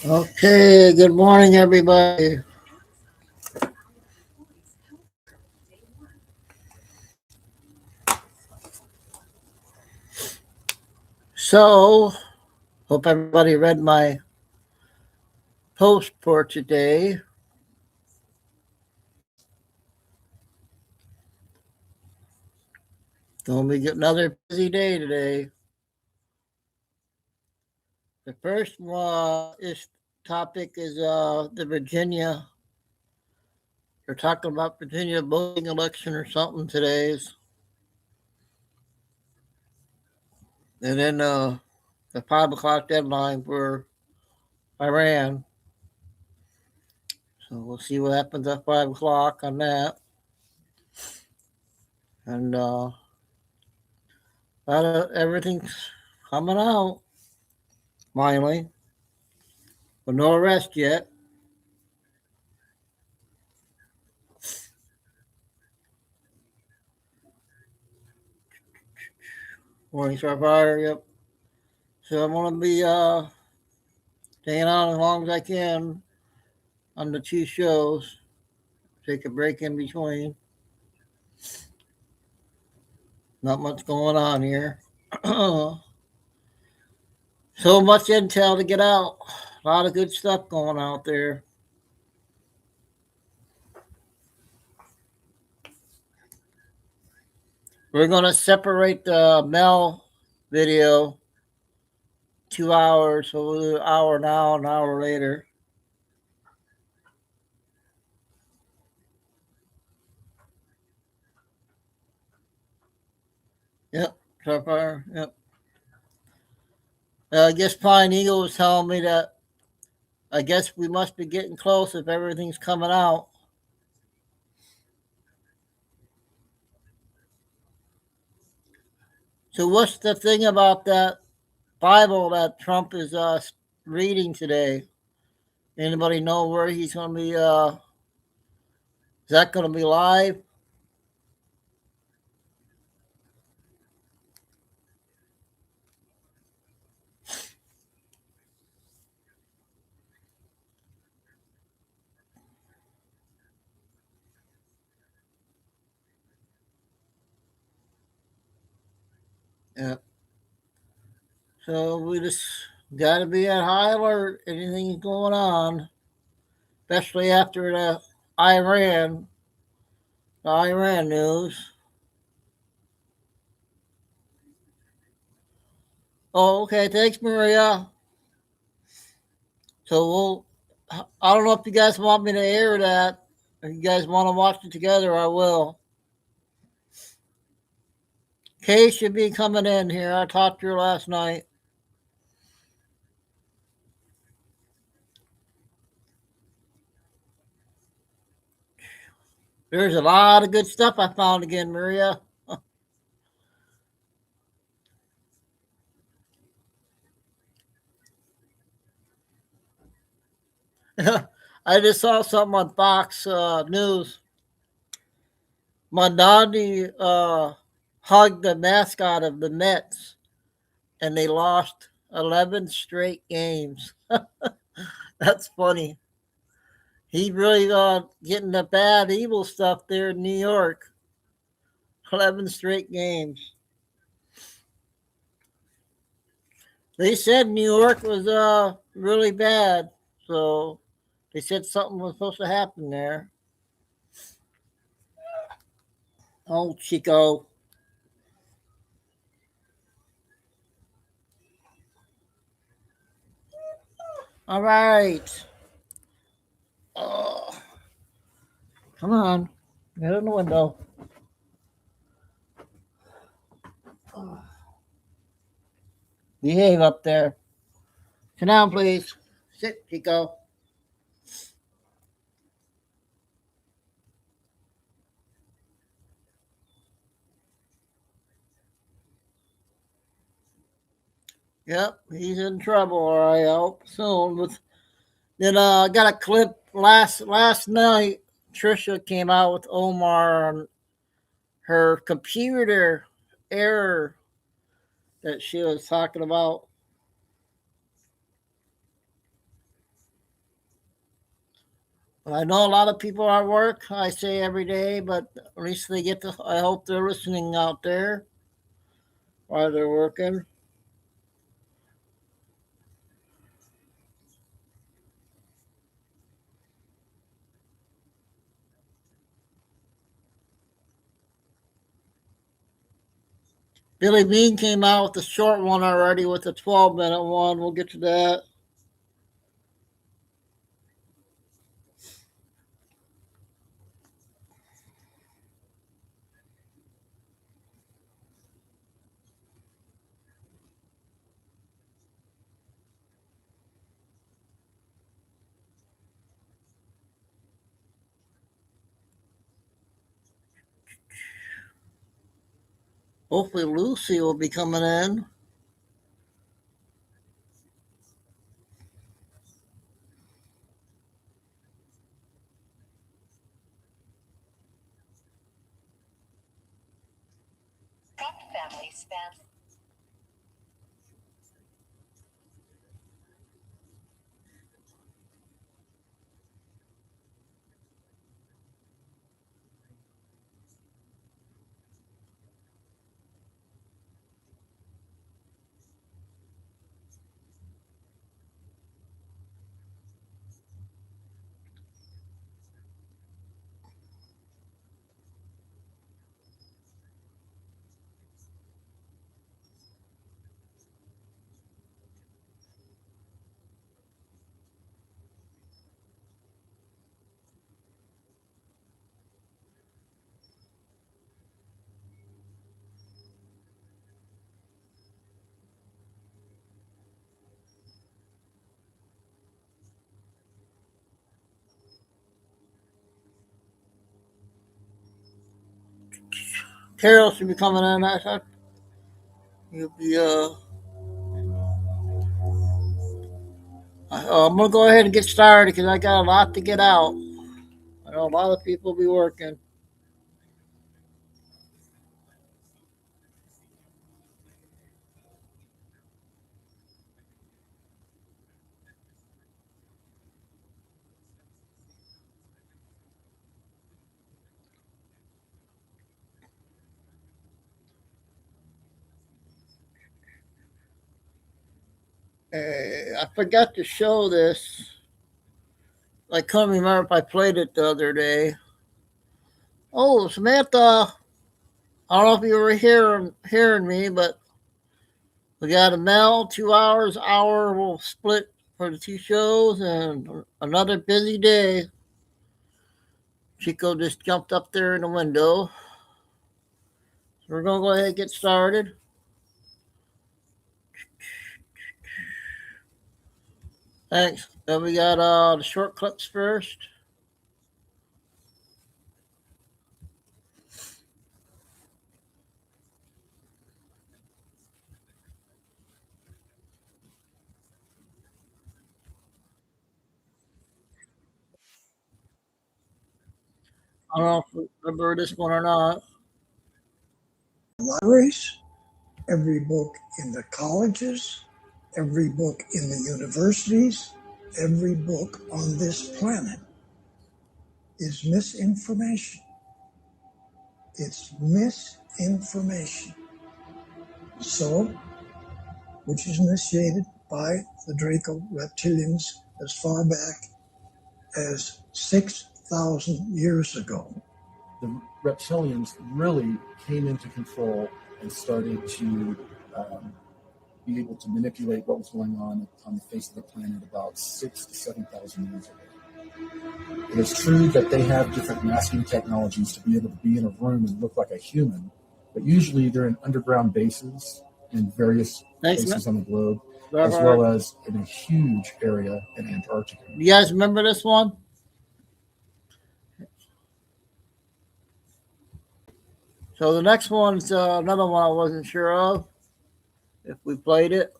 Okay, good morning, everybody. So, hope everybody read my post for today. Gonna be another busy day today. The first is topic is the Virginia. They're talking about Virginia voting election or something today's, and then the 5 o'clock deadline for Iran. So we'll see what happens at 5 o'clock on that. And everything's coming out finally, but no arrest yet. Morning Star Fire, yep. So I'm gonna be staying on as long as I can on the two shows. Take a break in between. Not much going on here. So much intel to get out. A lot of good stuff going out there. We're gonna separate the Mel video 2 hours, so we'll do an hour now, an hour later. Yep, Starfire. Yep. I guess Pine Eagle was telling me that I guess we must be getting close if everything's coming out. So what's the thing about that Bible that Trump is reading today? Anybody know where he's going to be? Is that going to be live? Yeah. So we just got to be at high alert. Anything going on, especially after Iran, the Iran news. Oh, okay. Thanks, Maria. So we'll. I don't know if you guys want me to air that. If you guys want to watch it together, I will. Kay should be coming in here. I talked to her last night. There's a lot of good stuff I found again, Maria. I just saw something on Fox News. Mondani hugged the mascot of the Mets, and they lost 11 straight games. That's funny. He really getting the bad, evil stuff there in New York. 11 straight games. They said New York was really bad, so they said something was supposed to happen there. Oh, Chico. All right. Oh, come on. Get in the window. Behave up there. Sit down, please. Sit, Chico. Yep, he's in trouble. I hope soon. Then I got a clip last night. Trisha came out with Omar on her computer error that she was talking about. I know a lot of people are at work, I say every day, but at least they get to, I hope they're listening out there while they're working. Billy Bean came out with a short one already with a 12-minute one. We'll get to that. Hopefully Lucy will be coming in. Family spans. Carol should be coming in. I thought you'll be. I'm gonna go ahead and get started because I got a lot to get out. I know a lot of people will be working. I forgot to show this. I couldn't remember if I played it the other day. Oh, Samantha, I don't know if you were hearing me, but we got a Mel 2 hours. Hour will split for the two shows, and another busy day. Chico just jumped up there in the window. So we're gonna go ahead and get started. Thanks. Then we got the short clips first. I don't know if you remember this one or not. Libraries, every book in the colleges, every book in the universities, every book on this planet is misinformation. It's misinformation. So, which is initiated by the Draco reptilians as far back as 6,000 years ago. The reptilians really came into control and started to be able to manipulate what was going on the face of the planet about 6,000 to 7,000 years ago. It is true that they have different masking technologies to be able to be in a room and look like a human, but usually they're in underground bases in various places on the globe, as well as in a huge area in Antarctica. You guys remember this one? So the next one's another one I wasn't sure of if we played it.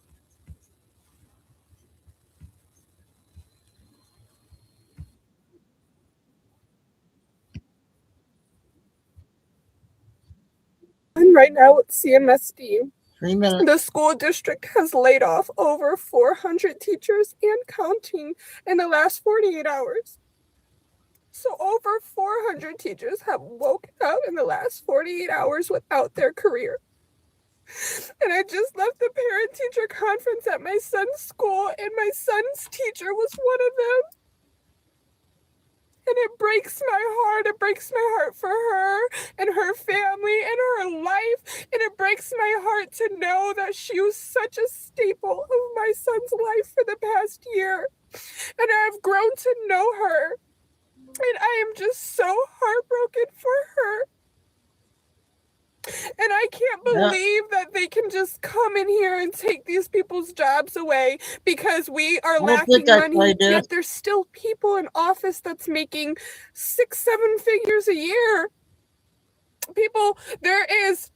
Right now at CMSD. 3 minutes. The school district has laid off over 400 teachers and counting in the last 48 hours. So over 400 teachers have woken up in the last 48 hours without their career. And I just left the parent-teacher conference at my son's school, and my son's teacher was one of them. And it breaks my heart. It breaks my heart for her and her family and her life. And it breaks my heart to know that she was such a staple of my son's life for the past year. And I've grown to know her. And I am just so heartbroken for her. And I can't believe that they can just come in here and take these people's jobs away because we are lacking money. Yet there's still people in office that's making 6-7 figures a year. People, there is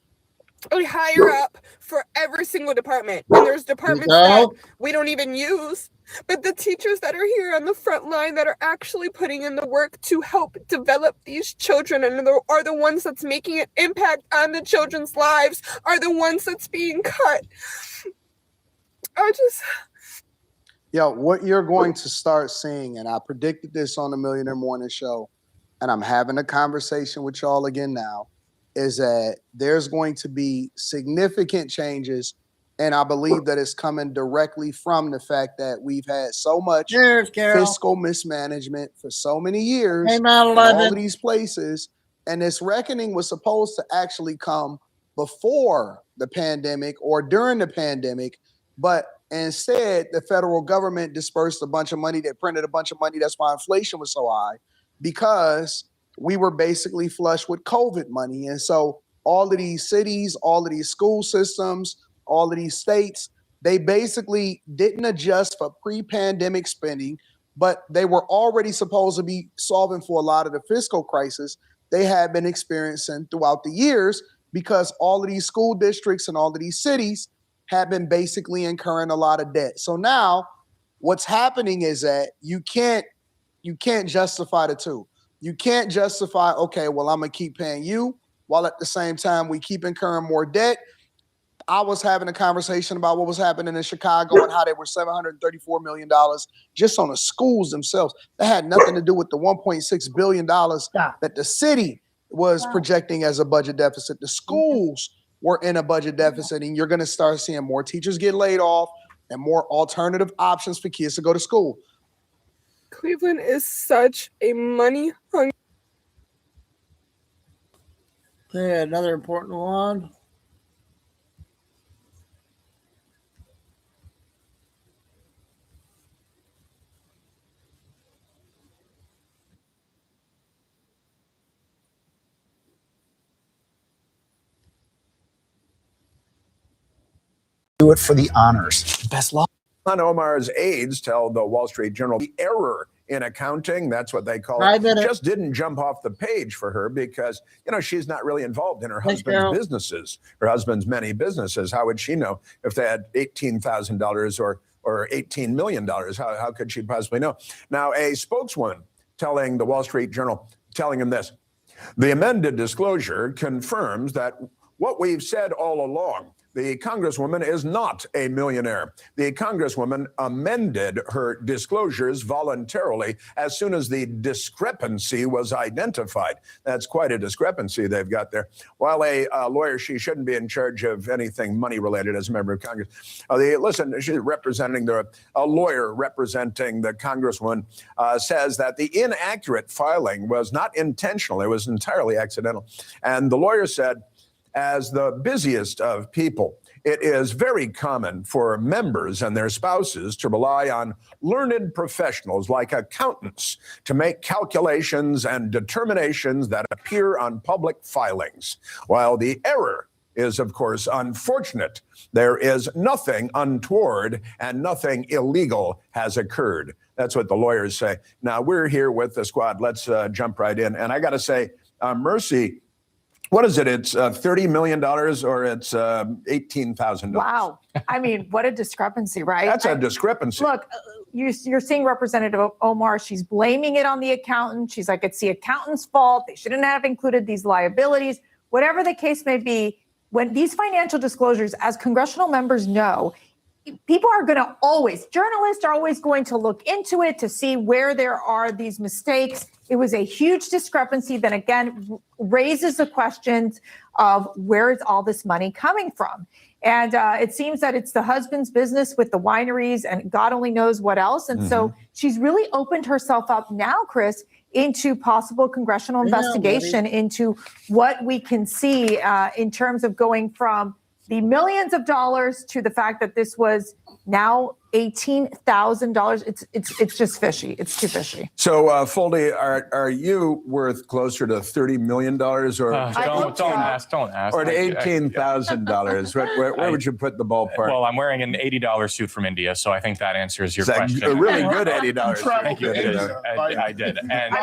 a higher up for every single department. And there's departments that we don't even use. But the teachers that are here on the front line that are actually putting in the work to help develop these children and are the ones that's making an impact on the children's lives are the ones that's being cut. Yeah, what you're going to start seeing, and I predicted this on the Millionaire Morning Show, and I'm having a conversation with y'all again now, is that there's going to be significant changes. And I believe that it's coming directly from the fact that we've had so much fiscal mismanagement for so many years in all of these places. And this reckoning was supposed to actually come before the pandemic or during the pandemic. But instead, the federal government dispersed a bunch of money. They printed a bunch of money. That's why inflation was so high, because we were basically flush with COVID money. And so all of these cities, all of these school systems, all of these states, they basically didn't adjust for pre-pandemic spending, but they were already supposed to be solving for a lot of the fiscal crisis they had been experiencing throughout the years, because all of these school districts and all of these cities have been basically incurring a lot of debt. So now what's happening is that you can't justify the two. You can't justify, okay, well, I'm gonna keep paying you while at the same time we keep incurring more debt. I was having a conversation about what was happening in Chicago and how they were $734 million just on the schools themselves. That had nothing to do with the $1.6 billion that the city was projecting as a budget deficit. The schools were in a budget deficit, and you're going to start seeing more teachers get laid off and more alternative options for kids to go to school. Cleveland is such a money-hungry. Okay, another important one. Do it for the honors. Best law. Ilhan Omar's aides tell the Wall Street Journal the error in accounting, that's what they call it, just didn't jump off the page for her because, she's not really involved in her husband's businesses, her husband's many businesses. How would she know if they had $18,000 or $18 million? How could she possibly know? Now, a spokeswoman telling the Wall Street Journal, telling him this: the amended disclosure confirms that what we've said all along, the Congresswoman is not a millionaire. The Congresswoman amended her disclosures voluntarily as soon as the discrepancy was identified. That's quite a discrepancy they've got there. While a lawyer, she shouldn't be in charge of anything money-related as a member of Congress. Listen, she's representing a lawyer representing the Congresswoman says that the inaccurate filing was not intentional. It was entirely accidental. And the lawyer said, as the busiest of people, it is very common for members and their spouses to rely on learned professionals like accountants to make calculations and determinations that appear on public filings. While the error is, of course, unfortunate, there is nothing untoward and nothing illegal has occurred. That's what the lawyers say. Now, we're here with the squad. Let's jump right in. And I got to say, Mercy, what is it? It's $30 million or it's $18,000. Wow. I mean, what a discrepancy, right? That's a discrepancy. Look, you're seeing Representative Omar. She's blaming it on the accountant. She's like, it's the accountant's fault. They shouldn't have included these liabilities. Whatever the case may be, when these financial disclosures, as congressional members know, people are going to journalists are always going to look into it to see where there are these mistakes. It was a huge discrepancy that, again, raises the questions of where is all this money coming from? And it seems that it's the husband's business with the wineries and God only knows what else. And so she's really opened herself up now, Chris, into possible congressional investigation into what we can see in terms of going from the millions of dollars to the fact that this was now $18,000. It's just fishy. It's too fishy. So, Foldy, are you worth closer to $30 million or don't ask. or to $18,000? Where would you put the ballpark? Well, I'm wearing an $80 suit from India, so I think that answers your question. A really good $80. Thank you. I did, and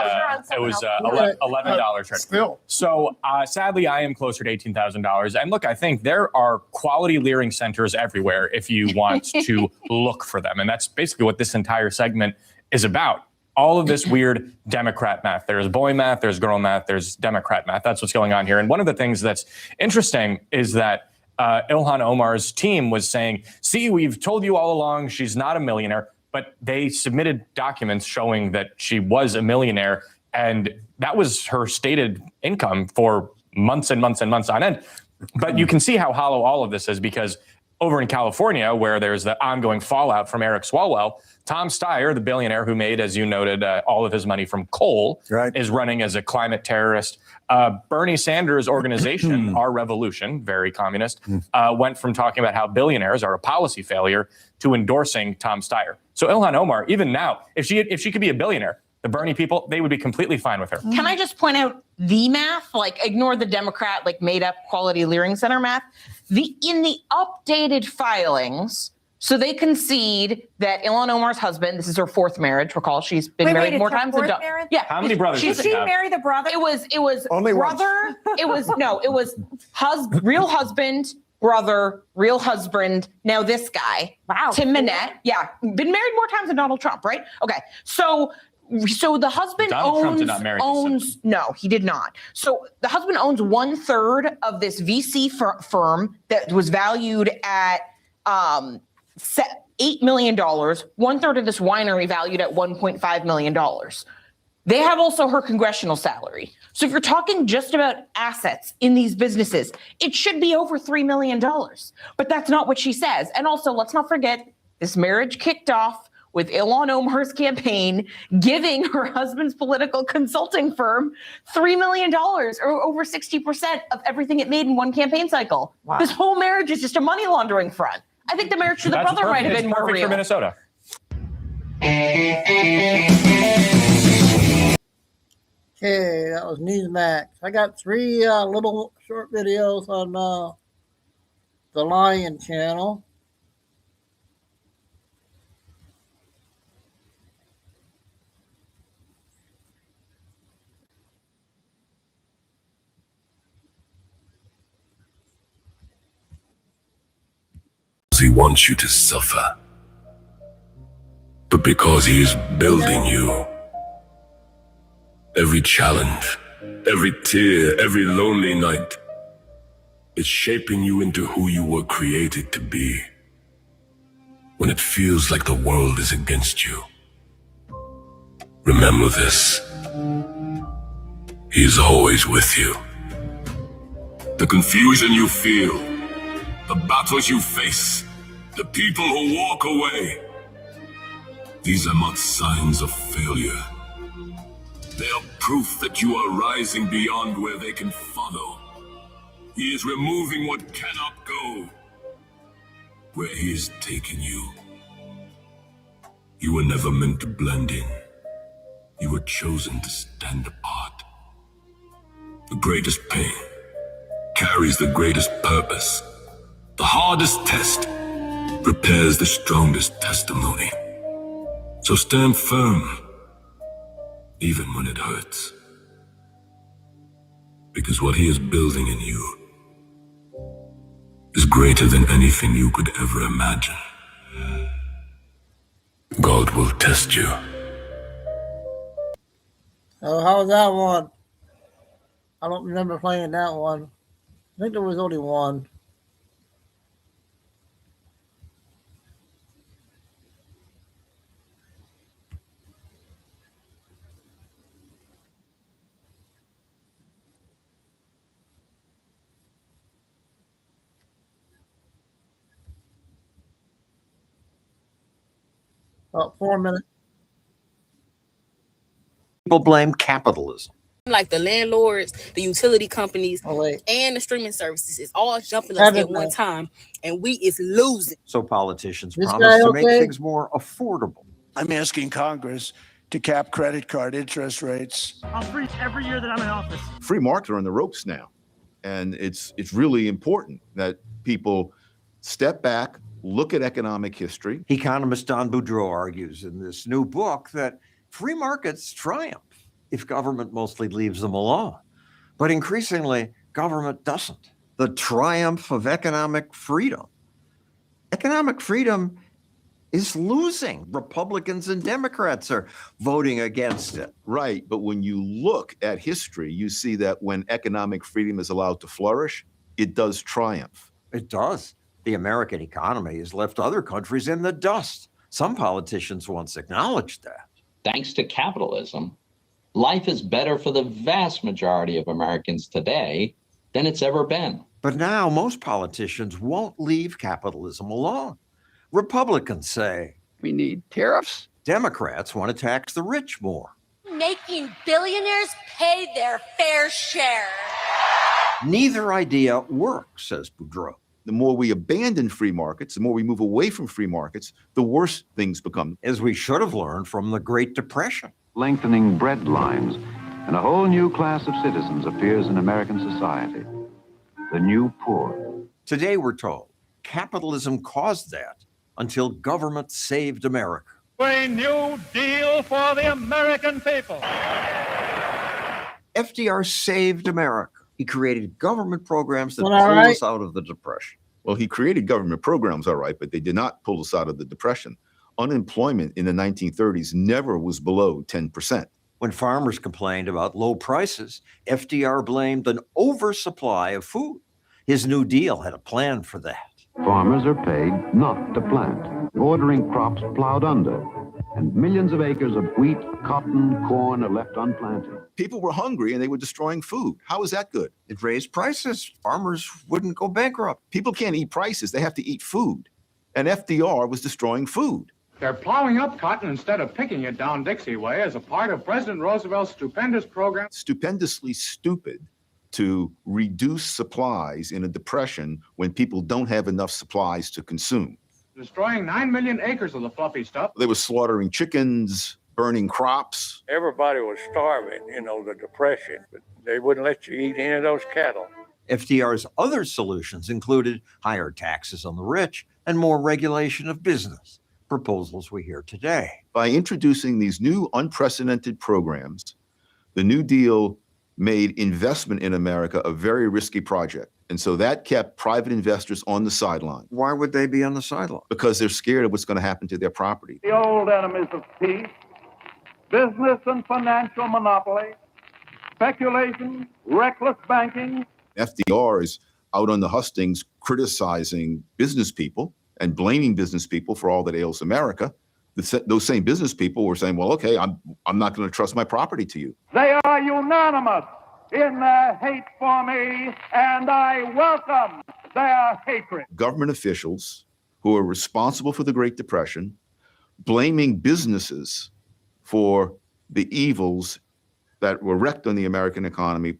it was $11 right. Still. So sadly, I am closer to $18,000. And look, I think there are quality leering centers everywhere if you want to look for them, and that's basically what this entire segment is about. All of this weird Democrat math. There's boy math, there's girl math, there's Democrat math. That's what's going on here. And one of the things that's interesting is that Ilhan Omar's team was saying, see, we've told you all along she's not a millionaire, but they submitted documents showing that she was a millionaire, and that was her stated income for months and months and months on end. But you can see how hollow all of this is, because over in California, where there's the ongoing fallout from Eric Swalwell, Tom Steyer, the billionaire who made, as you noted, all of his money from coal, is running as a climate terrorist. Bernie Sanders' organization, Our Revolution, very communist, went from talking about how billionaires are a policy failure to endorsing Tom Steyer. So Ilhan Omar, even now, if she could be a billionaire, the Bernie people, they would be completely fine with her. Can I just point out the math? Like, ignore the Democrat, made up quality leering center math. In the updated filings, so they concede that Ilhan Omar's husband, this is her fourth marriage. Recall, she's been married more times than marriage? Yeah. How many brothers Did she marry the brother? It was Only brother. It was real husband, brother, real husband. Now this guy, Tim Minette. Yeah, been married more times than Donald Trump, right? Okay, so the husband Donald Trump did not marry no, he ddid not. So the husband owns 1/3 of this VC firm that was valued at $8 million. 1/3 of this winery valued at $1.5 million. They have also her congressional salary. So if you're talking just about assets in these businesses, it should be over $3 million. But that's not what she says. And also, let's not forget, this marriage kicked off with Ilhan Omar's campaign giving her husband's political consulting firm $3 million, or over 60% of everything it made in one campaign cycle. Wow. This whole marriage is just a money laundering front. I think the marriage to the brother might have been more real. For Minnesota. Okay, that was Newsmax. I got 3 little short videos on the Lion channel. He wants you to suffer, but because he is building you. Every challenge, every tear, every lonely night, is shaping you into who you were created to be. When it feels like the world is against you, remember this: he is always with you. The confusion you feel, the battles you face, the people who walk away, these are not signs of failure. They are proof that you are rising beyond where they can follow. He is removing what cannot go, where he is taking you. You were never meant to blend in. You were chosen to stand apart. The greatest pain carries the greatest purpose. The hardest test prepares the strongest testimony. So stand firm, even when it hurts. Because what he is building in you is greater than anything you could ever imagine. God will test you. So how was that one? I don't remember playing that one. I think there was only one. About 4 minutes. People blame capitalism. Like the landlords, the utility companies, and the streaming services is all jumping us at one time, and we is losing. So politicians promise to make things more affordable. I'm asking Congress to cap credit card interest rates. I'll freeze every year that I'm in office. Free markets are on the ropes now, and it's really important that people step back, look at economic history. Economist Don Boudreau argues in this new book that free markets triumph if government mostly leaves them alone. But increasingly, government doesn't. The triumph of economic freedom. Economic freedom is losing. Republicans and Democrats are voting against it. Right, but when you look at history, you see that when economic freedom is allowed to flourish, it does triumph. It does. The American economy has left other countries in the dust. Some politicians once acknowledged that. Thanks to capitalism, life is better for the vast majority of Americans today than it's ever been. But now most politicians won't leave capitalism alone. Republicans say we need tariffs. Democrats want to tax the rich more. Making billionaires pay their fair share. Neither idea works, says Boudreau. The more we abandon free markets, the more we move away from free markets, the worse things become. As we should have learned from the Great Depression. Lengthening bread lines, and a whole new class of citizens appears in American society. The new poor. Today we're told capitalism caused that until government saved America. A new deal for the American people. FDR saved America. He created government programs that pulled us out of the Depression. Well, he created government programs, all right, but they did not pull us out of the Depression. Unemployment in the 1930s never was below 10%. When farmers complained about low prices, FDR blamed an oversupply of food. His New Deal had a plan for that. Farmers are paid not to plant, ordering crops plowed under, and millions of acres of wheat, cotton, corn are left unplanted. People were hungry and they were destroying food. How is that good? It raised prices. Farmers wouldn't go bankrupt. People can't eat prices. They have to eat food. And FDR was destroying food. They're plowing up cotton instead of picking it down Dixie way as a part of President Roosevelt's stupendous program. Stupendously stupid to reduce supplies in a depression when people don't have enough supplies to consume. Destroying 9 million acres of the fluffy stuff. They were slaughtering chickens, burning crops. Everybody was starving, the Depression, but they wouldn't let you eat any of those cattle. FDR's other solutions included higher taxes on the rich and more regulation of business, proposals we hear today. By introducing these new unprecedented programs, the New Deal made investment in America a very risky project. And so that kept private investors on the sideline. Why would they be on the sideline? Because they're scared of what's going to happen to their property. The old enemies of peace, business and financial monopoly, speculation, reckless banking. FDR is out on the hustings criticizing business people and blaming business people for all that ails America. Those same business people were saying, well, okay, I'm not going to trust my property to you. They are unanimous in their hate for me, and I welcome their hatred. Government officials who are responsible for the Great Depression, blaming businesses for the evils that were wreaked on the American economy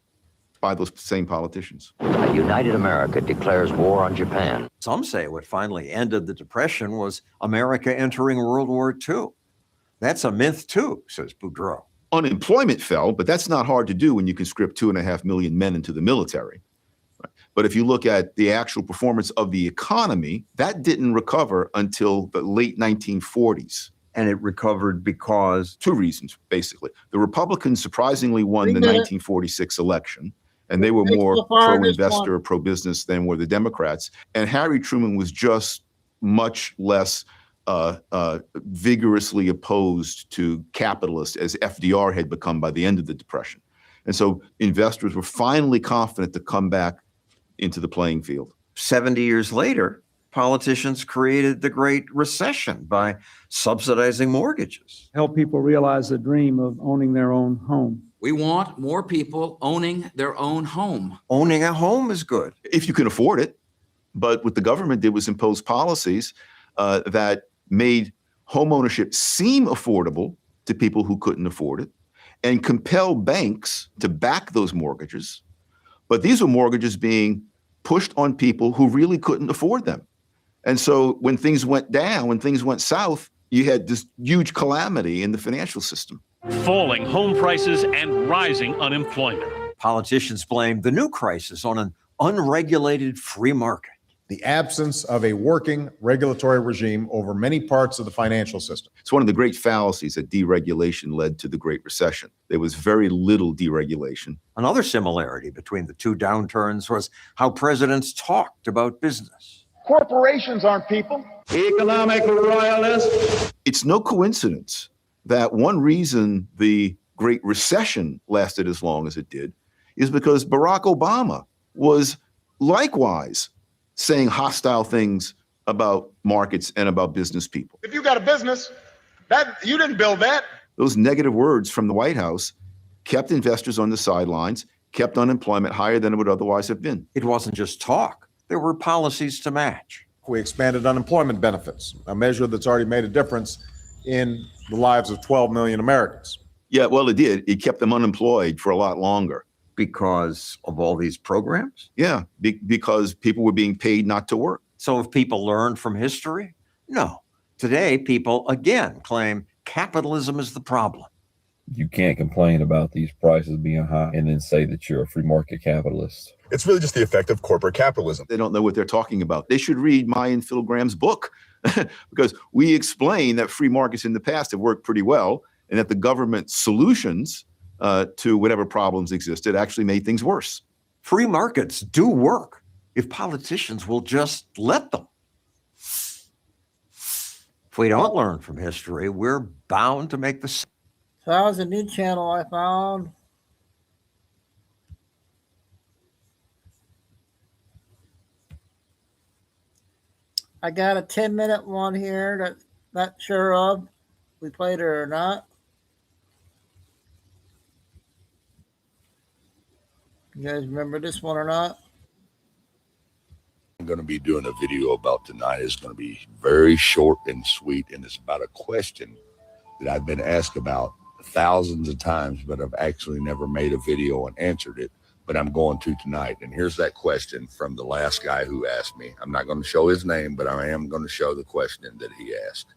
by those same politicians. A united America declares war on Japan. Some say what finally ended the Depression was America entering World War II. That's a myth too, says Boudreau. Unemployment fell, but that's not hard to do when you conscript 2.5 million men into the military. But if you look at the actual performance of the economy, that didn't recover until the late 1940s. And it recovered because? Two reasons, basically. The Republicans surprisingly won the 1946 election, and they were more pro-investor, pro-business than were the Democrats. And Harry Truman was just much less vigorously opposed to capitalists as FDR had become by the end of the Depression. And so investors were finally confident to come back into the playing field. 70 years later, politicians created the Great Recession by subsidizing mortgages. Help people realize the dream of owning their own home. We want more people owning their own home. Owning a home is good. If you can afford it. But what the government did was impose policies that made homeownership seem affordable to people who couldn't afford it and compel banks to back those mortgages. But these were mortgages being pushed on people who really couldn't afford them. And so when things went down, when things went south, you had this huge calamity in the financial system. Falling home prices and rising unemployment. Politicians blame the new crisis on an unregulated free market. The absence of a working regulatory regime over many parts of the financial system. It's one of the great fallacies that deregulation led to the Great Recession. There was very little deregulation. Another similarity between the two downturns was how presidents talked about business. Corporations aren't people. Economic royalists. It's no coincidence that one reason the Great Recession lasted as long as it did is because Barack Obama was likewise saying hostile things about markets and about business people. If you got a business, that you didn't build that. Those negative words from the White House kept investors on the sidelines, kept unemployment higher than it would otherwise have been. It wasn't just talk. There were policies to match. We expanded unemployment benefits, a measure that's already made a difference in the lives of 12 million Americans. Yeah, well, it did. It kept them unemployed for a lot longer. Because of all these programs? Yeah, because people were being paid not to work. So have people learned from history? No. Today, people again claim capitalism is the problem. You can't complain about these prices being high and then say that you're a free market capitalist. It's really just the effect of corporate capitalism. They don't know what they're talking about. They should read my and Phil Graham's book because we explain that free markets in the past have worked pretty well and that the government solutions to whatever problems existed actually made things worse. Free markets do work if politicians will just let them. If we don't learn from history, we're bound to make the same. So that was a new channel I found. I got a 10-minute one here that not sure of. We played it or not. You guys remember this one or not? I'm going to be doing a video about tonight. It's going to be very short and sweet, and it's about a question that I've been asked about thousands of times, but I've actually never made a video and answered it, but I'm going to tonight. And here's that question from the last guy who asked me. I'm not going to show his name, but I am going to show the question that he asked.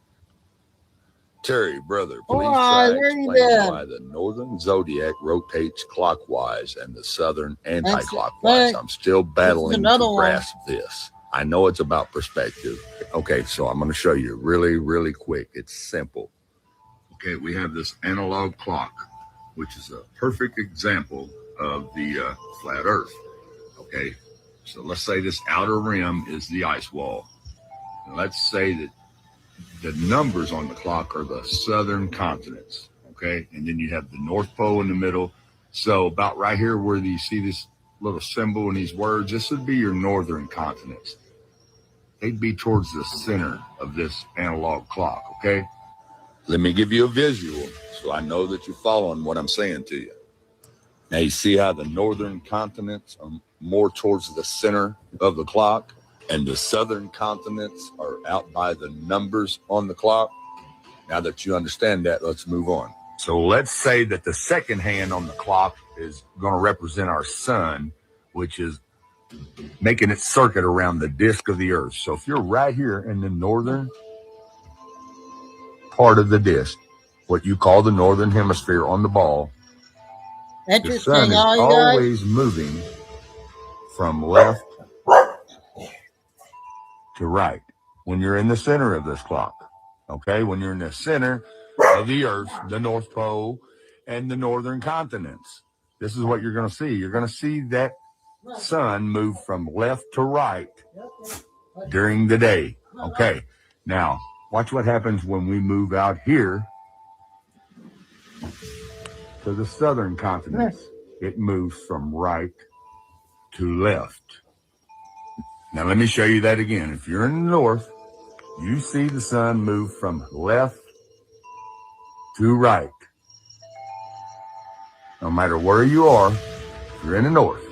Terry, brother, please try to explain why the northern zodiac rotates clockwise and the southern anti-clockwise. I'm still battling to grasp this. I know it's about perspective. Okay, so I'm going to show you really, really quick. It's simple. Okay, we have this analog clock, which is a perfect example of the flat Earth. Okay, so let's say this outer rim is the ice wall. And let's say that the numbers on the clock are the southern continents, okay? And then you have the North Pole in the middle. So about right here where you see this little symbol and these words, this would be your northern continents. They'd be towards the center of this analog clock, okay? Let me give you a visual so I know that you're following what I'm saying to you. Now you see how the northern continents are more towards the center of the clock? And the southern continents are out by the numbers on the clock. Now that you understand that, let's move on. So let's say that the second hand on the clock is going to represent our sun, which is making its circuit around the disk of the earth. So if you're right here in the northern part of the disk, what you call the northern hemisphere on the ball, the sun is always moving from left to right when you're in the center of this clock. Okay, when you're in the center of the earth, the North Pole and the northern continents, this is what you're going to see. You're going to see that sun move from left to right during the day. Okay, now watch what happens when we move out here to the southern continents. It moves from right to left. Now, let me show you that again. If you're in the north, you see the sun move from left to right. No matter where you are, if you're in the north,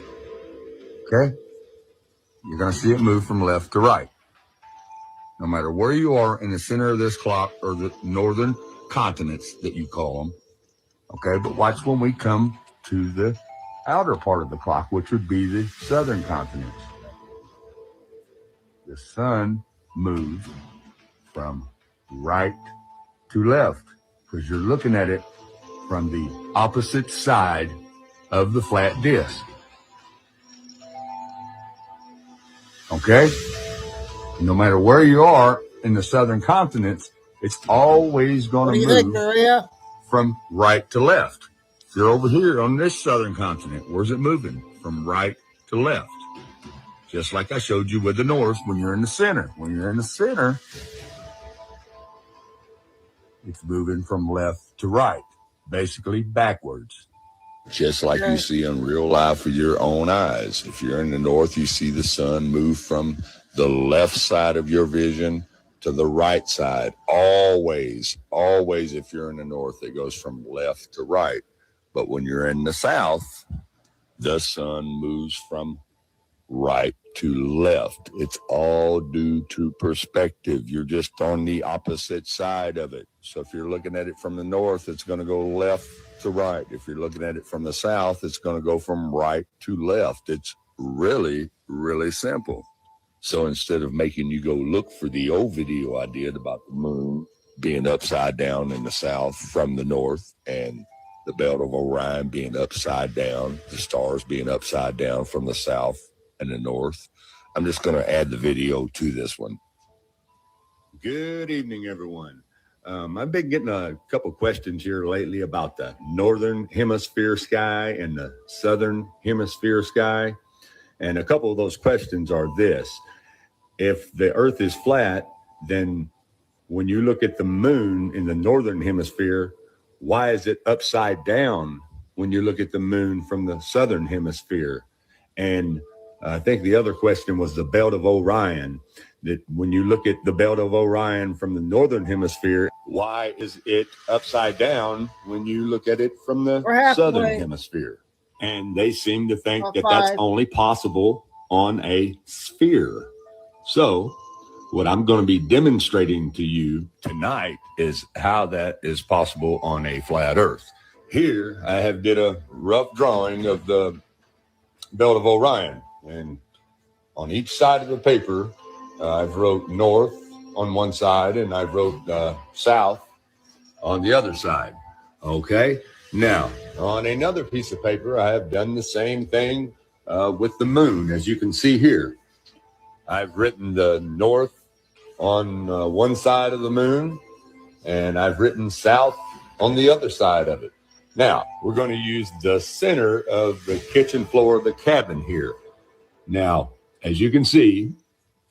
okay, you're going to see it move from left to right. no matter where you are in the center of this clock, or the northern continents that you call them. Okay, but watch when we come to the outer part of the clock, which would be the southern continents. The sun moves from right to left because you're looking at it from the opposite side of the flat disk. Okay? No matter where you are in the southern continents, it's always going to move from right to left. If you're over here on this southern continent, where's it moving? From right to left. Just like I showed you with the north when you're in the center. When you're in the center, it's moving from left to right, basically backwards. Just like you see in real life with your own eyes. If you're in the north, you see the sun move from the left side of your vision to the right side. Always, if you're in the north, it goes from left to right. But when you're in the south, the sun moves from right to left. It's all due to perspective. You're just on the opposite side of it. So if you're looking at it from the north, it's going to go left to right. If you're looking at it from the south, it's going to go from right to left. It's really, really simple. So instead of making you go look for the old video I did about the moon being upside down in the south from the north, and the belt of Orion being upside down, the stars being upside down from the south and the north, I'm just going to add the video to this one. Good evening, everyone. I've been getting a couple questions here lately about the northern hemisphere sky and the southern hemisphere sky. And a couple of those questions are this. If the earth is flat, then when you look at the moon in the northern hemisphere, why is it upside down when you look at the moon from the southern hemisphere? And I think the other question was the belt of Orion, that when you look at the belt of Orion from the northern hemisphere, why is it upside down when you look at it from the southern hemisphere? And they seem to think that that's only possible on a sphere. So what I'm going to be demonstrating to you tonight is how that is possible on a flat earth. Here I have did a rough drawing of the belt of Orion, and on each side of the paper I've wrote north on one side and I've wrote south on the other side. Okay, now on another piece of paper I have done the same thing with the moon. As you can see here, I've written the north on one side of the moon, and I've written south on the other side of it. Now, we're going to use the center of the kitchen floor of the cabin here. Now, as you can see,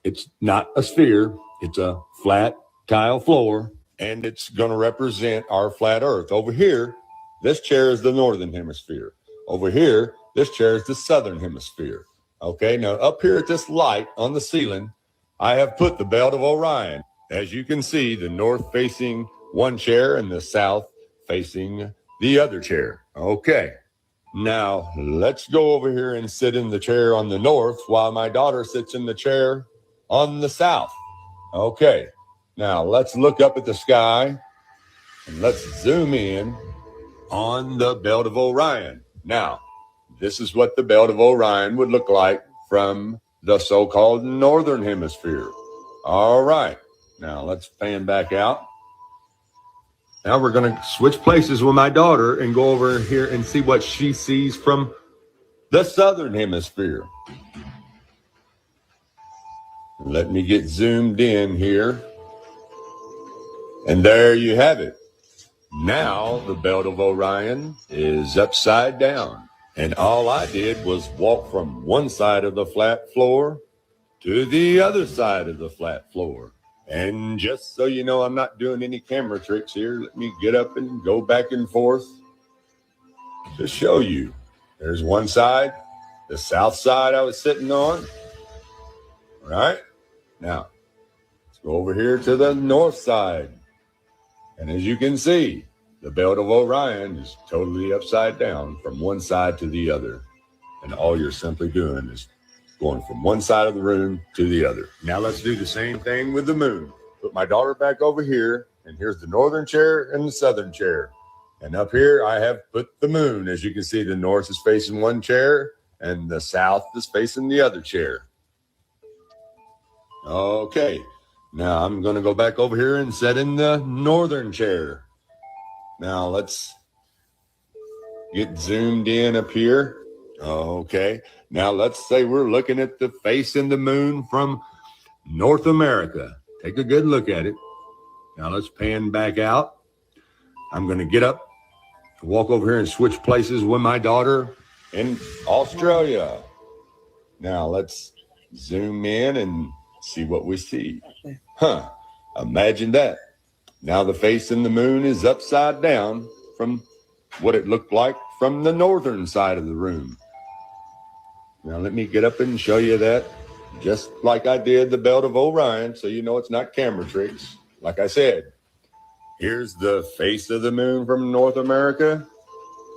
it's not a sphere, it's a flat tile floor, and it's going to represent our flat earth. Over here, this chair is the northern hemisphere. Over here, this chair is the southern hemisphere. Okay, now up here at this light on the ceiling, I have put the belt of Orion. As you can see, the north facing one chair and the south facing the other chair. Okay, now let's go over here and sit in the chair on the north while my daughter sits in the chair on the south. Okay, now let's look up at the sky and let's zoom in on the belt of Orion. Now, this is what the belt of Orion would look like from the so-called northern hemisphere. All right, now let's pan back out. Now we're going to switch places with my daughter and go over here and see what she sees from the southern hemisphere. Let me get zoomed in here. And there you have it. Now the belt of Orion is upside down. And all I did was walk from one side of the flat floor to the other side of the flat floor. And just so you know, I'm not doing any camera tricks here. Let me get up and go back and forth to show you. There's one side, the south side I was sitting on. All right. Now, let's go over here to the north side. And as you can see, the belt of Orion is totally upside down from one side to the other. And all you're simply doing is going from one side of the room to the other. Now let's do the same thing with the moon. Put my daughter back over here, and here's the northern chair and the southern chair. And up here, I have put the moon. As you can see, the north is facing one chair, and the south is facing the other chair. Okay, now I'm going to go back over here and set in the northern chair. Now let's get zoomed in up here. Okay, now let's say we're looking at the face in the moon from North America. Take a good look at it. Now let's pan back out. I'm going to get up, walk over here and switch places with my daughter in Australia. Now let's zoom in and see what we see. Imagine that. Now the face in the moon is upside down from what it looked like from the northern side of the room. Now let me get up and show you that, just like I did the Belt of Orion, so you know it's not camera tricks. Like I said, here's the face of the moon from North America,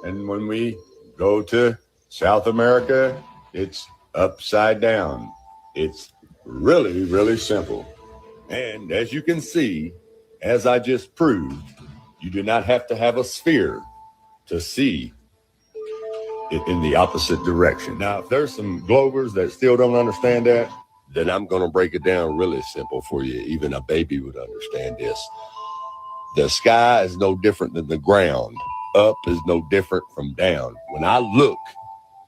and when we go to South America, it's upside down. It's really, really simple. And as you can see, as I just proved, you do not have to have a sphere to see it in the opposite direction. Now, if there's some Globers that still don't understand that, then I'm going to break it down really simple for you. Even a baby would understand this. The sky is no different than the ground. Up is no different from down. When I look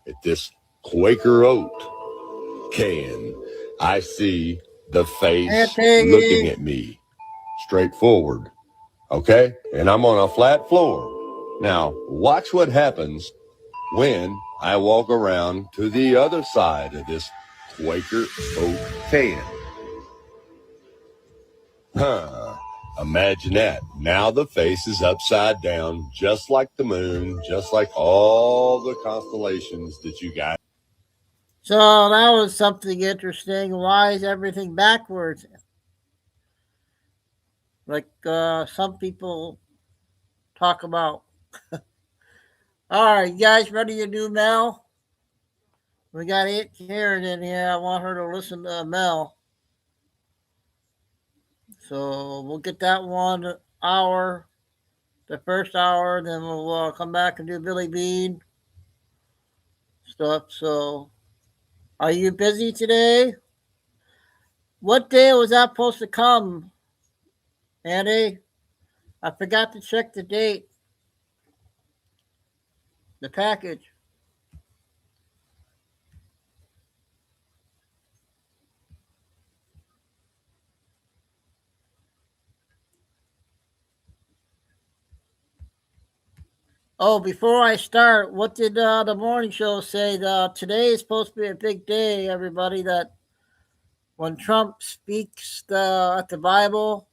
at this Quaker oat can, I see the face looking at me straight forward. Okay? And I'm on a flat floor. Now, watch what happens when I walk around to the other side of this Quaker oat can. Imagine that. Now the face is upside down, just like the moon, just like all the constellations that you got. So that was something interesting. Why is everything backwards? Like some people talk about. All right, you guys ready to do Mel? We got Aunt Karen in here. I want her to listen to Mel. So we'll get that 1 hour, the first hour, then we'll come back and do Billy Bean stuff. So are you busy today? What day was that supposed to come, Andy? I forgot to check the date. The package. Oh, before I start, what did the morning show say? Today is supposed to be a big day, everybody, that when Trump speaks at the Bible,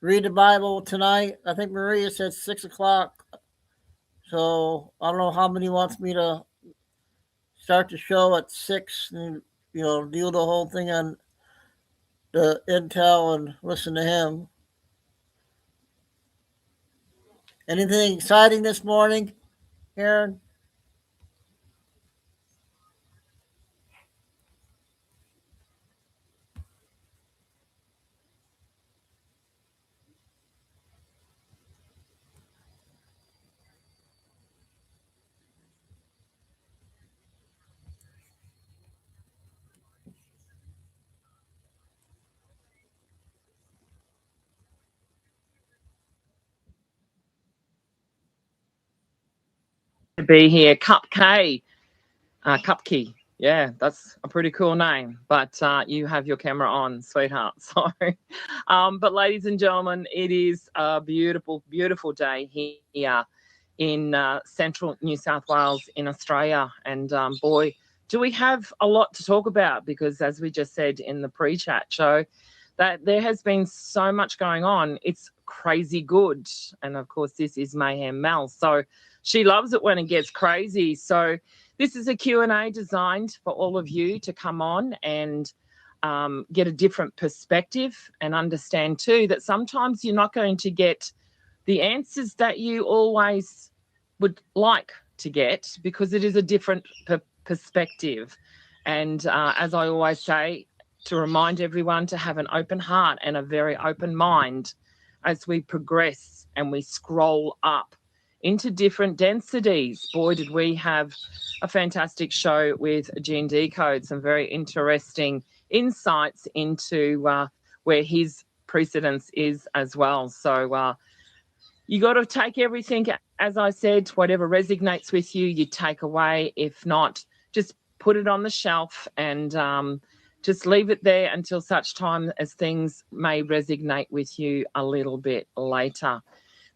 read the Bible tonight. I think Maria said 6 o'clock. So I don't know how many wants me to start the show at 6 and, do the whole thing on the intel and listen to him. Anything exciting this morning, Aaron? To be here, Cupkey. Yeah, that's a pretty cool name, but you have your camera on, sweetheart. Sorry. But ladies and gentlemen, it is a beautiful, beautiful day here in central New South Wales in Australia. And boy, do we have a lot to talk about, because as we just said in the pre-chat show, that there has been so much going on. It's crazy good. And of course, this is Mayhem Mel. So she loves it when it gets crazy. So this is a Q&A designed for all of you to come on and get a different perspective, and understand too that sometimes you're not going to get the answers that you always would like to get, because it is a different perspective. And as I always say, to remind everyone to have an open heart and a very open mind as we progress and we scroll up into different densities. Boy, did we have a fantastic show with Gene Decode, some very interesting insights into where his precedence is as well. So you got to take everything, as I said, whatever resonates with you, you take away. If not, just put it on the shelf and just leave it there until such time as things may resonate with you a little bit later.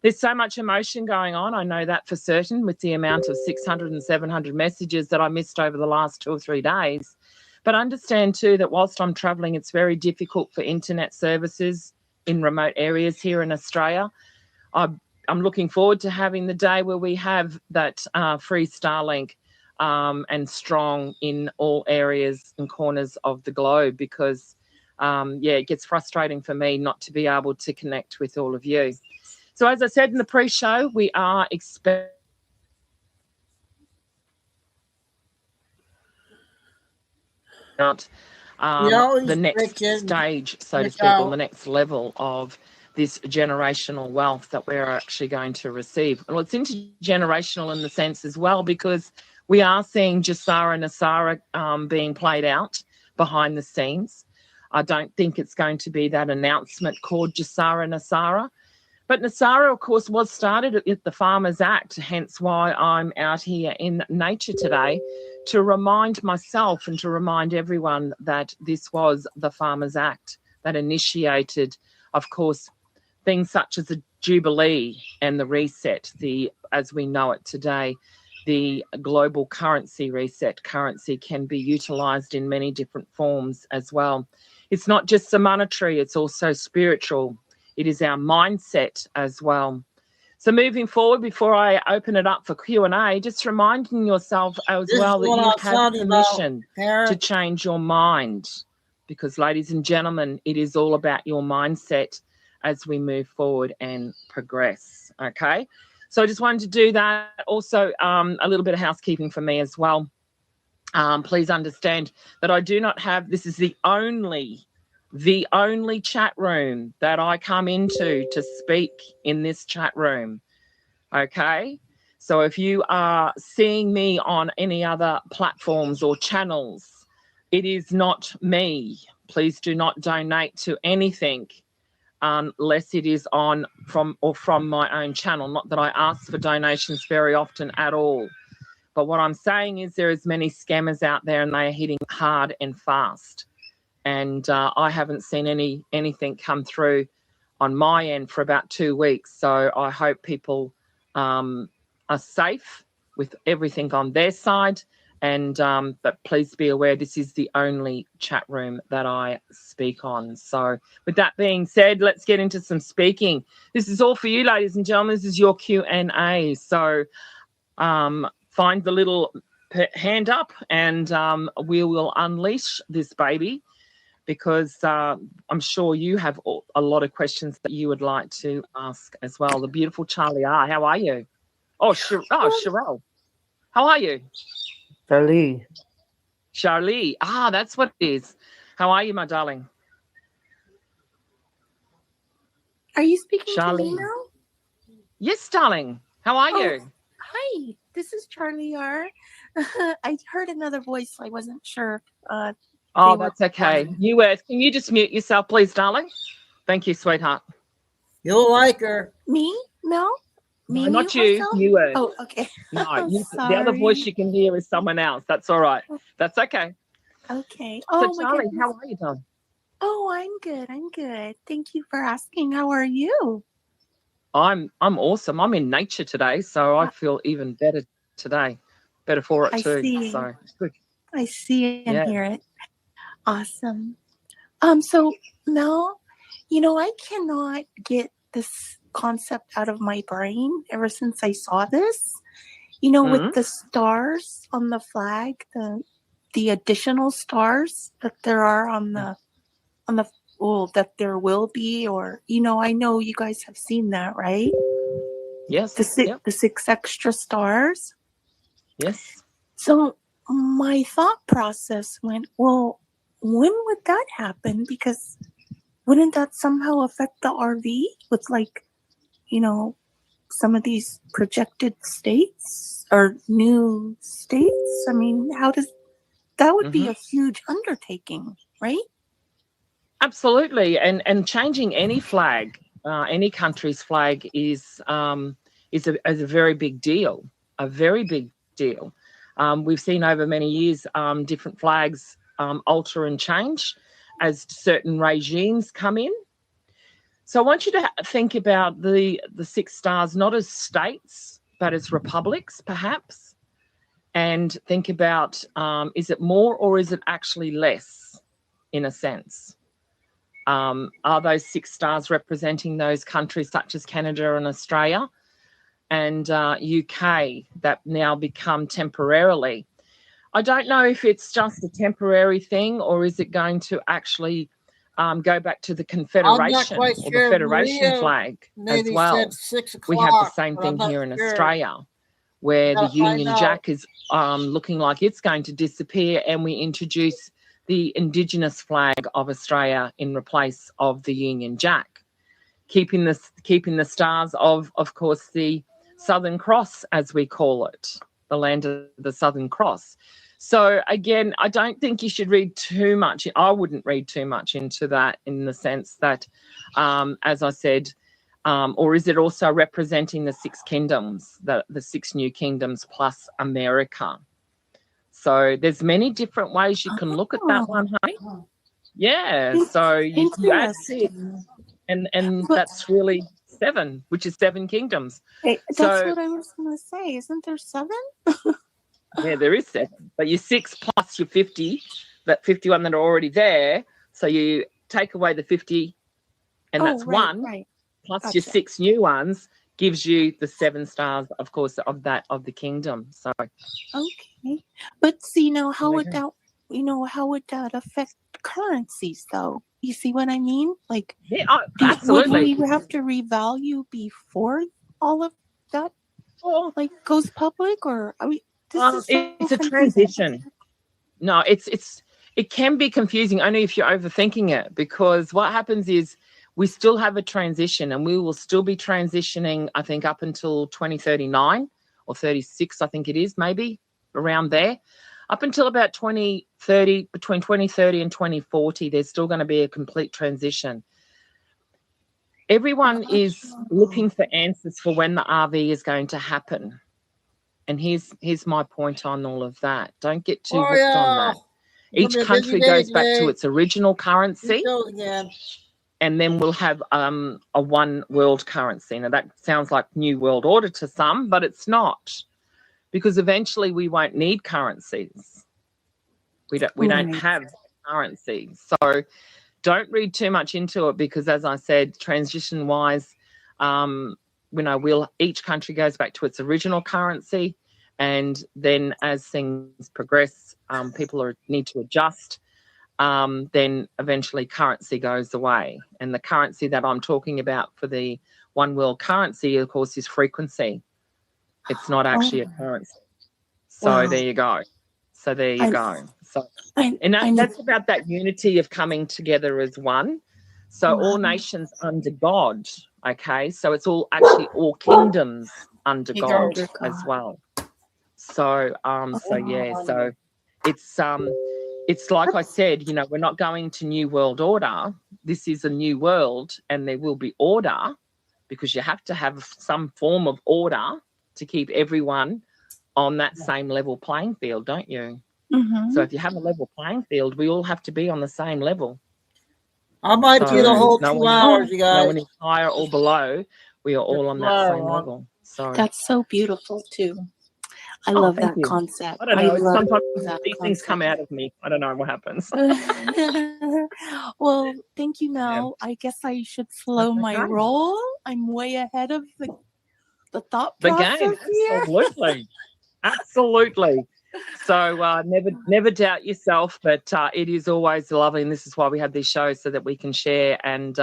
There's so much emotion going on. I know that for certain, with the amount of 600 and 700 messages that I missed over the last 2 or 3 days. But understand too that whilst I'm travelling, it's very difficult for internet services in remote areas here in Australia. I'm looking forward to having the day where we have that free Starlink and strong in all areas and corners of the globe, because, it gets frustrating for me not to be able to connect with all of you. So as I said in the pre-show, we are expecting the next stage, so to speak, or the next level of this generational wealth that we're actually going to receive. Well, it's intergenerational in the sense as well, because we are seeing Jassara Nasara being played out behind the scenes. I don't think it's going to be that announcement called Jassara Nasara. But Nasara, of course, was started at the Farmers Act, hence why I'm out here in nature today to remind myself and to remind everyone that this was the Farmers Act that initiated, of course, things such as the Jubilee and the reset, as we know it today, the global currency reset. Currency can be utilised in many different forms as well. It's not just the monetary, it's also spiritual. It is our mindset as well. So moving forward, before I open it up for Q&A, just reminding yourself as well that you have permission to change your mind. Because, ladies and gentlemen, it is all about your mindset as we move forward and progress, okay? So I just wanted to do that. Also, a little bit of housekeeping for me as well. Please understand that I do not have, this is the only chat room that I come into to speak in this chat room, okay? So if you are seeing me on any other platforms or channels, it is not me. Please do not donate to anything unless it is from my own channel. Not that I ask for donations very often at all. But what I'm saying is there is many scammers out there and they are hitting hard and fast. And I haven't seen anything come through on my end for about 2 weeks. So I hope people are safe with everything on their side. And but please be aware, this is the only chat room that I speak on. So with that being said, let's get into some speaking. This is all for you, ladies and gentlemen. This is your Q&A. So find the little hand up and we will unleash this baby, because I'm sure you have a lot of questions that you would like to ask as well. The beautiful Charlie R., how are you? Sherelle, how are you? Charlie, that's what it is. How are you, my darling? Are you speaking Charlie. to me now? Yes, darling. How are you? Hi, this is Charlie R. I heard another voice, so I wasn't sure. That's okay. Can you just mute yourself, please, darling? Thank you, sweetheart. You'll like her. Me? No? Me? No, not you. You. Oh, okay. No, Sorry. the other voice you can hear is someone else. That's all right. That's okay. Okay. So, Charlie, how are you, darling? Oh, I'm good. I'm good. Thank you for asking. How are you? I'm awesome. I'm in nature today, so I feel even better today. Better for it too. See. So it's good. I see and hear it. Awesome. So Mel, I cannot get this concept out of my brain ever since I saw this. With the stars on the flag, the additional stars that there are on the that there will be, or I know you guys have seen that, right? Yes. The 6 extra stars. Yes. So my thought process went, well, when would that happen? Because wouldn't that somehow affect the RV with, like, you know, some of these projected states or new states? I mean, that would be a huge undertaking, right? Absolutely, and changing any flag, any country's flag is a very big deal, a very big deal. We've seen over many years different flags alter and change as certain regimes come in. So I want you to think about the 6 stars not as states, but as republics, perhaps, and think about is it more or is it actually less, in a sense? Are those 6 stars representing those countries such as Canada and Australia and UK that now become temporarily? I don't know if it's just a temporary thing or is it going to actually go back to the Confederation or the Federation flag as well. We have the same thing here in Australia, where the Union Jack is looking like it's going to disappear, and we introduce the Indigenous flag of Australia in replace of the Union Jack, keeping the stars of course, the Southern Cross, as we call it, the land of the Southern Cross. So again, I don't think you should read too much. I wouldn't read too much into that, in the sense that, as I said, or is it also representing the 6 kingdoms, the 6 new kingdoms plus America? So there's many different ways you can look at that one, hey? Yeah, so you add 6, and that's really 7, which is 7 kingdoms. That's what I was going to say. Isn't there 7? Yeah, there is 7, but your 6 plus your 50, that 51 that are already there. So you take away the 50, and that's 1, plus your 6 new ones gives you the 7 stars, of course, of the kingdom. So okay, but see, now how would that affect currencies, though? You see what I mean? Like, yeah, absolutely. Would we have to revalue before all of that goes public, or I mean? It's a transition. No, it can be confusing only if you're overthinking it, because what happens is we still have a transition, and we will still be transitioning, I think, up until 2039 or 36, I think it is, maybe around there. Up until about 2030, between 2030 and 2040, there's still going to be a complete transition. Everyone is looking for answers for when the RV is going to happen. And here's my point on all of that. Don't get too hooked on that. Each country goes back to its original currency, and then we'll have a one world currency. Now, that sounds like New World Order to some, but it's not, because eventually we won't need currencies. We don't have currencies. So don't read too much into it, because, as I said, transition-wise, each country goes back to its original currency, and then as things progress, people need to adjust. Then eventually currency goes away, and the currency that I'm talking about for the one world currency, of course, is frequency. It's not actually a currency. So there you go. So that's about that unity of coming together as one. So all nations under God. Okay, so it's all kingdoms under God as well. So it's like I said, we're not going to New World Order. This is a new world, and there will be order, because you have to have some form of order to keep everyone on that same level playing field, don't you? Mm-hmm. So if you have a level playing field, we all have to be on the same level. I might be the whole 2 hours, you guys. No one is higher or below. We are all on that same level. So that's so beautiful too. I love that concept. I don't know. Sometimes these things come out of me. I don't know what happens. Well, thank you, Mel. Yeah. I guess I should slow my roll. I'm way ahead of the thought process game. Here. Absolutely. Absolutely. So never doubt yourself, but it is always lovely, and this is why we have these shows, so that we can share and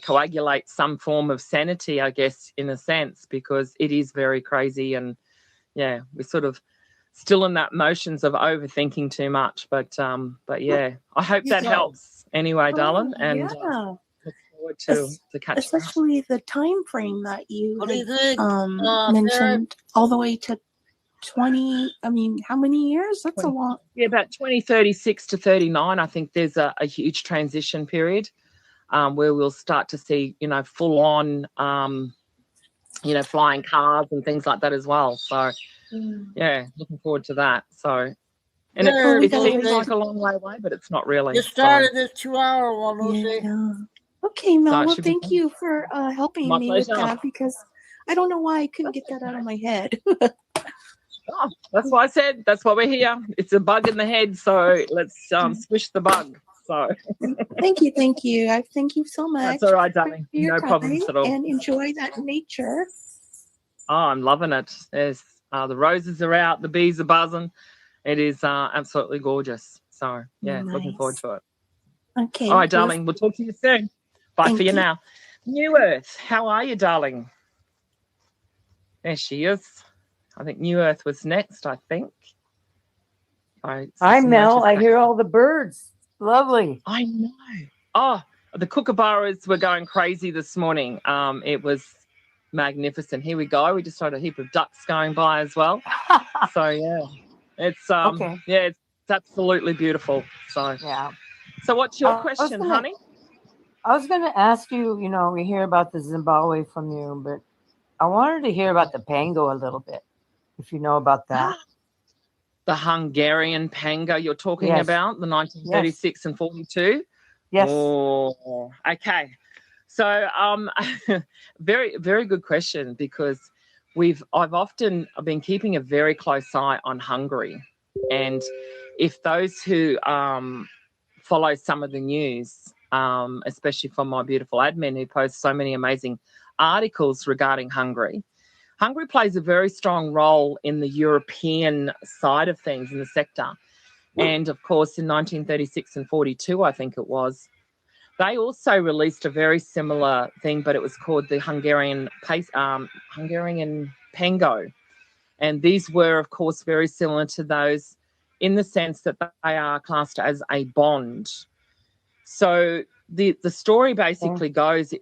coagulate some form of sanity, I guess, in a sense, because it is very crazy. And we sort of still in that motions of overthinking too much. But yeah, I hope that helps anyway, darling. And yeah. look forward to catching up. Especially the time frame that you What do you had, think? mentioned, all the way to 20. I mean, how many years? That's a lot. Yeah, about 2036 to 39. I think there's a huge transition period where we'll start to see, full on, flying cars and things like that as well. So, yeah, looking forward to that. So, and it seems like a long way away, but it's not really. You started this 2-hour one, Lucy. Yeah. Okay, Mel. So it Well, should be thank fun. you for helping My me with pleasure. that, because I don't know why I couldn't get that out of my head. Oh, that's why I said that's why we're here. It's a bug in the head, so let's squish the bug. So Thank you. I thank you so much. that's all right, darling. for your No problems time, at all. and enjoy that nature. Oh, I'm loving it. There's the roses are out, the bees are buzzing. It is absolutely gorgeous. So yeah, looking forward to it. Okay. All right, darling. We'll talk to you soon. Bye for you now. New Earth, how are you, darling? There she is. I think New Earth was next, I think. Hi, Mel. I hear all the birds. Lovely. I know. Oh, the kookaburras were going crazy this morning. It was magnificent. Here we go. We just had a heap of ducks going by as well. So yeah, it's Okay. yeah, it's absolutely beautiful. So yeah. So what's your question, honey? I was going to ask you. We hear about the Zimbabwe from you, but I wanted to hear about the pango a little bit, if you know about that. The Hungarian pango you're talking Yes. about, the 1936 and 42? Yes. Oh, okay. So very, very good question, because I've often been keeping a very close eye on Hungary. And if those who follow some of the news, especially from my beautiful admin who posts so many amazing articles regarding Hungary, Hungary plays a very strong role in the European side of things in the sector. And of course, in 1936 and 42, I think it was, they also released a very similar thing, but it was called the Hungarian pango. And these were, of course, very similar to those in the sense that they are classed as a bond. So the story basically goes,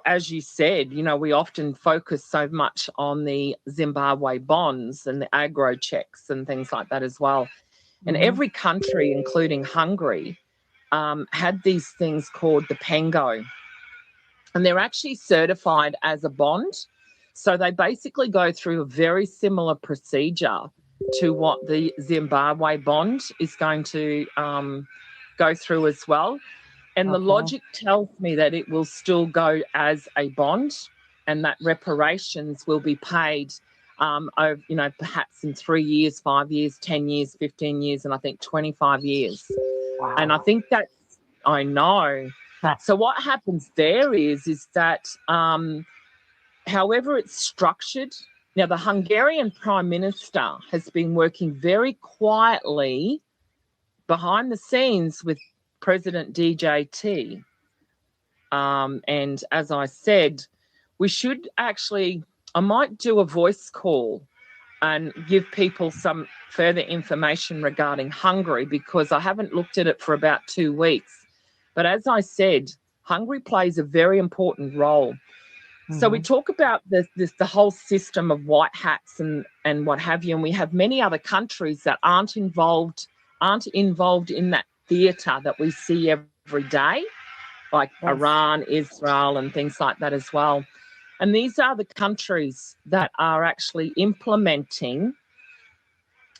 as you said, we often focus so much on the Zimbabwe bonds and the agro checks and things like that as well. And every country, including Hungary, had these things called the pango. And they're actually certified as a bond. So they basically go through a very similar procedure to what the Zimbabwe bond is going to go through as well. And the logic tells me that it will still go as a bond, and that reparations will be paid over, perhaps in 3 years, 5 years, 10 years, 15 years, and I think 25 years. Wow. And I think I know. So what happens there is that however it's structured, now the Hungarian Prime Minister has been working very quietly behind the scenes with President DJT. And as I said, we should actually, I might do a voice call and give people some further information regarding Hungary, because I haven't looked at it for about 2 weeks. But as I said, Hungary plays a very important role. So we talk about the whole system of white hats and what have you, and we have many other countries that aren't involved in that theatre that we see every day, like Iran, Israel, and things like that as well. And these are the countries that are actually implementing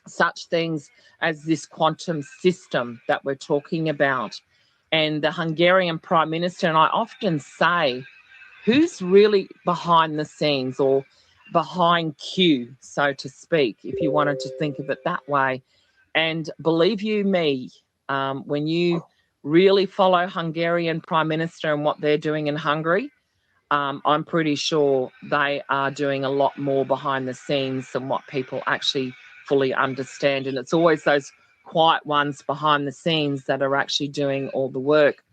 such things as this quantum system that we're talking about. And the Hungarian Prime Minister, and I often say, who's really behind the scenes or behind Q, so to speak, if you wanted to think of it that way. And believe you me, when you really follow Hungarian Prime Minister and what they're doing in Hungary, I'm pretty sure they are doing a lot more behind the scenes than what people actually fully understand. And it's always those quiet ones behind the scenes that are actually doing all the work.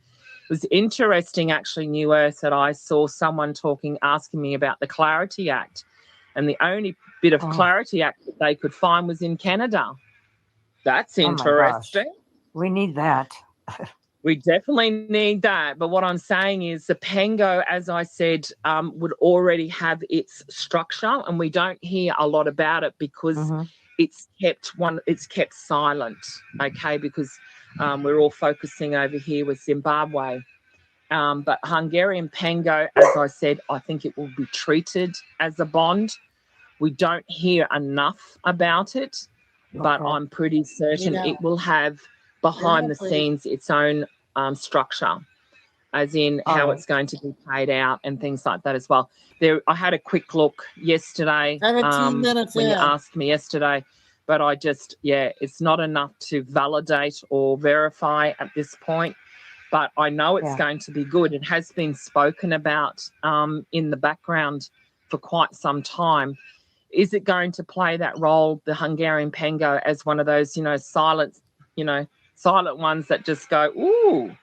It was interesting, actually, New Earth, that I saw someone asking me about the Clarity Act. And the only bit of clarity act that they could find was in Canada. That's interesting. We need that. We definitely need that. But what I'm saying is the pango, as I said, would already have its structure, and we don't hear a lot about it because it's kept silent, okay, because we're all focusing over here with Zimbabwe. But Hungarian pango, as I said, I think it will be treated as a bond. We don't hear enough about it, but I'm pretty certain it will have behind the scenes its own structure, as in how it's going to be paid out and things like that as well. I had a quick look yesterday 17 minutes when you in. asked me yesterday, but I just, it's not enough to validate or verify at this point. But I know it's going to be good. It has been spoken about in the background for quite some time. Is it going to play that role, the Hungarian pango, as one of those, silent ones that just go, ooh,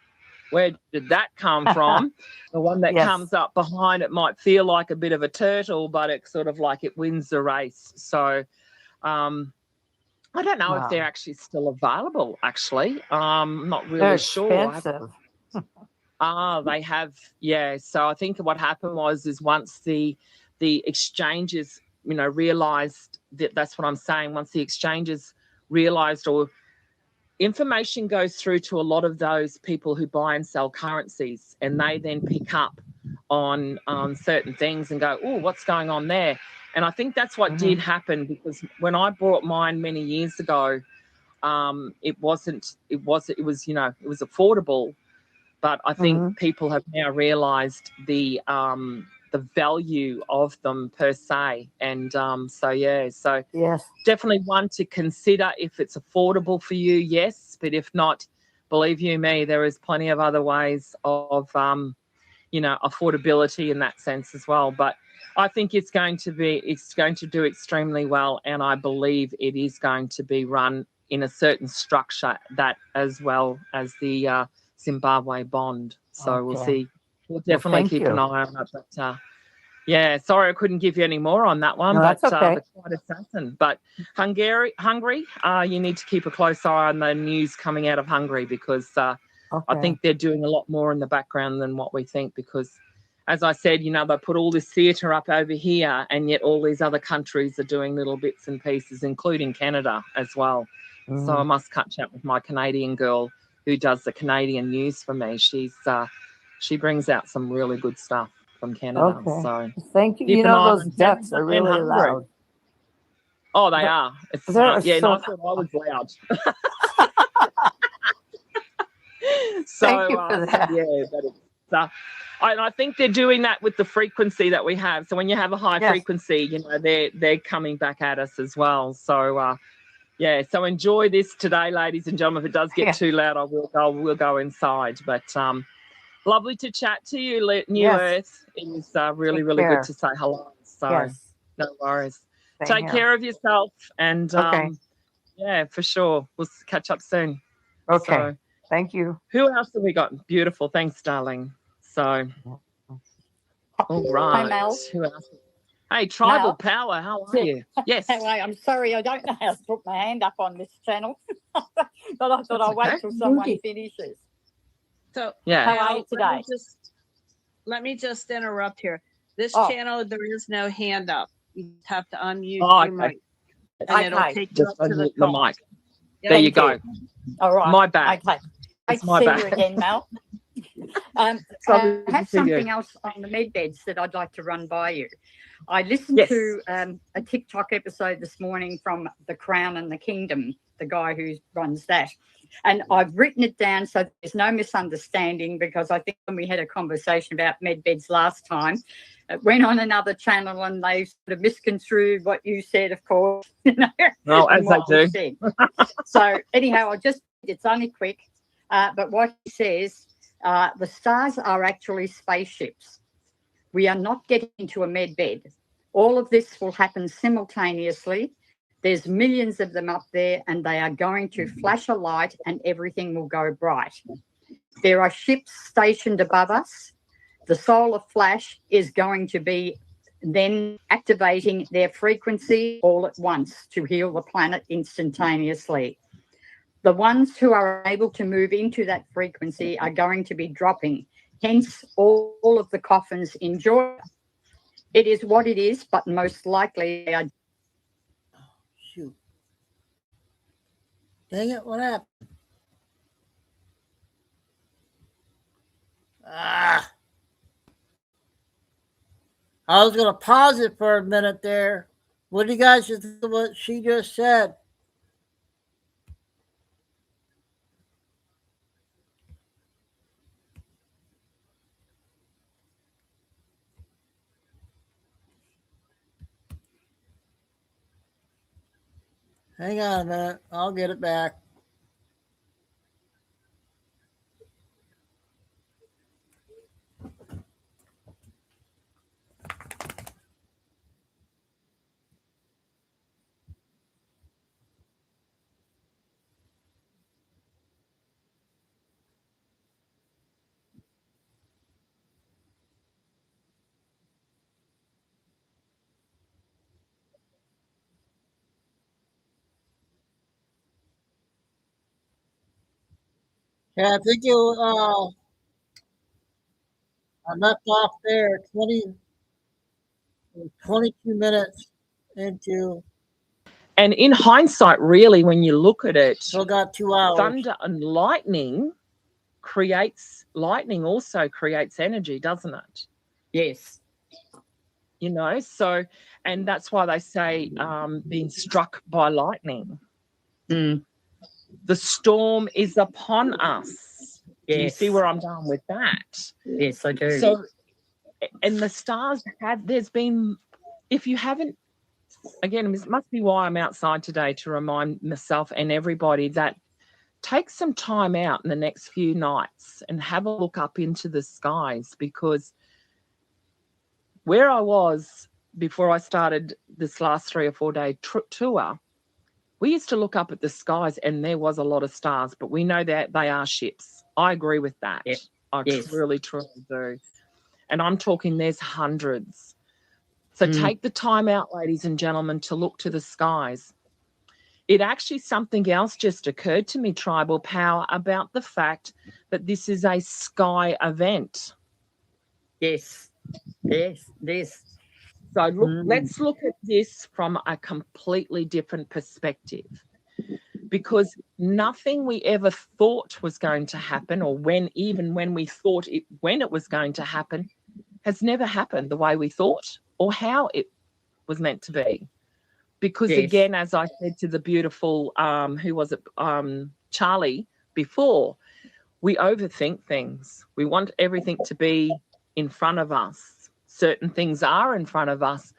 where did that come from? The one that comes up behind it might feel like a bit of a turtle, but it's sort of like it wins the race. So I don't know if they're actually still available, actually. I'm not really They're sure. expensive. They have, So I think what happened is once the exchanges, realised that's what I'm saying, once the exchanges realised or information goes through to a lot of those people who buy and sell currencies, and they then pick up on certain things and go, oh, what's going on there? And I think that's what did happen, because when I bought mine many years ago, it was affordable, but I think people have now realised the value of them per se, and so definitely one to consider if it's affordable for you, yes, but if not, believe you me, there is plenty of other ways of affordability in that sense as well. But I think it's going to do extremely well, and I believe it is going to be run in a certain structure, that as well as the Zimbabwe bond. So we'll see. We'll definitely keep an eye on it. But sorry I couldn't give you any more on that one. No, but that's okay. the quite assassin. But Hungary, you need to keep a close eye on the news coming out of Hungary, because I think they're doing a lot more in the background than what we think, because as I said, they put all this theatre up over here, and yet all these other countries are doing little bits and pieces, including Canada as well. So I must catch up with my Canadian girl who does the Canadian news for me. She brings out some really good stuff from Canada. So thank you. Those ducks are really loud. Oh, they are. It's, and I thought I was loud. Thank you for that. But it's, I think they're doing that with the frequency that we have. So when you have a high frequency, they're coming back at us as well. So so enjoy this today, ladies and gentlemen. If it does get too loud, we'll go inside. But lovely to chat to you, New Earth. It was really, really good to say hello. So no worries. Take care of yourself, and for sure. We'll catch up soon. Okay. So, thank you. Who else have we got? Beautiful. Thanks, darling. So, all right. Hi, Mel. Who else? Hey, Tribal Mel. Power. How are you? Yes. Anyway, I'm sorry, I don't know how to put my hand up on this channel, but I thought I'll wait till someone finishes. So, how are you today? Let me just interrupt here. This channel, there is no hand up. You have to unmute your mic, and it'll take you Just up to the unmute the top. mic. There you go. All right. My bad. Okay. It's Great my to bad. see you again, Mel. I Lovely to have see you. something else on the med beds that I'd like to run by you. I listened to a TikTok episode this morning from The Crown and the Kingdom, the guy who runs that. And I've written it down so there's no misunderstanding, because I think when we had a conversation about med beds last time, it went on another channel and they sort of misconstrued what you said, of course. Oh, as they do. Said. So anyhow, it's only quick. But what he says, the stars are actually spaceships. We are not getting into a med bed. All of this will happen simultaneously. There's millions of them up there, and they are going to flash a light and everything will go bright. There are ships stationed above us. The solar flash is going to be then activating their frequency all at once to heal the planet instantaneously. The ones who are able to move into that frequency are going to be dropping, hence all of the coffins in Georgia. It is what it is, but most likely they are. Shoot. Dang it, what happened? Ah. I was going to pause it for a minute there. What do you guys think of what she just said? Hang on a minute. I'll get it back. Yeah, I think I left off there 22 minutes into. And in hindsight, really, when you look at it, still got 2 hours. Thunder and lightning also creates energy, doesn't it? Yes. You know, so, and that's why they say being struck by lightning. The storm is upon us. Yes. Do you see where I'm going with that? Yes, I do. So, and the stars there's been, if you haven't, again, it must be why I'm outside today, to remind myself and everybody that take some time out in the next few nights and have a look up into the skies, because where I was before I started this last 3 or 4 day tour, we used to look up at the skies and there was a lot of stars, but we know that they are ships. I agree with that. Yep. I truly do. And I'm talking there's hundreds. So take the time out, ladies and gentlemen, to look to the skies. It actually, something else just occurred to me, Tribal Power, about the fact that this is a sky event. Yes. So let's look at this from a completely different perspective, because nothing we ever thought was going to happen, or when we thought when it was going to happen, has never happened the way we thought or how it was meant to be. Because again, as I said to the beautiful, who was it, Charlie before, we overthink things. We want everything to be in front of us. Certain things are in front of us,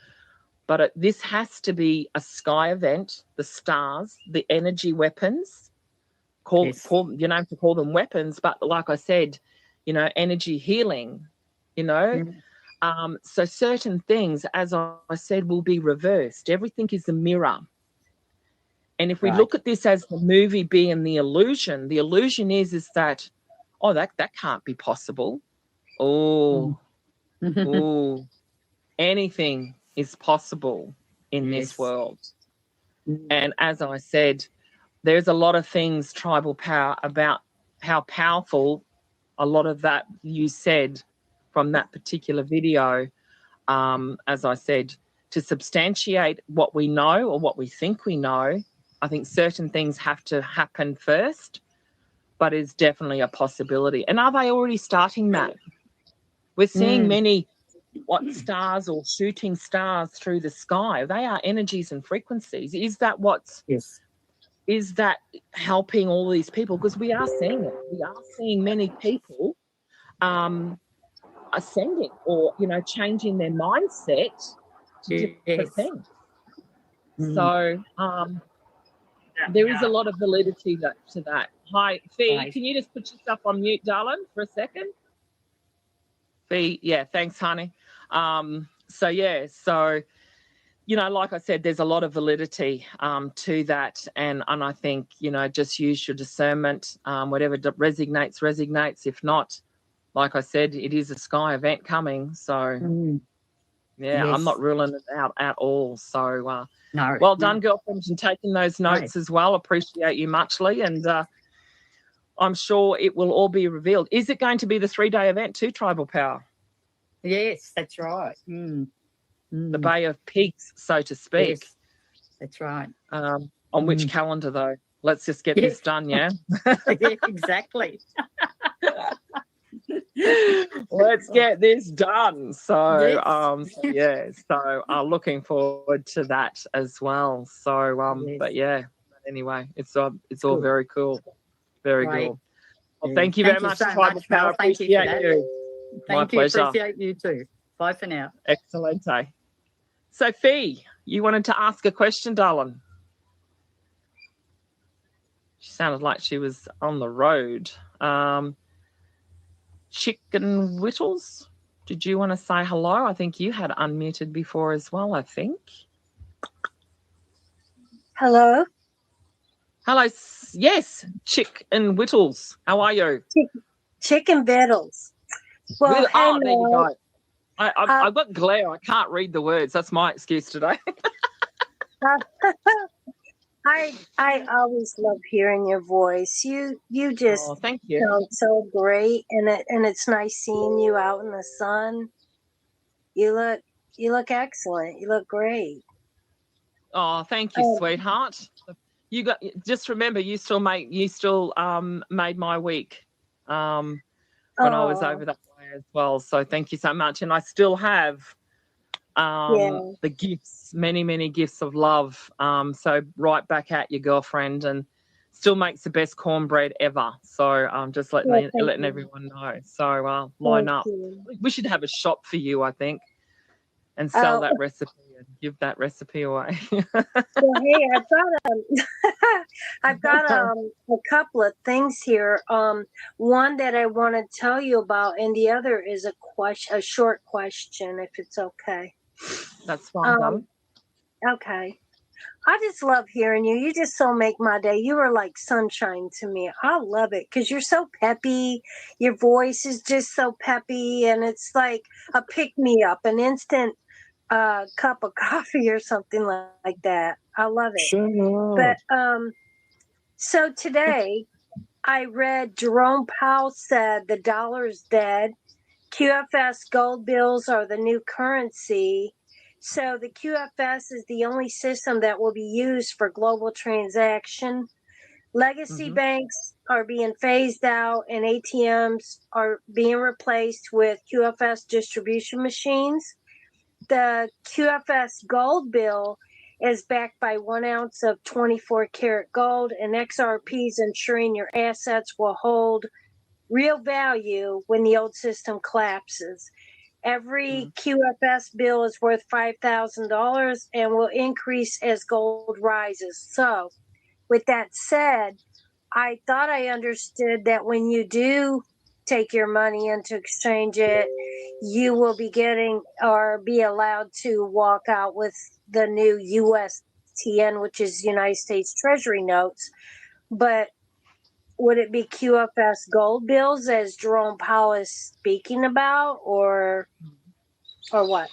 but this has to be a sky event, the stars, the energy weapons, you don't have to call them weapons, but like I said, you know, energy healing, you know. So certain things, as I said, will be reversed. Everything is a mirror. And if we look at this as the movie being the illusion is that, oh, that can't be possible. Oh, anything is possible in this world. And as I said, there's a lot of things, Tribal Power, about how powerful a lot of that you said from that particular video, as I said, to substantiate what we know or what we think we know. I think certain things have to happen first, but it's definitely a possibility. And are they already starting that? We're seeing many stars or shooting stars through the sky. They are energies and frequencies. Is that is that helping all these people? Because we are seeing it. We are seeing many people ascending, or, you know, changing their mindset to different things. So there is a lot of validity to that. Hi, Fee, can you just put yourself on mute, darling, for a second? Fee, yeah, thanks, honey. So, you know, like I said, there's a lot of validity to that. And I think, you know, just use your discernment. Whatever resonates. If not, like I said, it is a sky event coming. So Yeah, I'm not ruling it out at all. So, no, well done, girlfriends, and taking those notes as well. Appreciate you muchly, and I'm sure it will all be revealed. Is it going to be the 3-day event too, Tribal Power? Yes, that's right. The Bay of Pigs, so to speak. Yes, that's right. On which calendar, though? Let's just get this done, yeah? Yeah, exactly. Let's get this done. So, Yes. so looking forward to that as well. So, but yeah, anyway, it's all very cool. Very Right. cool. Well, Yeah. thank you very much, so Tribal much, Mel. Power. Thank you for Appreciate that. you. Thank My you. pleasure. Appreciate you too. Bye for now. Excellent. Sophie, you wanted to ask a question, darling? She sounded like she was on the road. Chicken Whittles, did you want to say hello? I think you had unmuted before as well, I think. Hello? Hello. Yes, Chick and Whittles. How are you? Chicken Vittles. Well, hey, there you Mel. go. I've got glare. I can't read the words. That's my excuse today. I always love hearing your voice. You just thank you. sound so great, and it's nice seeing you out in the sun. You look excellent. You look great. Oh, thank you, sweetheart. Just remember, you still made my week when I was over that way as well. So thank you so much. And I still have the gifts, many gifts of love. So right back at your girlfriend, and still makes the best cornbread ever. So just letting everyone know. So line up. We should have a shop for you, I think, and sell that recipe and give that recipe away. Well, hey, I've got a couple of things here. One that I want to tell you about, and the other is a short question, if it's okay. That's fine. Okay. I just love hearing you. You just so make my day. You are like sunshine to me. I love it because you're so peppy. Your voice is just so peppy, and it's like a pick-me-up, an instant cup of coffee or something like that. I love it. Sure. But so today I read Jerome Powell said the dollar is dead. QFS gold bills are the new currency. So the QFS is the only system that will be used for global transaction. Legacy banks are being phased out, and ATMs are being replaced with QFS distribution machines. The QFS gold bill is backed by 1 ounce of 24 karat gold, and XRP is ensuring your assets will hold real value when the old system collapses. Every QFS bill is worth $5,000 and will increase as gold rises. So, with that said, I thought I understood that when you do take your money in to exchange it, you will be getting or be allowed to walk out with the new USTN, which is United States Treasury notes. But would it be QFS gold bills as Jerome Powell is speaking about, or what?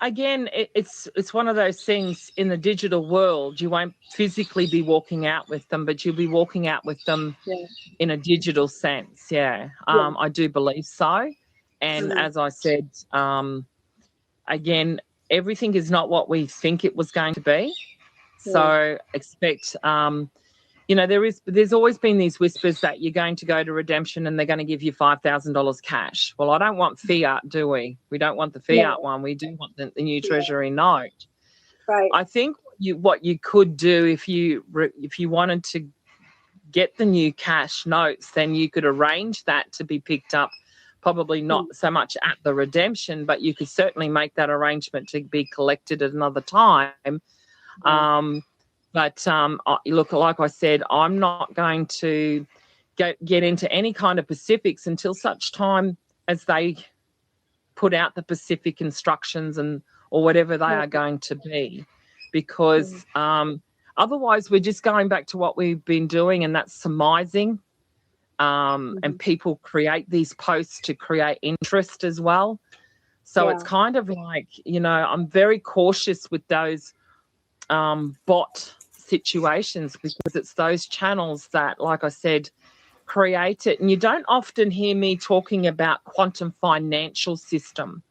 Again, it's one of those things in the digital world. You won't physically be walking out with them, but you'll be walking out with them in a digital sense. Yeah. I do believe so. And as I said, again, everything is not what we think it was going to be. So expect, there's always been these whispers that you're going to go to redemption and they're going to give you $5,000 cash. Well, I don't want fiat, do we? We don't want the fiat one. We do want the new treasury note. Right. I think what you could do if you wanted to get the new cash notes, then you could arrange that to be picked up, probably not so much at the redemption, but you could certainly make that arrangement to be collected at another time. But look, like I said, I'm not going to get into any kind of specifics until such time as they put out the specific instructions or whatever they are going to be, because otherwise we're just going back to what we've been doing, and that's surmising. And people create these posts to create interest as well. So it's kind of like, I'm very cautious with those bot situations, because it's those channels that, like I said, create it. And you don't often hear me talking about quantum financial system,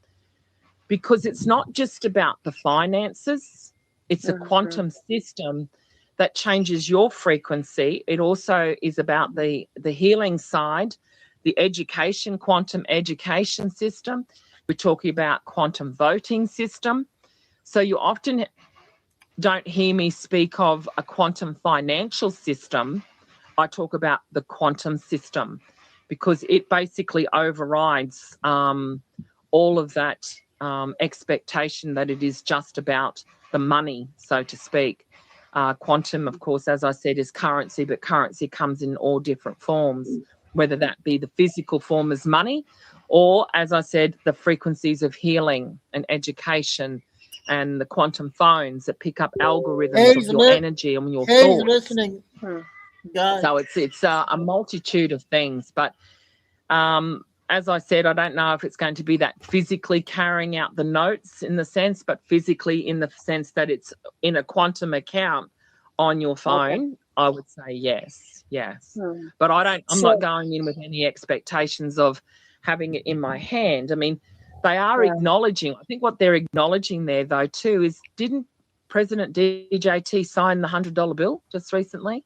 because it's not just about the finances. It's a quantum system that changes your frequency. It also is about the healing side, the education, quantum education system. We're talking about quantum voting system. So you often don't hear me speak of a quantum financial system. I talk about the quantum system, because it basically overrides all of that expectation that it is just about the money, so to speak. Quantum, of course, as I said, is currency, but currency comes in all different forms, whether that be the physical form as money, or, as I said, the frequencies of healing and education, and the quantum phones that pick up algorithms of your energy and your thoughts. Listening. God. So it's a multitude of things. But as I said, I don't know if it's going to be that physically carrying out the notes in the sense, but physically in the sense that it's in a quantum account on your phone. I would say yes. But I'm not going in with any expectations of having it in my hand. I mean, they are acknowledging, I think what they're acknowledging there, though, too, is didn't President DJT sign the $100 bill just recently?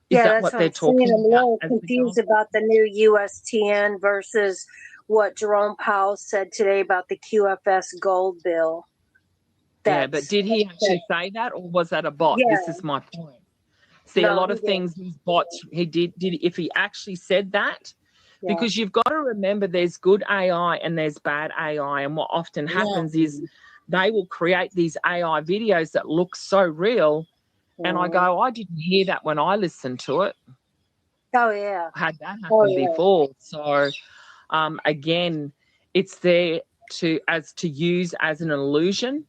Is that that's what what they're I'm saying. talking I'm a about? little confused about the new USTN versus what Jerome Powell said today about the QFS gold bill. But did he actually say that, or was that a bot? Yeah. This is my point. See, a lot of things, these bots, he did if he actually said that, because you've got to remember there's good AI and there's bad AI. And what often happens is they will create these AI videos that look so real. And I go, I didn't hear that when I listened to it. Oh, yeah. I had that happen before. So, again, it's there to use as an illusion.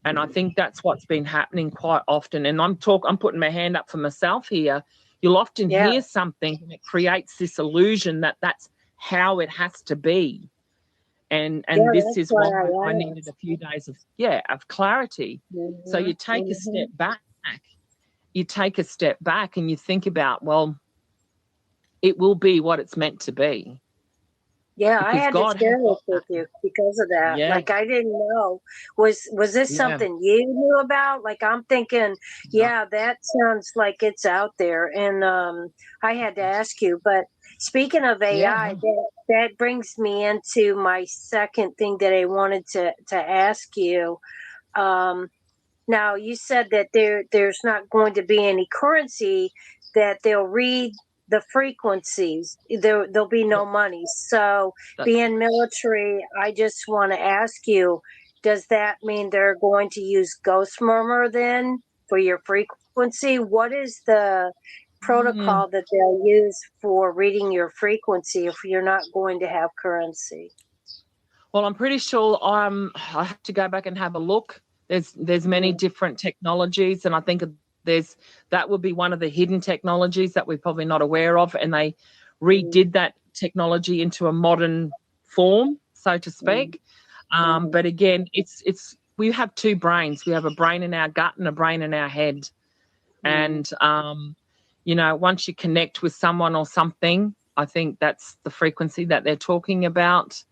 And I think that's what's been happening quite often. And I'm putting my hand up for myself here. You'll often hear something and it creates this illusion that that's how it has to be. And this is why I needed a few days of clarity. So you take a step back. You take a step back and you think about, well, it will be what it's meant to be. Yeah, Because I had God to share has this with you because of that. Yeah. Like, I didn't know. Was this something you knew about? Like, I'm thinking, that sounds like it's out there. And I had to ask you. But speaking of AI, that brings me into my second thing that I wanted to ask you. Now, you said that there's not going to be any currency, that they'll read the frequencies. There'll be no money. So being military, I just want to ask you, does that mean they're going to use ghost murmur then for your frequency? What is the protocol that they'll use for reading your frequency if you're not going to have currency? Well, I'm pretty sure I have to go back and have a look. There's many different technologies, and I think that would be one of the hidden technologies that we're probably not aware of, and they redid that technology into a modern form, so to speak. But again, it's we have two brains. We have a brain in our gut and a brain in our head. And once you connect with someone or something, I think that's the frequency that they're talking about.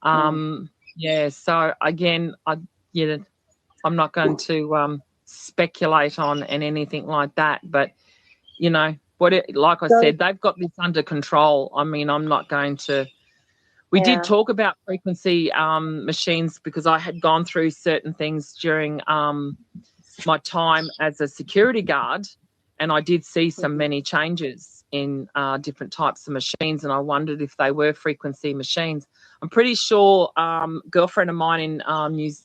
So again, I'm not going to speculate on and anything like that, but like I said, they've got this under control. I mean, I'm not going to. We did talk about frequency machines because I had gone through certain things during my time as a security guard, and I did see many changes in different types of machines, and I wondered if they were frequency machines. I'm pretty sure girlfriend of mine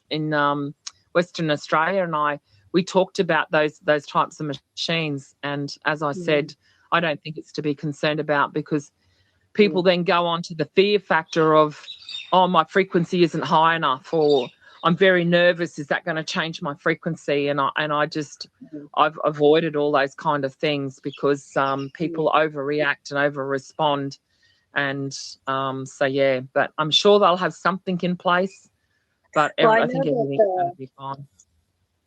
in Western Australia and we talked about those types of machines, and as I said, I don't think it's to be concerned about, because people then go on to the fear factor of, oh, my frequency isn't high enough, or I'm very nervous. Is that going to change my frequency? And I've avoided all those kind of things because people overreact and over-respond. And but I'm sure they'll have something in place. But Well, I I know think everything's going to be fine.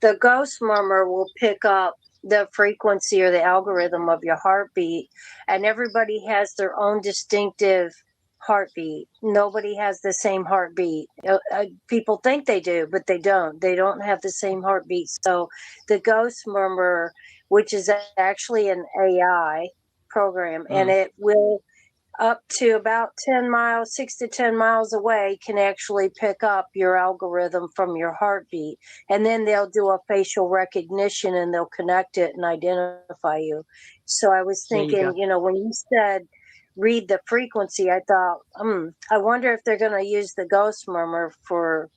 the ghost murmur will pick up the frequency or the algorithm of your heartbeat, and everybody has their own distinctive heartbeat. Nobody has the same heartbeat. People think they do, but they don't. They don't have the same heartbeat. So the ghost murmur, which is actually an AI program, and it will up to about 10 miles, 6 to 10 miles away, can actually pick up your algorithm from your heartbeat. And then they'll do a facial recognition and they'll connect it and identify you. So I was There you thinking, go. when you said read the frequency, I thought, I wonder if they're going to use the ghost murmur for,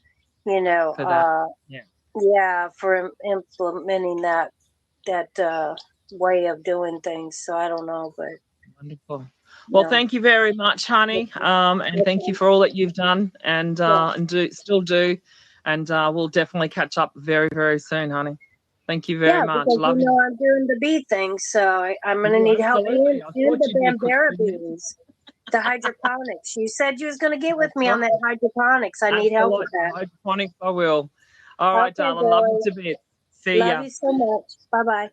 For that. Yeah. for implementing that way of doing things. So I don't know, but Wonderful. Well, no. thank you very much, honey, and thank you for all that you've done and still do, and we'll definitely catch up very, very soon, honey. Thank you very much. Because Love you. I'm doing the bee thing, so I'm going to Yeah, need help absolutely. and I thought the you'd be a quick Bambera minute. bees, the hydroponics. You said you was going to get with That's me on right. that hydroponics. I need help with that. Hydroponics, I will. All right, Okay, darling. Love you girls. to bits. See Love ya. you so much. Bye-bye.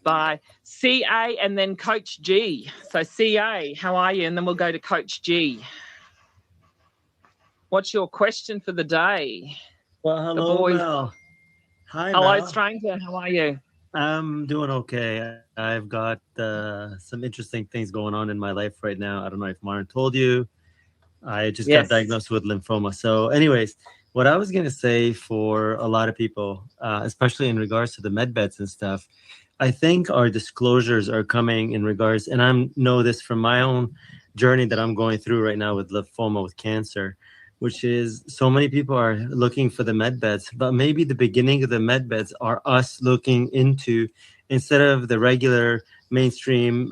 Bye. CA and then Coach G. So CA, how are you? And then we'll go to Coach G. What's your question for the day? Well, hello, Mel. Hi, Hello, Mel. stranger. How are you? I'm doing okay. I've got some interesting things going on in my life right now. I don't know if Maren told you. I just got Yes. diagnosed with lymphoma. So, anyways, what I was going to say for a lot of people, especially in regards to the med beds and stuff, I think our disclosures are coming in regards, and I know this from my own journey that I'm going through right now with lymphoma, with cancer, which is so many people are looking for the med beds, but maybe the beginning of the med beds are us looking into, instead of the regular mainstream,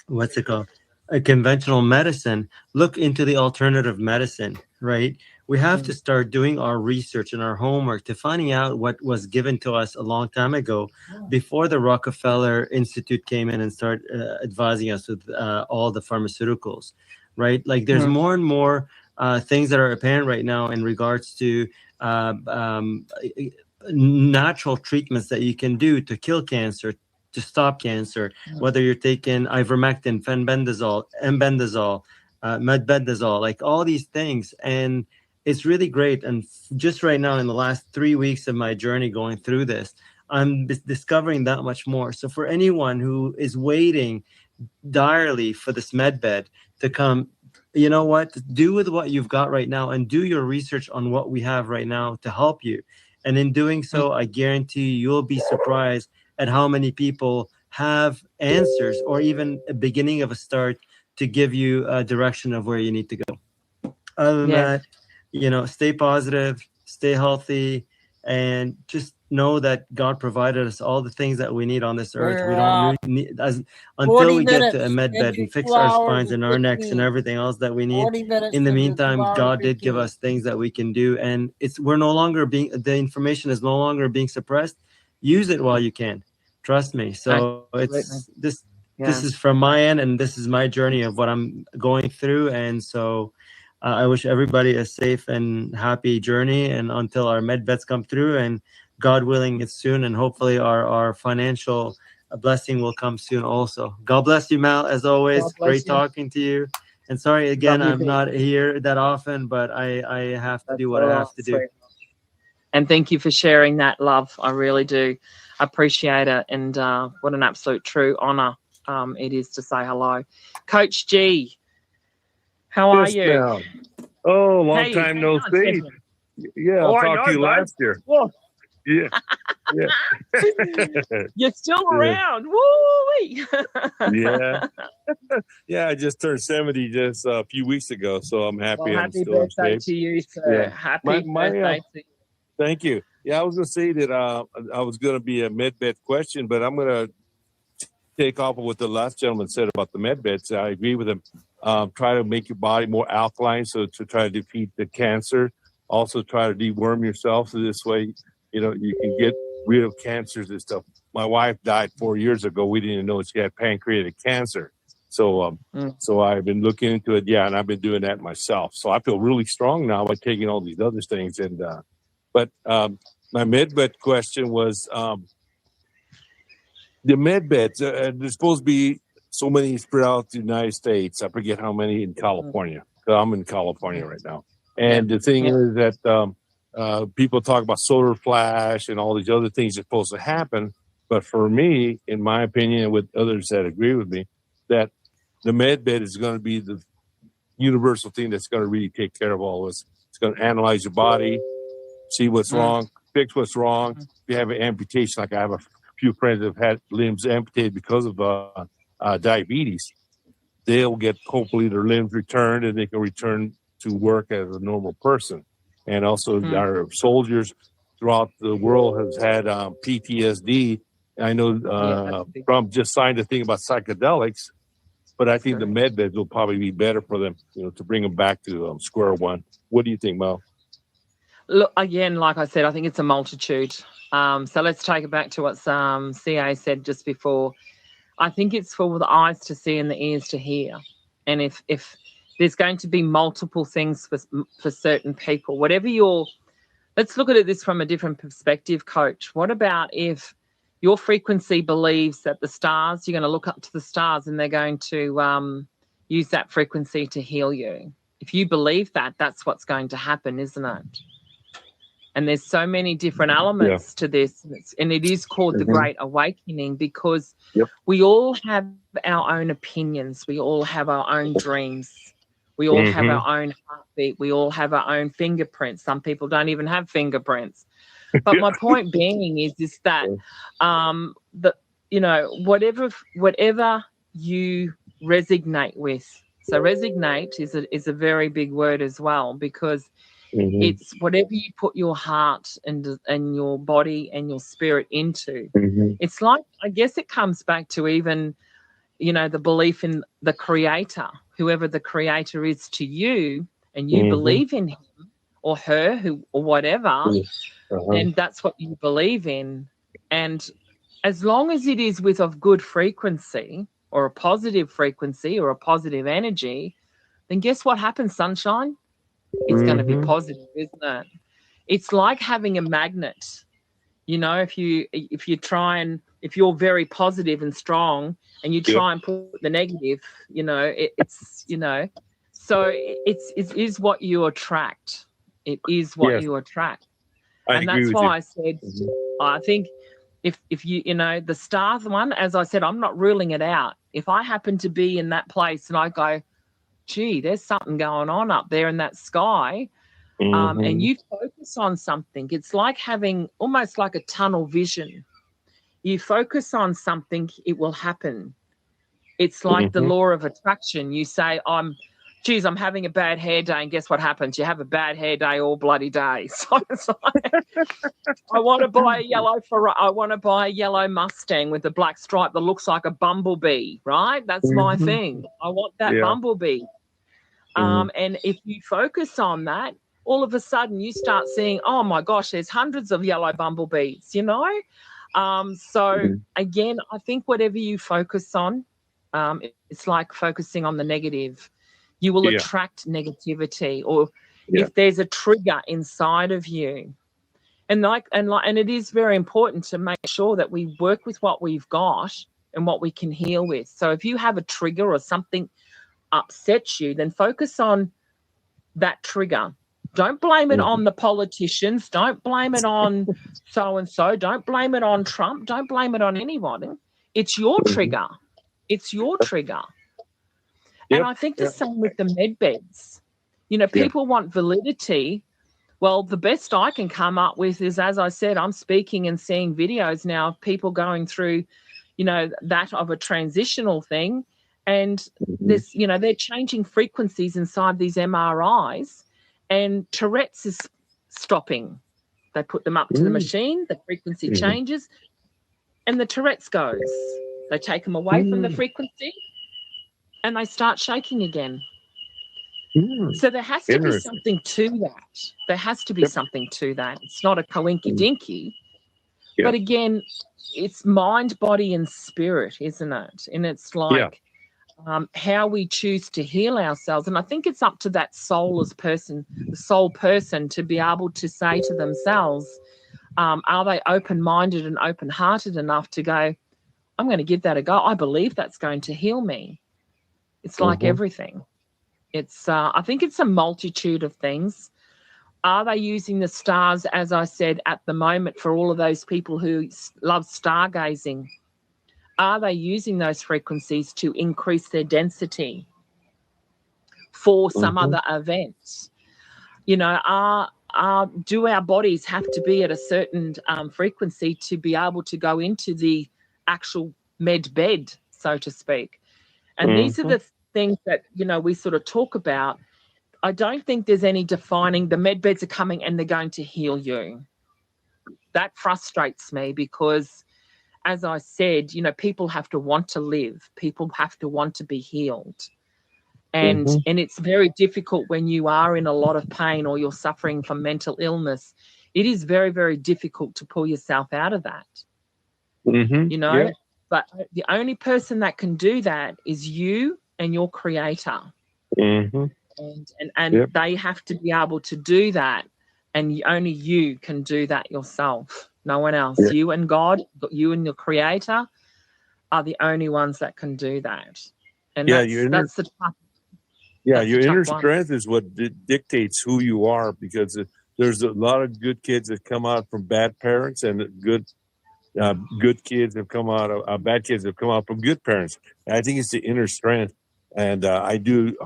what's it called? A conventional medicine, look into the alternative medicine, right? We have to start doing our research and our homework to finding out what was given to us a long time ago, before the Rockefeller Institute came in and started advising us with all the pharmaceuticals, right? Like there's more and more things that are apparent right now in regards to natural treatments that you can do to kill cancer, to stop cancer, whether you're taking ivermectin, fenbendazole, embendazole, medbendazole, like all these things. And it's really great. And just right now, in the last 3 weeks of my journey going through this, I'm discovering that much more. So for anyone who is waiting direly for this med bed to come, you know what, do with what you've got right now and do your research on what we have right now to help you. And in doing so, I guarantee you'll be surprised at how many people have answers or even a beginning of a start to give you a direction of where you need to go. Other than that, stay positive, stay healthy, and just know that God provided us all the things that we need on this earth. We don't need until we get to a med bed and fix our spines and our necks and everything else that we need. In the meantime, God did give us things that we can do, and we're no longer the information is no longer being suppressed. Use it while you can. Trust me. So it's this is from my end, and this is my journey of what I'm going through, and so I wish everybody a safe and happy journey, and until our med beds come through, and God willing, it's soon, and hopefully our financial blessing will come soon also. God bless you, Mal, as always. Great talking to you. And sorry again, I'm not here that often, but I have to do what I have to do. And thank you for sharing that, love. I really do appreciate it. And what an absolute true honor it is to say hello. Coach G, how are you? Now. Oh, long Hey, time hang no on, see. champion. Yeah, Oh, I I talked to know, you bud. last year. Whoa. Yeah. Yeah. You're still Yeah. around. Woo-wee. Yeah. Yeah, I just turned 70 just a few weeks ago, so I'm happy Well, I'm happy still in birthday shape. to you, sir. Yeah. Happy birthday to you. Thank you. Yeah, I was going to say that I was going to be a med bed question, but I'm going to take off of what the last gentleman said about the med beds. I agree with him. Try to make your body more alkaline, so to try to defeat the cancer. Also try to deworm yourself, so this way, you can get rid of cancers and stuff. My wife died 4 years ago. We didn't know she had pancreatic cancer. So so I've been looking into it, and I've been doing that myself. So I feel really strong now by taking all these other things. And but my med bed question was the med beds. There's supposed to be so many throughout the United States. I forget how many in California. I'm in California right now. And the thing is that people talk about solar flash and all these other things that are supposed to happen. But for me, in my opinion, and with others that agree with me, that the med bed is going to be the universal thing that's going to really take care of all this. It's going to analyze your body, see what's wrong, fix what's wrong. If you have an amputation, like I have a few friends that have had limbs amputated because of diabetes, they'll get hopefully their limbs returned and they can return to work as a normal person. And also our soldiers throughout the world has had PTSD. I know Trump just signed a thing about psychedelics, but I think the med beds will probably be better for them, to bring them back to square one. What do you think, Mo? Look, again, like I said, I think it's a multitude. So let's take it back to what CA said just before. I think it's for the eyes to see and the ears to hear. And if there's going to be multiple things for certain people, let's look at this from a different perspective, Coach. What about if your frequency believes that the stars, you're going to look up to the stars and they're going to use that frequency to heal you? If you believe that, that's what's going to happen, isn't it? And there's so many different elements to this. And it is called the Great Awakening because we all have our own opinions. We all have our own dreams. We all have our own heartbeat. We all have our own fingerprints. Some people don't even have fingerprints. But my point being is that whatever you resonate with. So resonate is a very big word as well because it's whatever you put your heart and your body and your spirit into. It's like, I guess it comes back to even, the belief in the creator, whoever the creator is to you, and you believe in him or her or whatever, and that's what you believe in. And as long as it is with a good frequency or a positive frequency or a positive energy, then guess what happens, sunshine? It's going to be positive, isn't it? It's like having a magnet. If you're very positive and strong and you try and put the negative, so it is what you attract. It is what you attract. And that's why I said, I think if you, the stars one, as I said, I'm not ruling it out. If I happen to be in that place and I go, gee, there's something going on up there in that sky, and you focus on something, it's like having almost like a tunnel vision. You focus on something, it will happen. It's like the law of attraction. You say, I'm having a bad hair day, and guess what happens? You have a bad hair day all bloody day. So it's like, I want to buy a yellow Mustang with a black stripe that looks like a bumblebee, right? That's my thing. I want that bumblebee. And if you focus on that, all of a sudden you start seeing, oh my gosh, there's hundreds of yellow bumblebees, So again, I think whatever you focus on, it's like focusing on the negative. You will attract negativity, or if there's a trigger inside of you. And it is very important to make sure that we work with what we've got and what we can heal with. So if you have a trigger or something upsets you, then focus on that trigger. Don't blame it on the politicians. Don't blame it on so-and-so. Don't blame it on Trump. Don't blame it on anyone. It's your trigger. It's your trigger. And I think the same with the med beds. People want validity. Well, the best I can come up with is, as I said, I'm speaking and seeing videos now of people going through, that of a transitional thing. And this, they're changing frequencies inside these MRIs, and Tourette's is stopping. They put them up to the machine, the frequency changes, and the Tourette's goes. They take them away from the frequency, and they start shaking again. So there has to be something to that. There has to be something to that. It's not a coinky-dinky. But again, it's mind, body, and spirit, isn't it? And it's like how we choose to heal ourselves. And I think it's up to that soulless person, the soul person, to be able to say to themselves, are they open-minded and open-hearted enough to go, I'm going to give that a go. I believe that's going to heal me. It's like everything. It's I think it's a multitude of things. Are they using the stars, as I said, at the moment for all of those people who love stargazing? Are they using those frequencies to increase their density for some other events? You know, do our bodies have to be at a certain frequency to be able to go into the actual med bed, so to speak? And these are the things that, you know, we sort of talk about. I don't think there's any defining the med beds are coming and they're going to heal you. That frustrates me because, as I said, you know, people have to want to live. People have to want to be healed. And it's very difficult when you are in a lot of pain or you're suffering from mental illness. It is very, very difficult to pull yourself out of that. You know, but the only person that can do that is you and your creator. And they have to be able to do that. And only you can do that yourself. No one else. You and God, you and your creator are the only ones that can do that. And that's the tough. Yeah, your inner strength is what dictates who you are, because there's a lot of good kids that come out from bad parents, and good kids have come out of bad kids have come out from good parents. And I think it's the inner strength, and I do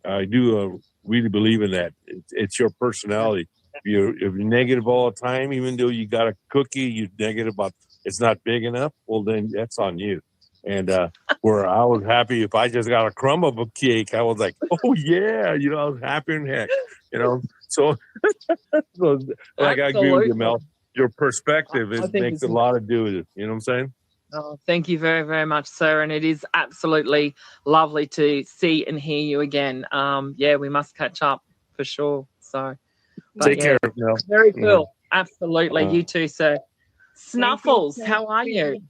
really believe in that. It's your personality. If you're negative all the time, even though you got a cookie, you're negative about it's not big enough. Well, then that's on you. And where I was happy if I just got a crumb of a cake, I was like, oh yeah, you know, I was happy in heck, you know. So, like I agree with you, Mel. Your perspective makes a lot to do with it. You know what I'm saying? Oh, thank you very, very much, sir. And it is absolutely lovely to see and hear you again. Yeah, we must catch up for sure. So, take care, Mel. Very cool. Absolutely. You too, sir. Snuffles, how are you?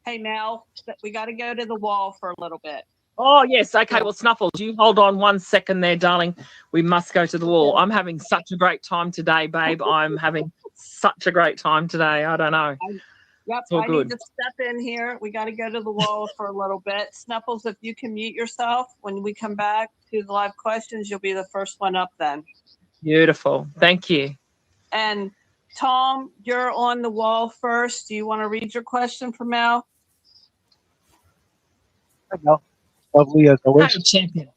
Hey, Mel, we got to go to the wall for a little bit. Oh, yes. Okay. Well, Snuffles, you hold on 1 second there, darling. We must go to the wall. I'm having such a great time today, babe. I'm having such a great time today. I don't know. Yep. I need to step in here. We got to go to the wall for a little bit. Snuffles, if you can mute yourself when we come back to the live questions, you'll be the first one up then. Beautiful. Thank you. And Tom, you're on the wall first. Do you want to read your question for Mel? Hi, Mel. Lovely as always. Hey, champion.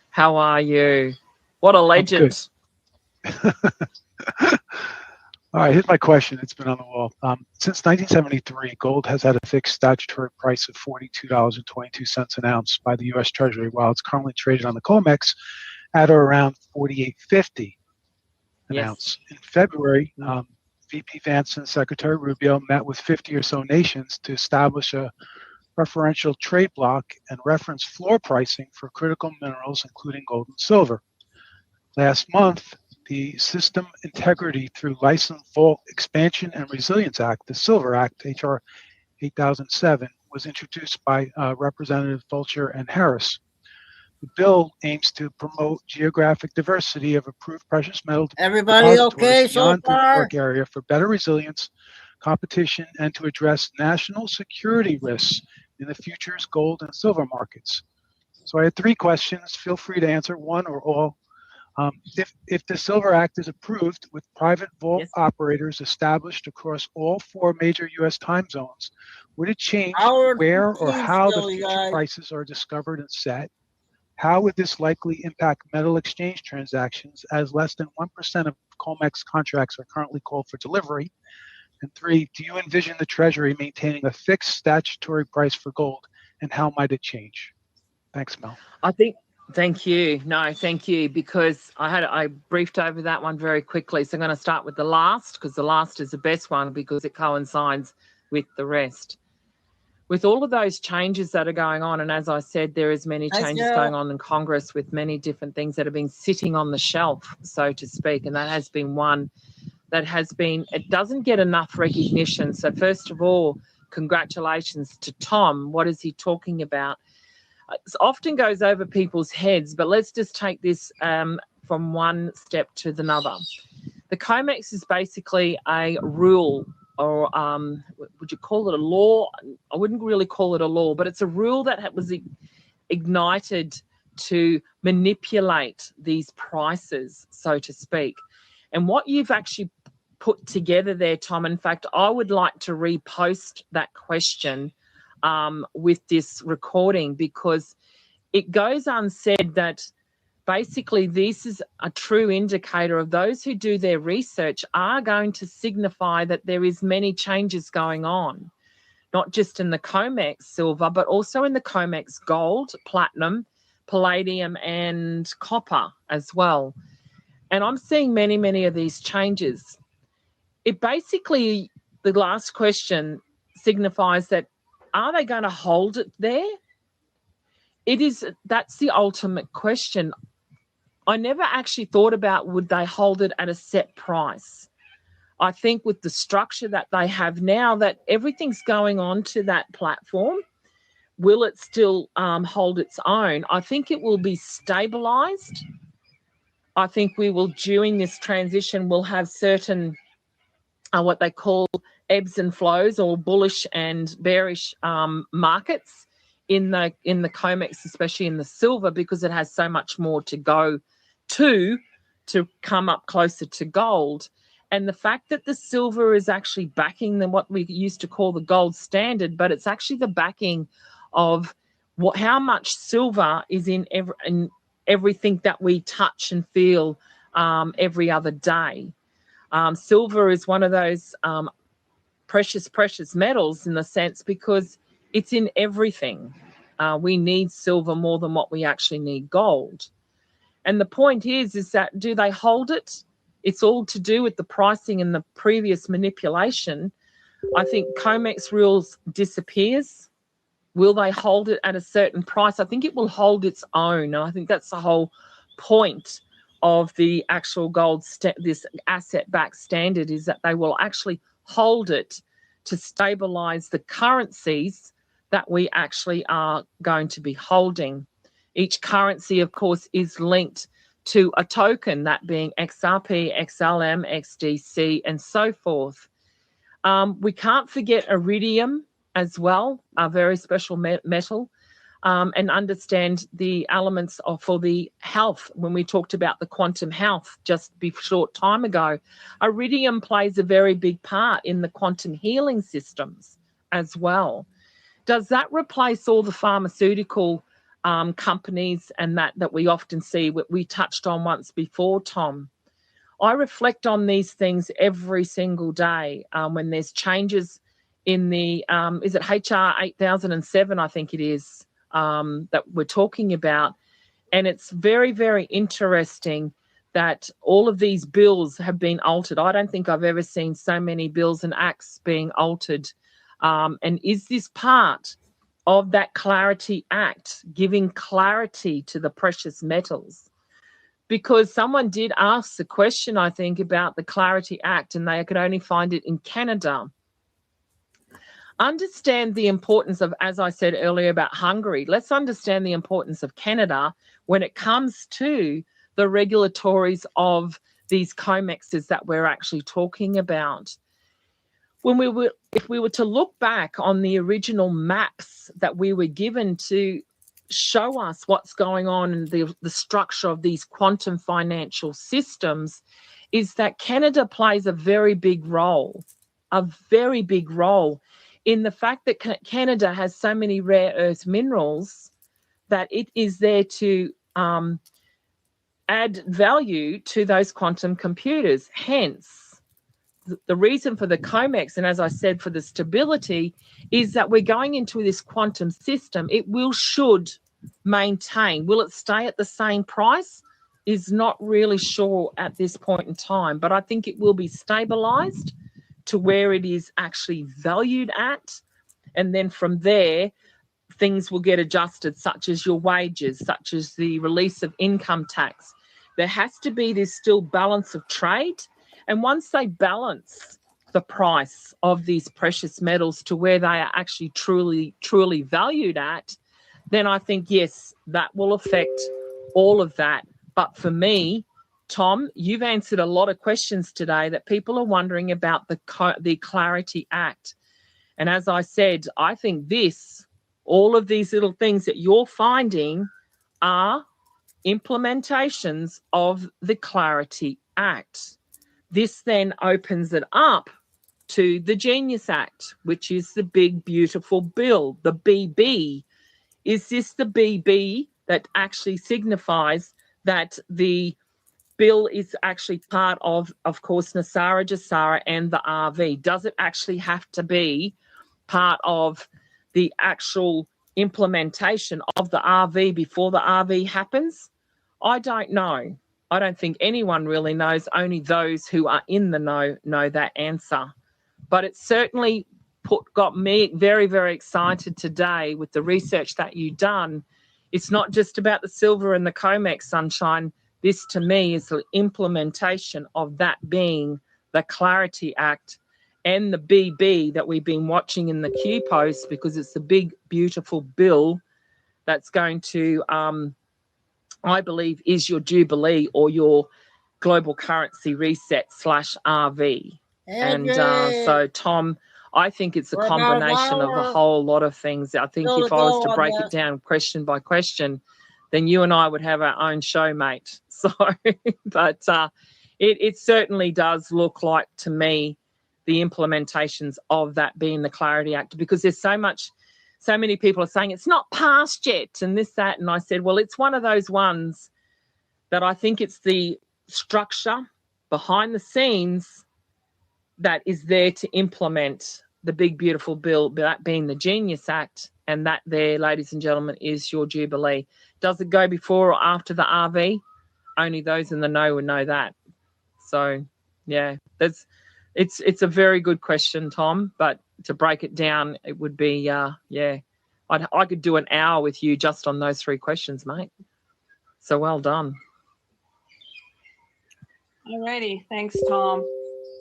How are you? What a legend. All right, here's my question. It's been on the wall. Since 1973, gold has had a fixed statutory price of $42.22 an ounce by the U.S. Treasury, while it's currently traded on the COMEX at or around $48.50 an ounce. In February, VP Vance and Secretary Rubio met with 50 or so nations to establish a preferential trade bloc and reference floor pricing for critical minerals, including gold and silver. Last month, the System Integrity Through License Vault Expansion and Resilience Act, the Silver Act, H.R. 8007, was introduced by Representative Fulcher and Harris. The bill aims to promote geographic diversity of approved precious metal Everybody okay so beyond the New far? York area for better resilience, competition, and to address national security risks in the futures gold and silver markets. So I had 3 questions. Feel free to answer one or all. If the Silver Act is approved with private vault operators established across all 4 major U.S. time zones, would it change where or how the future prices are discovered and set? How would this likely impact metal exchange transactions, as less than 1% of COMEX contracts are currently called for delivery? And 3, do you envision the Treasury maintaining a fixed statutory price for gold, and how might it change? Thanks, Mel. Thank you. No, thank you, because I briefed over that one very quickly. So I'm going to start with the last, because the last is the best one because it coincides with the rest. With all of those changes that are going on, and as I said, there is many changes going on in Congress with many different things that have been sitting on the shelf, so to speak, and that has been one that has been, it doesn't get enough recognition. So first of all, congratulations to Tom. What is he talking about? it often goes over people's heads, but let's just take this from one step to another. The COMEX is basically a rule, or would you call it a law? I wouldn't really call it a law, but it's a rule that was ignited to manipulate these prices, so to speak. And what you've actually put together there, Tom, in fact, I would like to repost that question with this recording, because it goes unsaid that basically this is a true indicator of those who do their research are going to signify that there is many changes going on, not just in the COMEX silver, but also in the COMEX gold, platinum, palladium, and copper as well. And I'm seeing many, many of these changes. It basically, the last question signifies that, are they going to hold it there? That's the ultimate question. I never actually thought about, would they hold it at a set price? I think with the structure that they have now, that everything's going on to that platform, will it still hold its own? I think it will be stabilized. I think we will, during this transition, we'll have certain what they call ebbs and flows, or bullish and bearish markets in the COMEX, especially in the silver, because it has so much more to go to come up closer to gold. And the fact that the silver is actually backing what we used to call the gold standard, but it's actually the backing of how much silver is in everything that we touch and feel every other day. Silver is one of those precious metals, in the sense, because it's in everything. We need silver more than what we actually need gold. And the point is that, do they hold it? It's all to do with the pricing and the previous manipulation. I think COMEX rules disappears. Will they hold it at a certain price? I think it will hold its own. And I think that's the whole point of the actual gold, this asset-backed standard, is that they will actually hold it to stabilize the currencies that we actually are going to be holding. Each currency, of course, is linked to a token, that being XRP, XLM, XDC, and so forth. We can't forget iridium as well, a very special metal, and understand the elements for the health. When we talked about the quantum health just a short time ago, iridium plays a very big part in the quantum healing systems as well. Does that replace all the pharmaceutical companies and that we often see, what we touched on once before, Tom? I reflect on these things every single day when there's changes in the, is it HR 8007, I think it is, that we're talking about. And it's very, very interesting that all of these bills have been altered. I don't think I've ever seen so many bills and acts being altered. And is this part of that Clarity Act, giving clarity to the precious metals? Because someone did ask the question, I think, about the Clarity Act, and they could only find it in Canada. Understand the importance of, as I said earlier about Hungary, let's understand the importance of Canada when it comes to the regulatories of these COMEXs that we're actually talking about. If we were to look back on the original maps that we were given to show us what's going on in the structure of these quantum financial systems, is that Canada plays a very big role in the fact that Canada has so many rare earth minerals that it is there to add value to those quantum computers. Hence, the reason for the COMEX, and as I said, for the stability, is that we're going into this quantum system. It should maintain. Will it stay at the same price? Is not really sure at this point in time, but I think it will be stabilized to where it is actually valued at. And then from there, things will get adjusted, such as your wages, such as the release of income tax. There has to be this still balance of trade. And once they balance the price of these precious metals to where they are actually truly valued at, then I think, yes, that will affect all of that. But for me, Tom, you've answered a lot of questions today that people are wondering about the Clarity Act. And as I said, I think all of these little things that you're finding are implementations of the Clarity Act. This then opens it up to the Genius Act, which is the big, beautiful bill, the BB. Is this the BB that actually signifies that the bill is actually part of course, Nasara Jasara and the RV? Does it actually have to be part of the actual implementation of the RV before the RV happens? I don't know. I don't think anyone really knows. Only those who are in the know that answer. But it certainly got me very, very excited today with the research that you've done. It's not just about the silver and the COMEX, Sunshine. This, to me, is the implementation of that being the Clarity Act and the BB that we've been watching in the Q post, because it's the big, beautiful bill that's going to, I believe, is your Jubilee or your global currency reset / RV. And so, Tom, I think it's a combination of a whole lot of things. I think if I was to break it down question by question, then you and I would have our own show, mate. So, but it certainly does look like, to me, the implementations of that being the Clarity Act, because there's so many people are saying it's not passed yet and this, that. And I said, well, it's one of those ones that I think it's the structure behind the scenes that is there to implement the big, beautiful bill, that being the Genius Act. And that there, ladies and gentlemen, is your Jubilee. Does it go before or after the RV? Only those in the know would know that. So, yeah, it's a very good question, Tom. But to break it down, it would be, I could do an hour with you just on those 3 questions, mate. So well done. All righty. Thanks, Tom.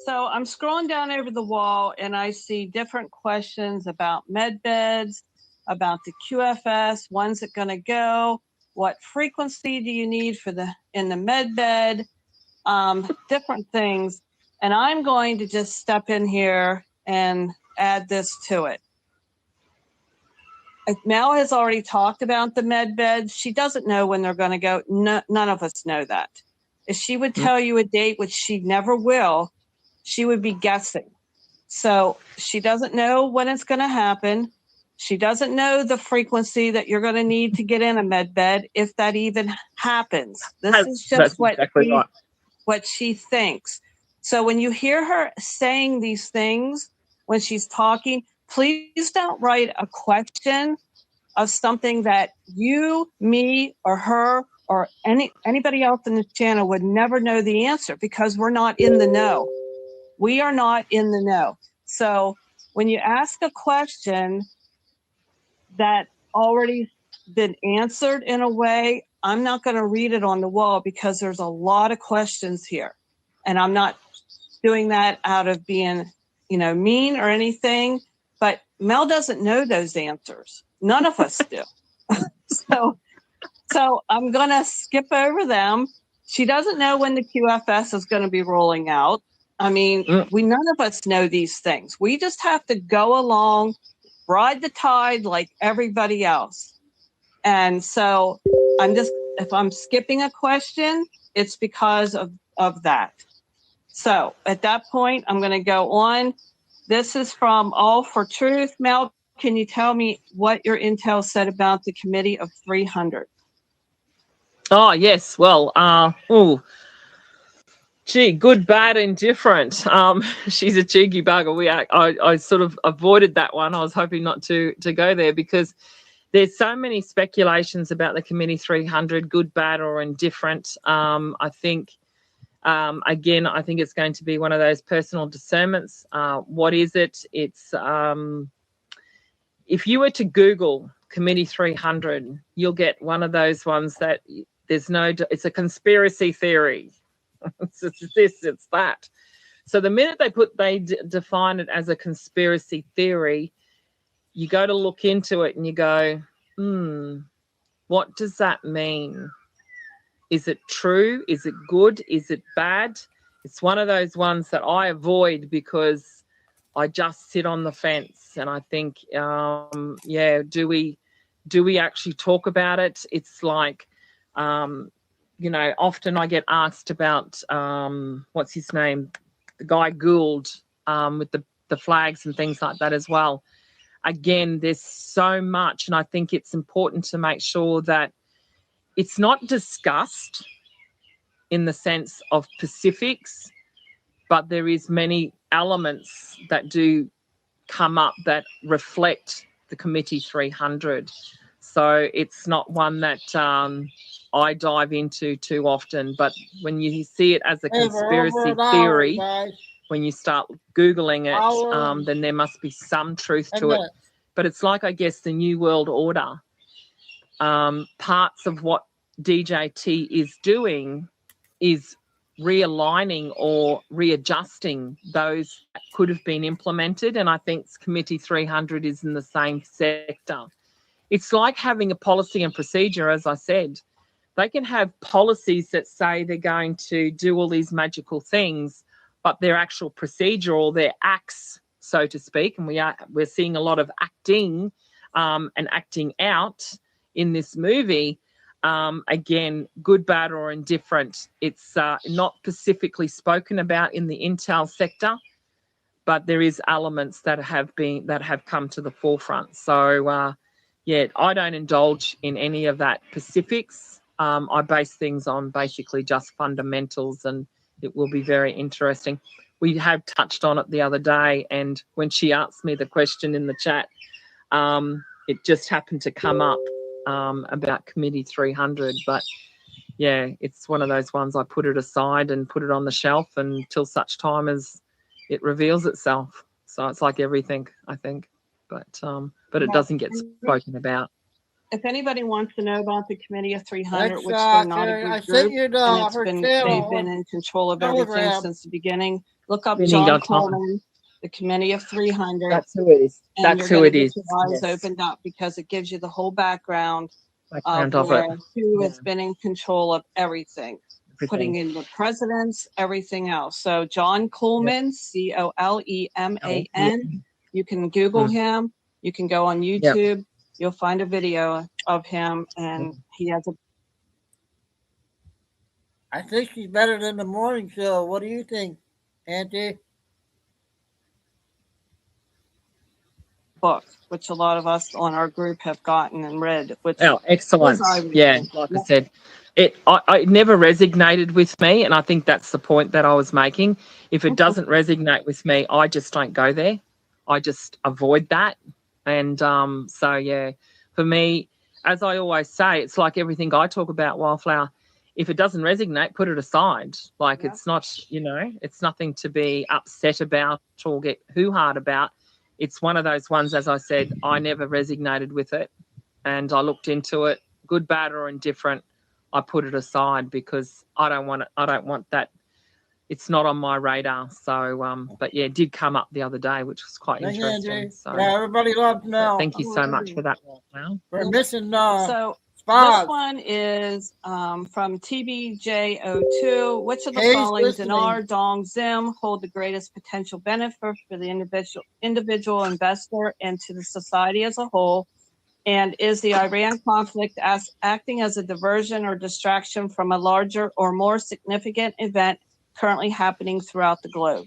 So I'm scrolling down over the wall and I see different questions about med beds, about the QFS. When's it going to go? What frequency do you need in the med bed? Different things. And I'm going to just step in here and add this to it. Mel has already talked about the med beds. She doesn't know when they're going to go. No, none of us know that. If she would tell you a date, which she never will, she would be guessing. So she doesn't know when it's going to happen. She doesn't know the frequency that you're going to need to get in a med bed, if that even happens. This is just what she thinks. So when you hear her saying these things, when she's talking, please don't write a question of something that you, me, or her, or anybody else in this channel would never know the answer, because we're not in the know. We are not in the know. So when you ask a question that already been answered in a way, I'm not going to read it on the wall, because there's a lot of questions here. And I'm not doing that out of being, mean or anything. But Mel doesn't know those answers. None of us do. So I'm going to skip over them. She doesn't know when the QFS is going to be rolling out. I mean, none of us know these things. We just have to go along, ride the tide like everybody else. And so if I'm skipping a question, it's because of that. So at that point, I'm going to go on. This is from All for Truth. Mel, can you tell me what your intel said about the Committee of 300? Oh, yes. Well, good, bad, indifferent. She's a cheeky bugger. I sort of avoided that one. I was hoping not to go there, because there's so many speculations about the Committee 300, good, bad, or indifferent. I think, again, I think it's going to be one of those personal discernments. What is it? It's if you were to Google Committee 300, you'll get one of those ones that it's a conspiracy theory. It's this, it's that. So the minute they define it as a conspiracy theory, you go to look into it and you go, what does that mean? Is it true? Is it good? Is it bad? It's one of those ones that I avoid because I just sit on the fence, and I think, do we actually talk about it? It's like, often I get asked about what's his name, the guy Gould, with the flags and things like that as well. Again, there's so much, and I think it's important to make sure that it's not discussed in the sense of specifics, but there is many elements that do come up that reflect the Committee 300. So it's not one that I dive into too often, but when you see it as a Hey, we're over conspiracy an hour, theory, guys. when you start Googling it, Hour then there must be some truth and to it. minutes. But it's like, I guess, the New World Order. Parts of what DJT is doing is realigning or readjusting those that could have been implemented. And I think Committee 300 is in the same sector. It's like having a policy and procedure, as I said. They can have policies that say they're going to do all these magical things, but their actual procedure or their acts, so to speak, and we're seeing a lot of acting and acting out in this movie. Again, good, bad, or indifferent. It's not specifically spoken about in the intel sector, but there is elements that have come to the forefront. So, I don't indulge in any of that specifics. I base things on basically just fundamentals, and it will be very interesting. We have touched on it the other day, and when she asked me the question in the chat, it just happened to come up about Committee 300. But yeah, it's one of those ones I put it aside and put it on the shelf until such time as it reveals itself. So it's like everything, I think, but it doesn't get spoken about. If anybody wants to know about the Committee of 300, Thanks, which they're not Terry. a I big sent group, you and her they've channel been in control of everything Telegram. since the beginning. Look up Spinning John on top. Coleman, the Committee of 300. That's who it is. And That's you're who going it to get is. your eyes Yes. opened up because it gives you the whole background Background of of it. who has been in control of everything, putting Everything. in the presidents, everything else. So John Coleman, Coleman. You can Google him. You can go on YouTube. You'll find a video of him, and he has a I think she's better than the morning show. What do you think, Auntie? book, which a lot of us on our group have gotten and read. Which Excellent. was eye-opening. Yeah, like I said, it never resonated with me, and I think that's the point that I was making. If it doesn't resonate with me, I just don't go there. I just avoid that. And for me, as I always say, it's like everything I talk about, Wildflower. If it doesn't resonate, put it aside. Like it's not, it's nothing to be upset about or get hoo-ha'd about. It's one of those ones, as I said, I never resonated with it. And I looked into it, good, bad, or indifferent. I put it aside because I don't want it. I don't want that. It's not on my radar. So, but yeah, it did come up the other day, which was quite Thank you, interesting. Angie. So, Yeah, everybody loves Mel. thank you so much for that. Now We're missing So Spots. this one is from TBJ02. Which of the Hayes following listening. Dinar, Dong, Zim hold the greatest potential benefit for the individual investor and to the society as a whole? And is the Iran conflict acting as a diversion or distraction from a larger or more significant event currently happening throughout the globe?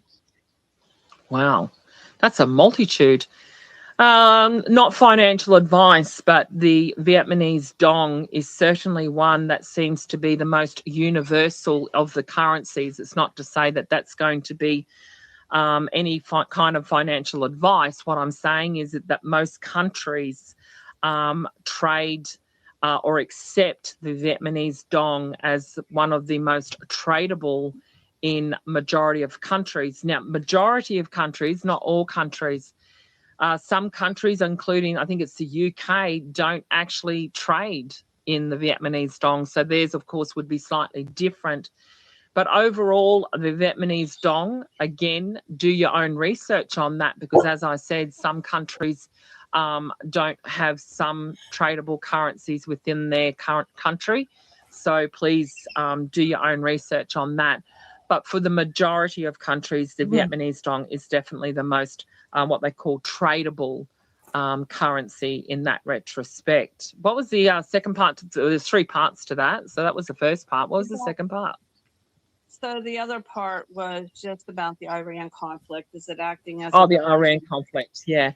Wow, that's a multitude. Not financial advice, but the Vietnamese dong is certainly one that seems to be the most universal of the currencies. It's not to say that that's going to be any kind of financial advice. What I'm saying is that most countries trade or accept the Vietnamese dong as one of the most tradable in majority of countries. Now, majority of countries, not all countries. Some countries, including I think it's the UK, don't actually trade in the Vietnamese dong. So theirs, of course, would be slightly different. But overall, the Vietnamese dong, again, do your own research on that because, as I said, some countries don't have some tradable currencies within their current country. So please do your own research on that. But for the majority of countries, the Vietnamese dong is definitely the most what they call tradable currency in that retrospect. What was the second part? There's 3 parts to that. So that was the first part. What was the second part? So the other part was just about the Iran conflict. Is it acting as the Iran conflict? Yeah.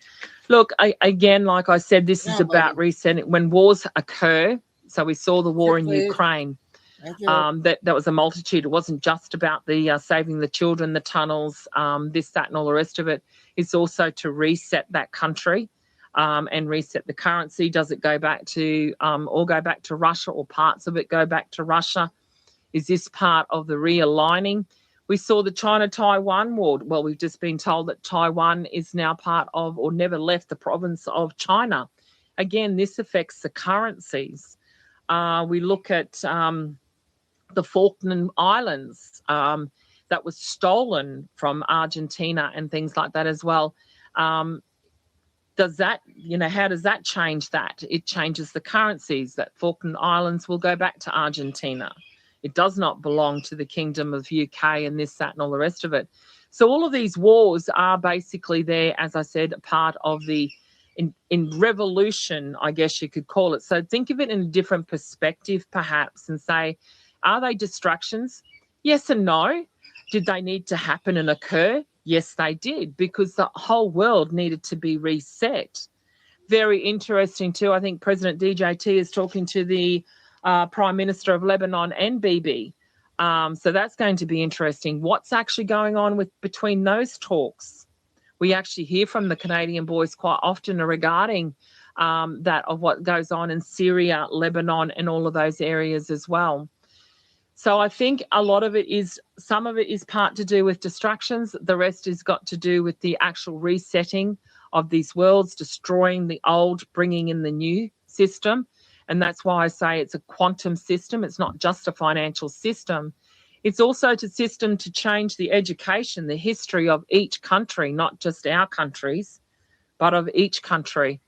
Look, again, like I said, this is about resetting. When wars occur, so we saw the war in Ukraine. That was a multitude. It wasn't just about the saving the children, the tunnels, this, that, and all the rest of it. It's also to reset that country and reset the currency. Does it go back to all go back to Russia, or parts of it go back to Russia? Is this part of the realigning? We saw the China-Taiwan war. Well, we've just been told that Taiwan is now part of, or never left, the province of China. Again, this affects the currencies. We look at the Falkland Islands that was stolen from Argentina and things like that as well. Does that, how does that change that? It changes the currencies. That Falkland Islands will go back to Argentina. It does not belong to the Kingdom of UK and this, that, and all the rest of it. So all of these wars are basically there, as I said, a part of the in revolution, I guess you could call it. So think of it in a different perspective, perhaps, and say, are they distractions? Yes and no. Did they need to happen and occur? Yes, they did, because the whole world needed to be reset. Very interesting too. I think President DJT is talking to the Prime Minister of Lebanon and Bibi. So that's going to be interesting. What's actually going on between those talks? We actually hear from the Canadian boys quite often regarding that of what goes on in Syria, Lebanon, and all of those areas as well. So I think a lot of it is, some of it is part to do with distractions. The rest has got to do with the actual resetting of these worlds, destroying the old, bringing in the new system. And that's why I say it's a quantum system. It's not just a financial system. It's also a system to change the education, the history of each country, not just our countries, but of each country.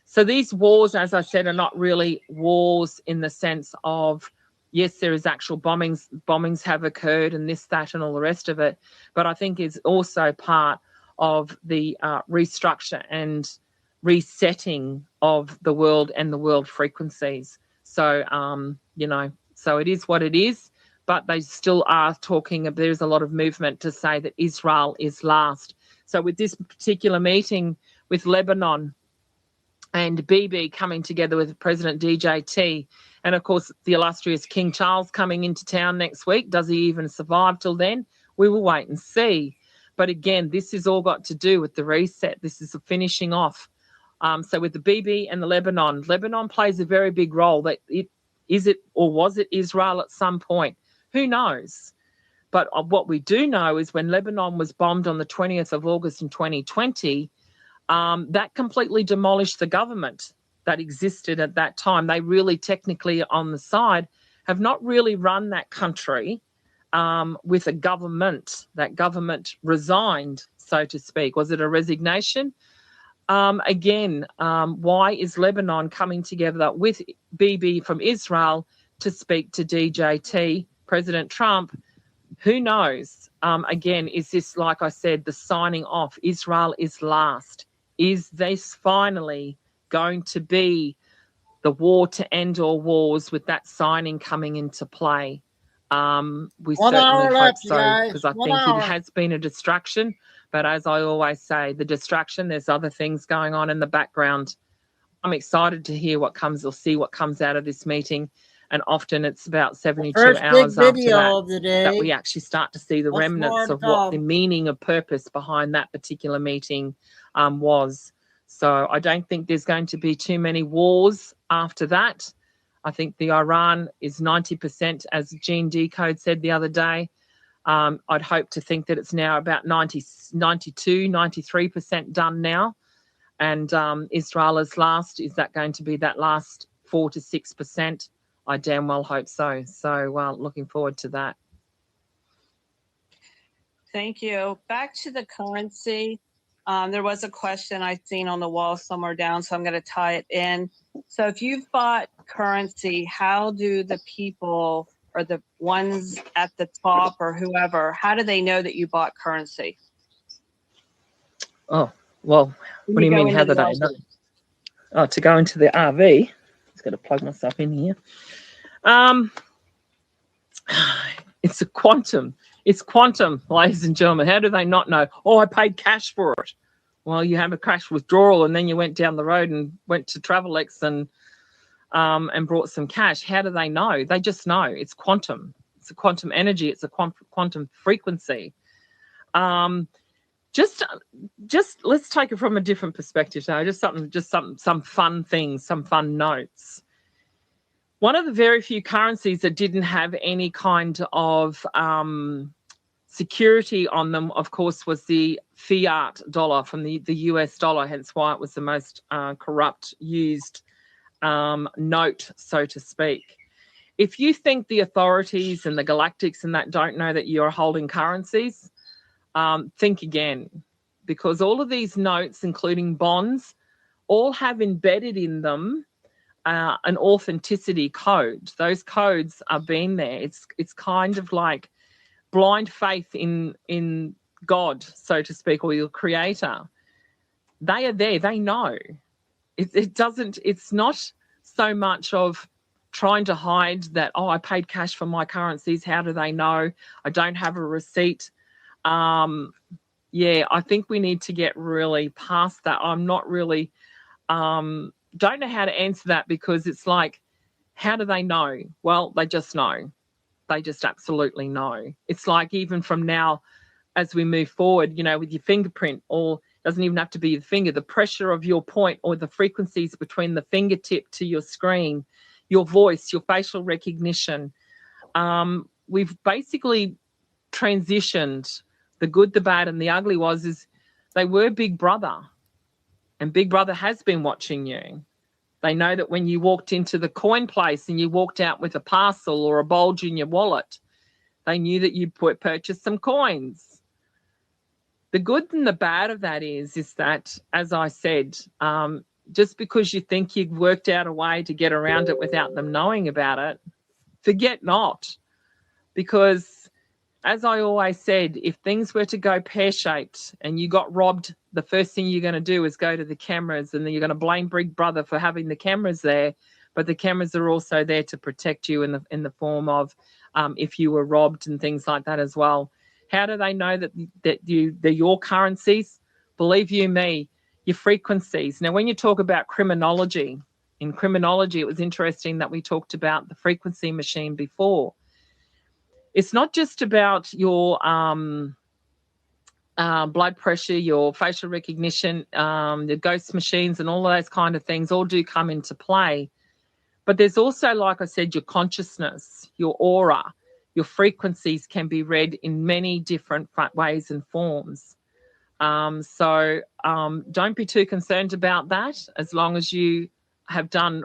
So these wars, as I said, are not really wars in the sense of, yes, there is actual bombings have occurred and this, that, and all the rest of it. But I think it's also part of the restructure and resetting of the world and the world frequencies. So, so it is what it is, but they still are talking, there's a lot of movement to say that Israel is last. So with this particular meeting with Lebanon and Bibi coming together with President DJT, and of course the illustrious King Charles coming into town next week, does he even survive till then? We will wait and see. But again, this has all got to do with the reset. This is the finishing off. So with the Bibi and the Lebanon plays a very big role. That is it or was it Israel at some point? Who knows? But what we do know is when Lebanon was bombed on the 20th of August in 2020, that completely demolished the government that existed at that time. They really technically on the side have not really run that country with a government. That government resigned, so to speak. Was it a resignation? Again, why is Lebanon coming together with Bibi from Israel to speak to DJT, President Trump? Who knows? Again, is this, like I said, the signing off? Israel is last. Is this finally going to be the war to end all wars with that signing coming into play? We certainly hope so, because I think it has been a distraction. But as I always say, the distraction, there's other things going on in the background. I'm excited to hear what comes or see what comes out of this meeting. And often it's about 72 hours after that we actually start to see the remnants of what the meaning of purpose behind that particular meeting was. So I don't think there's going to be too many wars after that. I think the Iran is 90%, as Gene Decode said the other day. I'd hope to think that it's now about 92, 93% done now. And Israel is last. Is that going to be that last 4 to 6%? I damn well hope so. So looking forward to that. Thank you. Back to the currency. There was a question I've seen on the wall somewhere down, so I'm going to tie it in. So if you've bought currency, how do the people or the ones at the top or whoever, how do they know that you bought currency? Oh, well, what do you mean? How did I know? Oh, to go into the RV. Just got to plug myself in here. It's a quantum. It's quantum, ladies and gentlemen. How do they not know? Oh, I paid cash for it. Well, you have a cash withdrawal, and then you went down the road and went to Travelex and brought some cash. How do they know? They just know. It's quantum. It's a quantum energy. It's a quantum frequency. Just let's take it from a different perspective now. Some fun things, some fun notes. One of the very few currencies that didn't have any kind of security on them, of course, was the fiat dollar from the US dollar, hence why it was the most corrupt used note, so to speak. If you think the authorities and the galactics and that don't know that you're holding currencies, think again, because all of these notes, including bonds, all have embedded in them an authenticity code. Those codes are being there. It's kind of like blind faith in God, so to speak, or your creator. They are there. They know. It's not so much of trying to hide that, oh, I paid cash for my currencies. How do they know? I don't have a receipt. Yeah, I think we need to get really past that. I'm not really, don't know how to answer that, because it's like, how do they know? Well, they just know. They just absolutely know. It's like, even from now, as we move forward, you know, with your fingerprint, or doesn't even have to be the finger, the pressure of your point or the frequencies between the fingertip to your screen, your voice, your facial recognition. We've basically transitioned. The good, the bad, and the ugly is they were Big Brother, and Big Brother has been watching you. They know that when you walked into the coin place and you walked out with a parcel or a bulge in your wallet, they knew that you purchased some coins. The good and the bad of that is that, as I said, just because you think you've worked out a way to get around it without them knowing about it, forget not. Because, as I always said, if things were to go pear-shaped and you got robbed, the first thing you're going to do is go to the cameras, and then you're going to blame Big Brother for having the cameras there. But the cameras are also there to protect you in the form of if you were robbed and things like that as well. How do they know that they're your currencies? Believe you me, your frequencies. Now, when you talk about criminology, in criminology, it was interesting that we talked about the frequency machine before. It's not just about your blood pressure, your facial recognition, the ghost machines and all of those kind of things all do come into play. But there's also, like I said, your consciousness, your aura, your frequencies can be read in many different ways and forms. So don't be too concerned about that, as long as you have done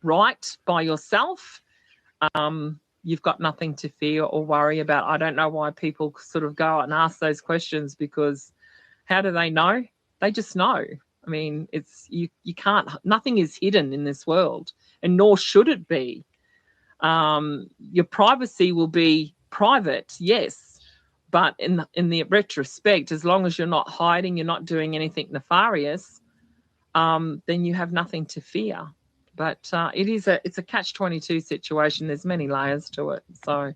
right by yourself. You've got nothing to fear or worry about. I don't know why people sort of go out and ask those questions, because how do they know? They just know. I mean, it's you can't, nothing is hidden in this world, and nor should it be. Your privacy will be private, yes, but in the retrospect, as long as you're not hiding, you're not doing anything nefarious, then you have nothing to fear. But it's a catch-22 situation. There's many layers to it. So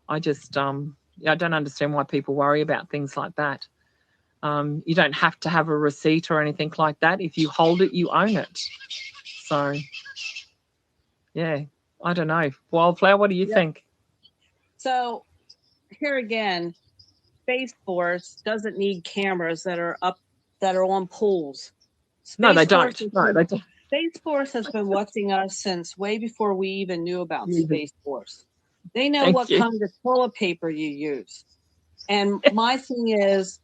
I just I don't understand why people worry about things like that. You don't have to have a receipt or anything like that. If you hold it, you own it. So yeah, I don't know. Wildflower, what do you think? So here again, Space Force doesn't need cameras that are on poles. No, they don't. No, they don't. Space Force has been watching us since way before we even knew about Space Force. They know what kind of toilet paper you use. And my thing is,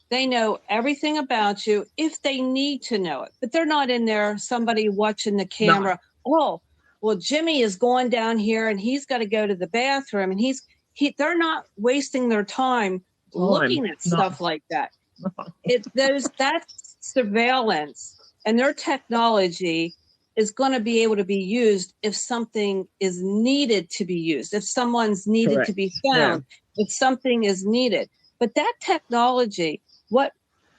they know everything about you if they need to know it. But they're not in there, somebody watching the camera. No. Oh, well, Jimmy is going down here and he's got to go to the bathroom. And they're not wasting their time looking at stuff like that. That's surveillance, and their technology is going to be able to be used if something is needed to be used, if someone's needed Correct. to be Yeah. found, if something is needed. But that technology, what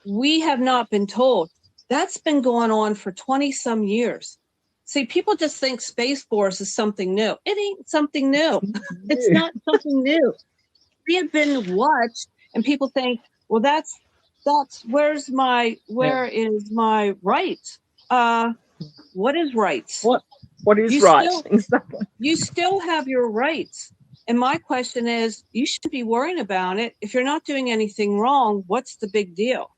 we have not been told, that's been going on for 20 some years. See, people just think Space Force is something new. It ain't something new. It's not something new. We have been watched, and people think, well, that's where is my right? What is rights? What is You right? still, Exactly. you still have your rights. And my question is, you should be worrying about it. If you're not doing anything wrong, what's the big deal?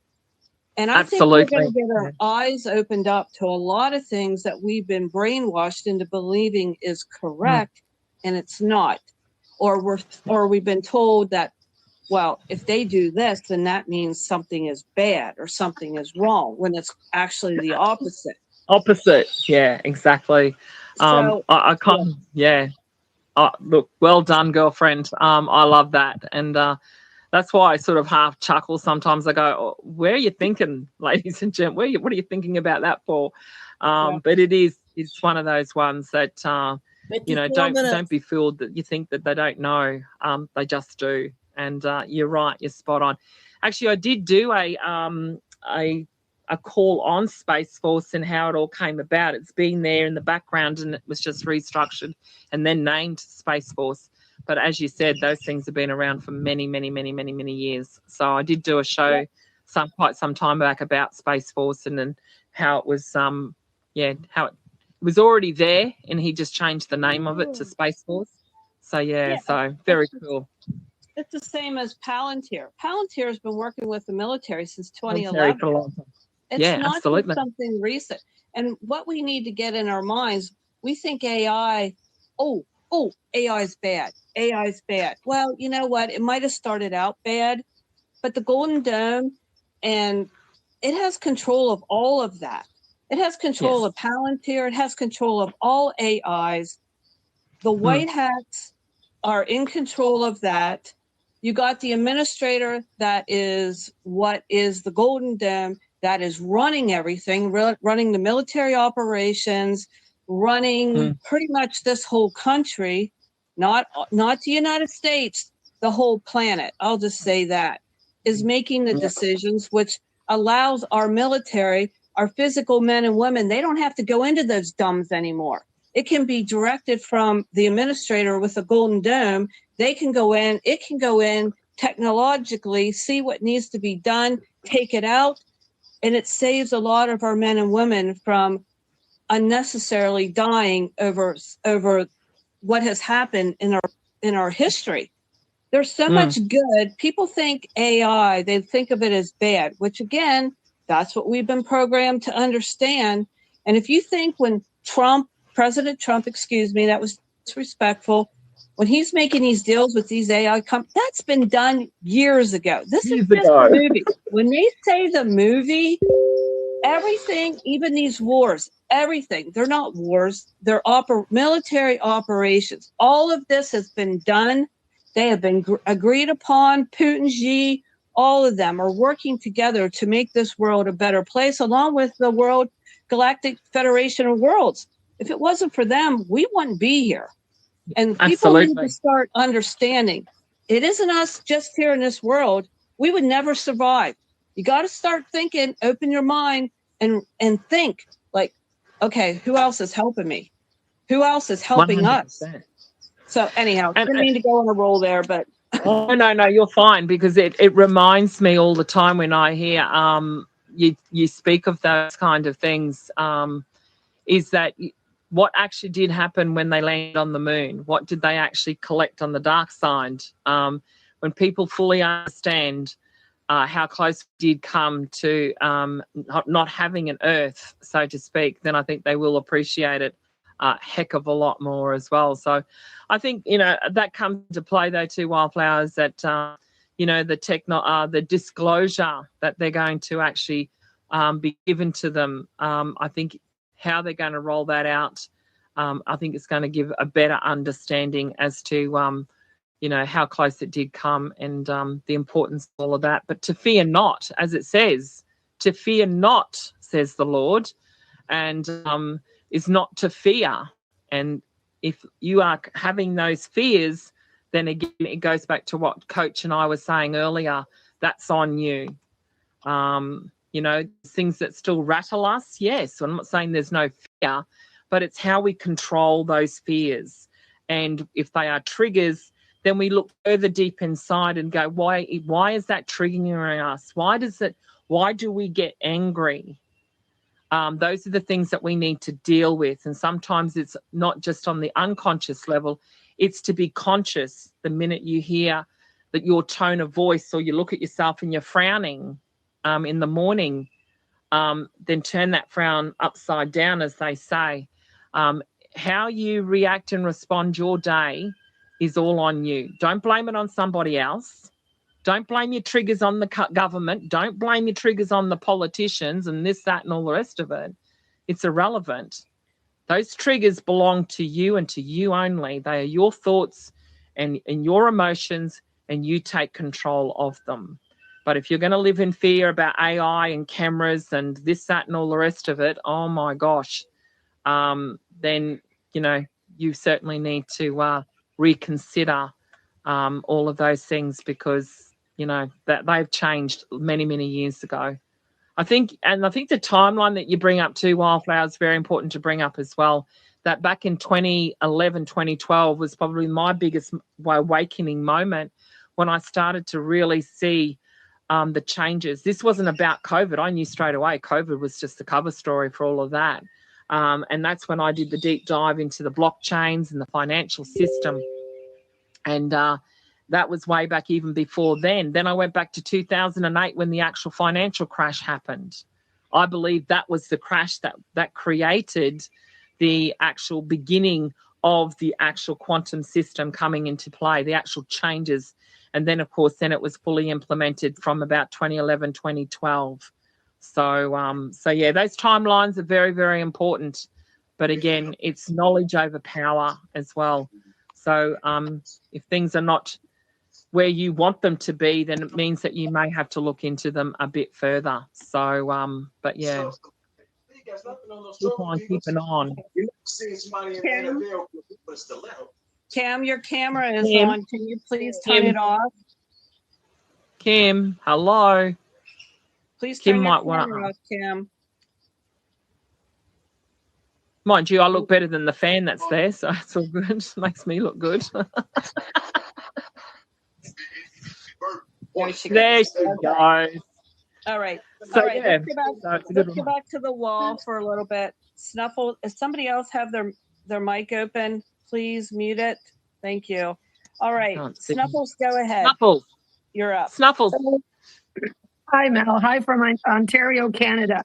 And I think we're going to get our eyes opened up to a lot of things that we've been brainwashed into believing is correct, and it's not. Or we've been told that, well, if they do this, then that means something is bad or something is wrong, when it's actually the opposite. Opposite. Yeah, exactly. So, I can't. Yeah. Look, well done, girlfriend. I love that, and that's why I sort of half chuckle sometimes. I go, oh, "Where are you thinking, ladies and gentlemen? What are you thinking about that for?" But it's one of those ones that you know, 54 minutes. don't be fooled that you think that they don't know. They just do, and you're right. You're spot on. Actually, I did do a call on Space Force and how it all came about. It's been there in the background, and it was just restructured and then named Space Force. But as you said, those things have been around for many, many, many, many, many years. So I did do a show quite some time back about Space Force, and then how it was how it was already there, and he just changed the name of it to Space Force. So so very cool. It's the same as Palantir. Palantir has been working with the military since Military 2011. for a long time. It's Yeah, not absolutely. just something recent. And what we need to get in our minds, we think AI, AI is bad. AI is bad. Well, you know what? It might have started out bad, but the Golden Dome, and it has control of all of that. It has control of Palantir. It has control of all AIs. The white hats are in control of that. You got the administrator that is what is the Golden Dome, that is running everything, running the military operations, running pretty much this whole country, not the United States, the whole planet. I'll just say that is making the decisions, which allows our military, our physical men and women, they don't have to go into those dumbs anymore. It can be directed from the administrator with a Golden Dome. They can go in, it can go in technologically, see what needs to be done, take it out, and it saves a lot of our men and women from unnecessarily dying over what has happened in our history. There's so much good. People think AI, they think of it as bad, which again, that's what we've been programmed to understand. And if you think when President Trump, that was disrespectful, when he's making these deals with these AI companies, that's been done years ago. This is just a movie. When they say the movie, everything, even these wars, everything, they're not wars. They're military operations. All of this has been done. They have been agreed upon. Putin, Xi, all of them are working together to make this world a better place, along with the World Galactic Federation of Worlds. If it wasn't for them, we wouldn't be here. And people need to start understanding it isn't us just here in this world. We would never survive. You got to start thinking, open your mind and think like, okay, who else is helping me? Who else is helping 100%. us? So anyhow, I didn't mean to go on a roll there, but oh no, you're fine, because it reminds me all the time when I hear you speak of those kind of things, is that what actually did happen when they landed on the moon? What did they actually collect on the dark side? When people fully understand how close we did come to not having an Earth, so to speak, then I think they will appreciate it a heck of a lot more as well. So I think, that comes into play though too, Wildflowers, that, the disclosure that they're going to actually be given to them. I think how they're going to roll that out, I think it's going to give a better understanding as to, how close it did come, and the importance of all of that. But to fear not, as it says, to fear not, says the Lord, and is not to fear. And if you are having those fears, then again, it goes back to what Coach and I were saying earlier. That's on you. Things that still rattle us, yes. I'm not saying there's no fear, but it's how we control those fears. And if they are triggers, then we look further deep inside and go, why is that triggering us? Why do we get angry? Those are the things that we need to deal with. And sometimes it's not just on the unconscious level, it's to be conscious the minute you hear that your tone of voice, or you look at yourself and you're frowning in the morning, then turn that frown upside down, as they say. How you react and respond your day is all on you. Don't blame it on somebody else. Don't blame your triggers on the government. Don't blame your triggers on the politicians and this, that, and all the rest of it. It's irrelevant. Those triggers belong to you and to you only. They are your thoughts and your emotions, and you take control of them. But if you're going to live in fear about AI and cameras and this, that, and all the rest of it, oh my gosh, then, you certainly need to reconsider all of those things, because, that they've changed many, many years ago. I think the timeline that you bring up too, Wildflower, is very important to bring up as well. That back in 2011, 2012 was probably my biggest awakening moment when I started to really see the changes. This wasn't about COVID. I knew straight away COVID was just the cover story for all of that. And that's when I did the deep dive into the blockchains and the financial system. And that was way back even before then. Then I went back to 2008 when the actual financial crash happened. I believe that was the crash that created the actual beginning of the actual quantum system coming into play, the actual changes. And then, of course, then it was fully implemented from about 2011, 2012. So yeah, those timelines are very, very important. But again, it's knowledge over power as well. So if things are not where you want them to be, then it means that you may have to look into them a bit further. So, but yeah, keep on keeping on. Cam, your camera is on. Can you please turn it off? Kim, hello. Please Kim turn your might camera want off, Cam. Mind you, I look better than the fan that's there, so it's all good. Makes me look good. There she There goes. she goes. All right. So, All right. yeah, Let's go back to the wall for a little bit. Snuffle. Does somebody else have their mic open? Please mute it. Thank you. All right. Snuffles, go ahead. Snuffles. You're up. Snuffles. Hi, Mel. Hi from Ontario, Canada.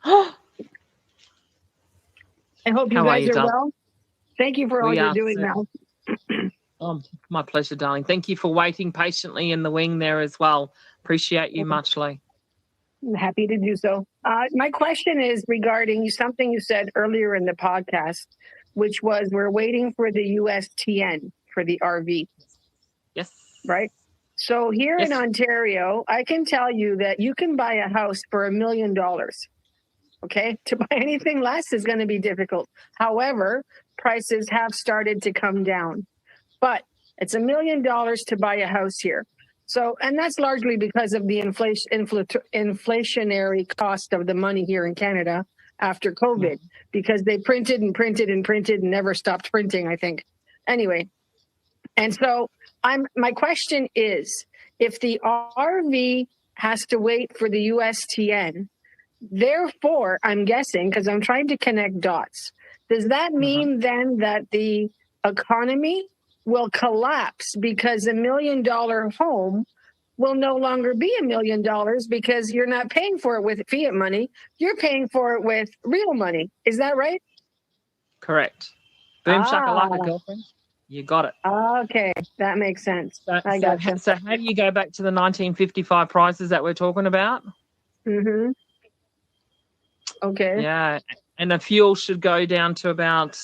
I hope you guys are well. Thank you for all you're doing, Mel. Oh, my pleasure, darling. Thank you for waiting patiently in the wing there as well. Appreciate you muchly. I'm happy to do so. My question is regarding something you said earlier in the podcast, which was we're waiting for the USTN for the RV. Yes. Right? So here in Ontario, I can tell you that you can buy a house for $1 million. Okay? To buy anything less is going to be difficult. However, prices have started to come down. But it's $1 million to buy a house here. So, and that's largely because of the inflationary cost of the money here in Canada after COVID, because they printed and printed and printed and never stopped printing, I think. Anyway, and so my question is, if the RV has to wait for the USTN, therefore, I'm guessing, because I'm trying to connect dots, does that mean then that the economy will collapse because $1 million home will no longer be $1 million because you're not paying for it with fiat money, you're paying for it with real money? Is that right? Correct. Boom shakalaka, girlfriend. You got it. Okay, that makes sense. I gotcha. So how do you go back to the 1955 prices that we're talking about? Mm-hmm. Okay. Yeah. And the fuel should go down to about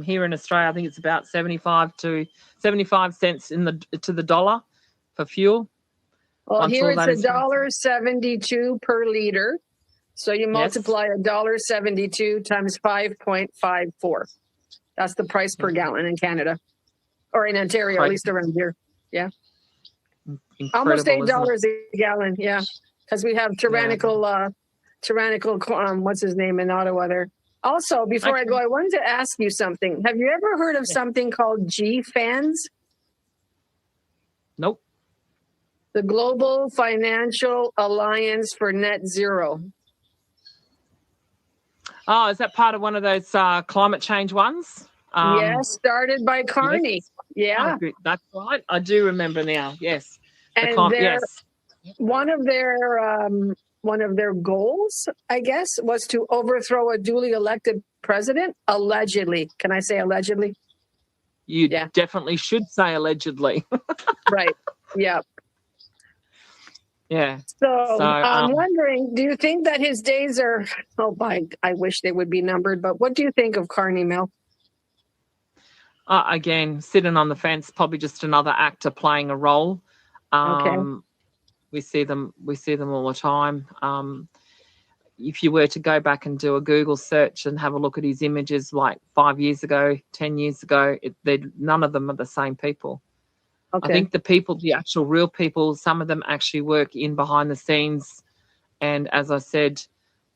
here in Australia, I think it's about 75 cents to the dollar for fuel. Well, Once here all it's that is $1.72 per liter. So you Yes. multiply $1.72 times 5.54. That's the price per gallon in Canada, or in Ontario, at least around here. Yeah, almost $8 a gallon. Yeah, because we have tyrannical, what's his name in Ottawa there. Also, before I go, I wanted to ask you something. Have you ever heard of something called GFANZ? Nope. The Global Financial Alliance for Net Zero. Oh, is that part of one of those climate change ones? Yes, started by Carney. Yes. Yeah. Oh, good. That's right. I do remember now. Yes. And yes. one of their goals, I guess, was to overthrow a duly elected president, allegedly. Can I say allegedly? You definitely should say allegedly. Right. Yeah. Yeah. So I'm wondering, do you think that his days are, I wish they would be numbered, but what do you think of Carney, Mel? Again, sitting on the fence, probably just another actor playing a role. Okay. We see them all the time. If you were to go back and do a Google search and have a look at his images like 5 years ago, 10 years ago, none of them are the same people. Okay. I think the actual real people, some of them actually work in behind the scenes. And as I said,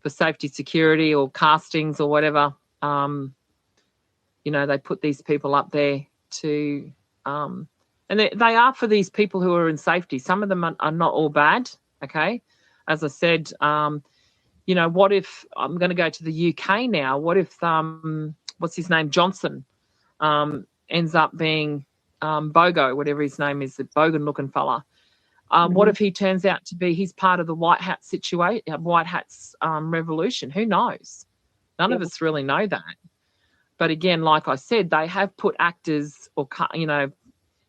for safety, security or castings or whatever, they put these people up there to, and they are for these people who are in safety. Some of them are not all bad. Okay. As I said, what if I'm going to go to the UK now? What if, what's his name? Johnson, ends up being, Bogo, whatever his name is, the Bogan looking fella. What if he turns out to be, he's part of the White Hat revolution? Who knows? None of us really know that. But again, like I said, they have put actors or,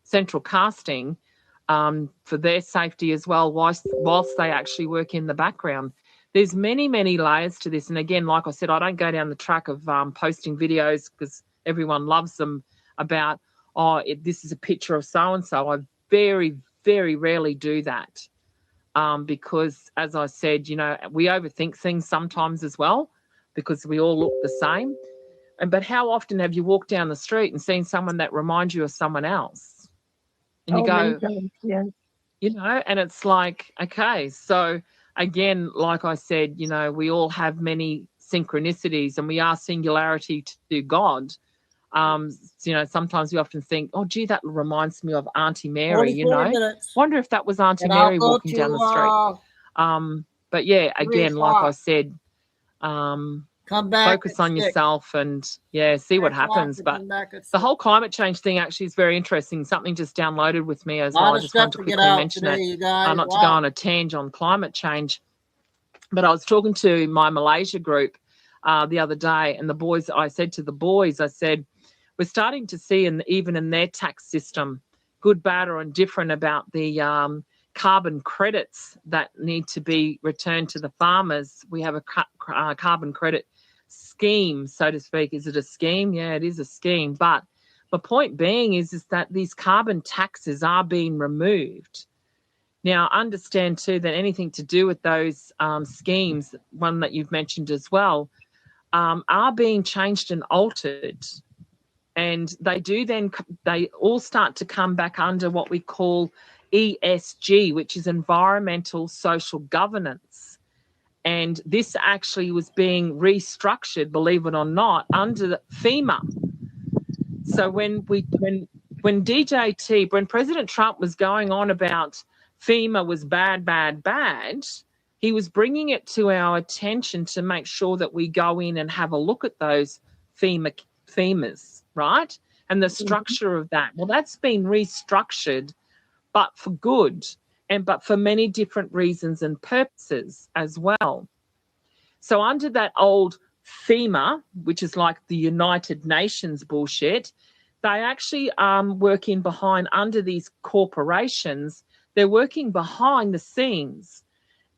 central casting for their safety as well, whilst they actually work in the background. There's many, many layers to this. And again, like I said, I don't go down the track of posting videos because everyone loves them about, this is a picture of so-and-so. I very, very rarely do that because, as I said, we overthink things sometimes as well because we all look the same. But how often have you walked down the street and seen someone that reminds you of someone else? And you go, and it's like, okay, so again, like I said, we all have many synchronicities and we are singularity to God. Sometimes we often think, oh, gee, that reminds me of Auntie Mary, Wonder if that was Auntie Mary walking down the street. But yeah, again, like I said, come back, focus on yourself and see what happens. But the whole climate change thing actually is very interesting. Something just downloaded with me as well. I just wanted to quickly mention it. Not to go on a tangent on climate change, but I was talking to my Malaysia group the other day, and I said, we're starting to see, even in their tax system, good, bad, or indifferent about the carbon credits that need to be returned to the farmers. We have a carbon credit scheme, so to speak. Is it a scheme? Yeah, it is a scheme. But the point being is that these carbon taxes are being removed. Now, understand too that anything to do with those schemes, one that you've mentioned as well, are being changed and altered. And they all start to come back under what we call ESG, which is environmental social governance. And this actually was being restructured, believe it or not, under FEMA. So when President Trump was going on about FEMA was bad, bad, bad, he was bringing it to our attention to make sure that we go in and have a look at those FEMAs, right? And the structure of that. Well, that's been restructured, but for good, but for many different reasons and purposes as well. So under that old FEMA, which is like the United Nations bullshit, they actually working behind under these corporations. They're working behind the scenes,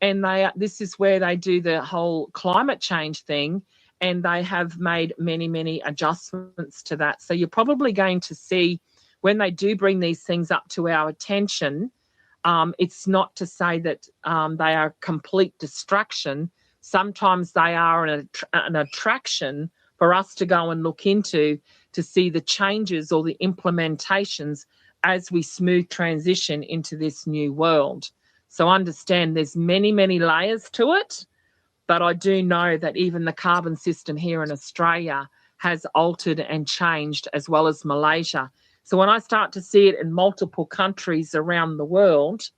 and this is where they do the whole climate change thing. and they have made many, many adjustments to that. So you're probably going to see when they do bring these things up to our attention, it's not to say that they are complete distraction. Sometimes they are an attraction for us to go and look into to see the changes or the implementations as we smooth transition into this new world. So understand there's many, many layers to it, but I do know that even the carbon system here in Australia has altered and changed, as well as Malaysia. So when I start to see it in multiple countries around the world,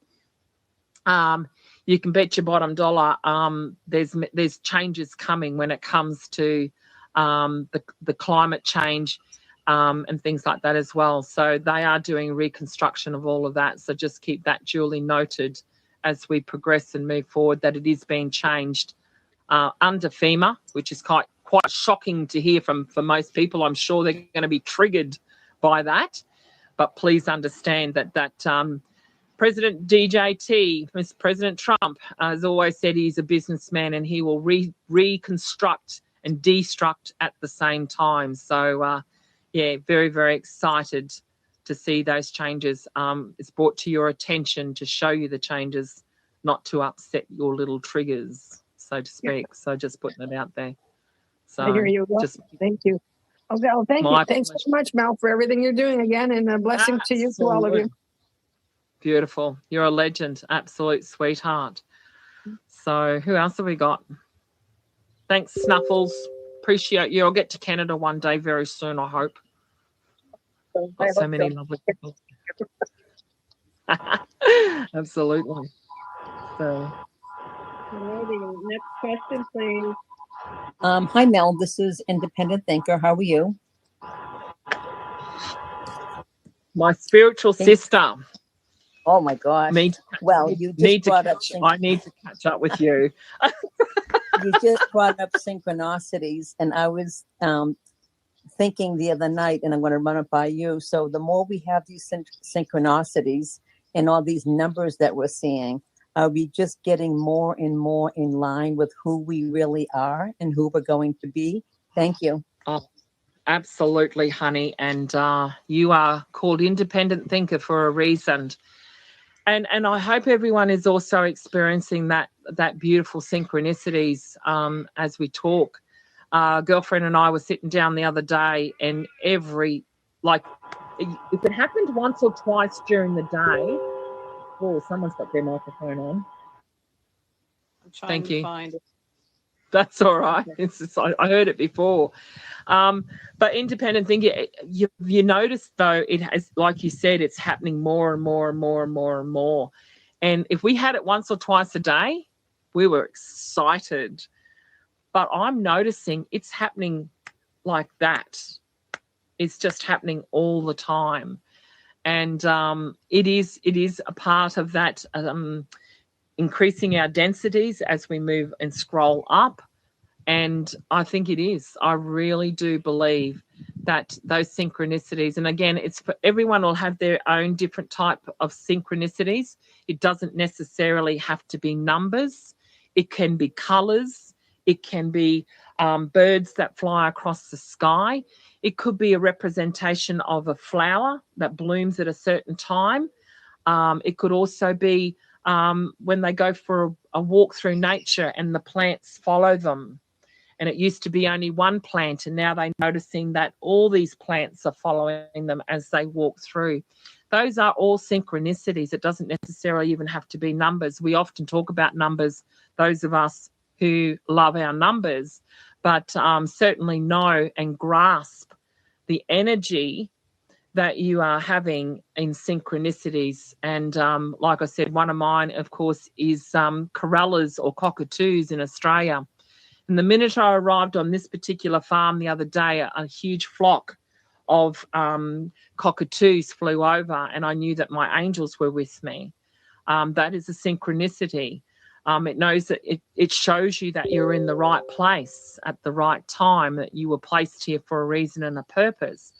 you can bet your bottom dollar there's changes coming when it comes to the climate change and things like that as well. So they are doing reconstruction of all of that. So just keep that duly noted as we progress and move forward, that it is being changed under FEMA, which is quite shocking to hear for most people. I'm sure they're going to be triggered by that. But please understand that President DJT, Mr. President Trump, has always said he's a businessman and he will reconstruct and destruct at the same time. So, yeah, very, very excited to see those changes. It's brought to your attention to show you the changes, not to upset your little triggers, so to speak. So just putting it out there. So I hear you. Well, thank you. Okay, well, thank you. Thanks so much, Mel, for everything you're doing again, and a blessing to you, to all of you. Beautiful. You're a legend. Absolute sweetheart. So who else have we got? Thanks, Snuffles. Appreciate you. I'll get to Canada one day very soon, I hope. Got so many lovely people. Absolutely. So Next question, please. Hi, Mel. This is Independent Thinker. How are you? My spiritual sister. Oh my gosh. Well, you just brought up. I need to catch up with you. You just brought up synchronicities, and I was thinking the other night, and I'm going to run it by you. So the more we have these synchronicities and all these numbers that we're seeing, are we just getting more and more in line with who we really are and who we're going to be? Thank you. Oh, absolutely, honey. And you are called Independent Thinker for a reason. And I hope everyone is also experiencing that beautiful synchronicities as we talk. Girlfriend and I were sitting down the other day, and if it happened once or twice during the day. Oh, someone's got their microphone on. I'm trying Thank to you. find it. That's all right. It's just, I heard it before. But independent thinking, you notice though, it has, like you said, it's happening more and more and more and more and more. And if we had it once or twice a day, we were excited. But I'm noticing it's happening like that. It's just happening all the time. And it is a part of that increasing our densities as we move and scroll up. And I think it is. I really do believe that those synchronicities, and again, it's for everyone will have their own different type of synchronicities. It doesn't necessarily have to be numbers. It can be colors. It can be birds that fly across the sky. It could be a representation of a flower that blooms at a certain time. It could also be when they go for a walk through nature and the plants follow them. And it used to be only one plant, and now they're noticing that all these plants are following them as they walk through. Those are all synchronicities. It doesn't necessarily even have to be numbers. We often talk about numbers, those of us who love our numbers, but certainly know and grasp the energy that you are having in synchronicities. And like I said, one of mine, of course, is corellas or cockatoos in Australia. And the minute I arrived on this particular farm the other day, a huge flock of cockatoos flew over, and I knew that my angels were with me. That is a synchronicity. It knows that it shows you that you're in the right place at the right time, that you were placed here for a reason and a purpose.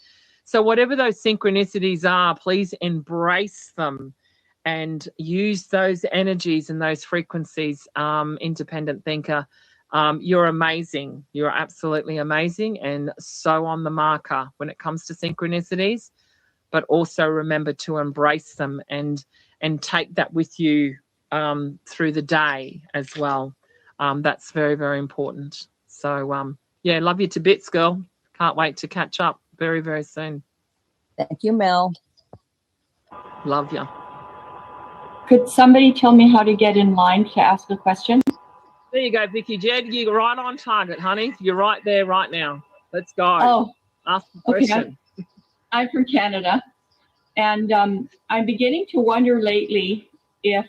So whatever those synchronicities are, please embrace them and use those energies and those frequencies, independent thinker, You're amazing. You're absolutely amazing, and so on the marker when it comes to synchronicities. But also remember to embrace them and take that with you through the day as well. That's very, very important. So yeah, love you to bits, girl. Can't wait to catch up very, very soon. Thank you, Mel. Love you. Could somebody tell me how to get in line to ask a question? There you go, Vicky Jed. You're right on target, honey. You're right there right now. Let's go. Oh, ask the okay. question. I'm from Canada, and I'm beginning to wonder lately if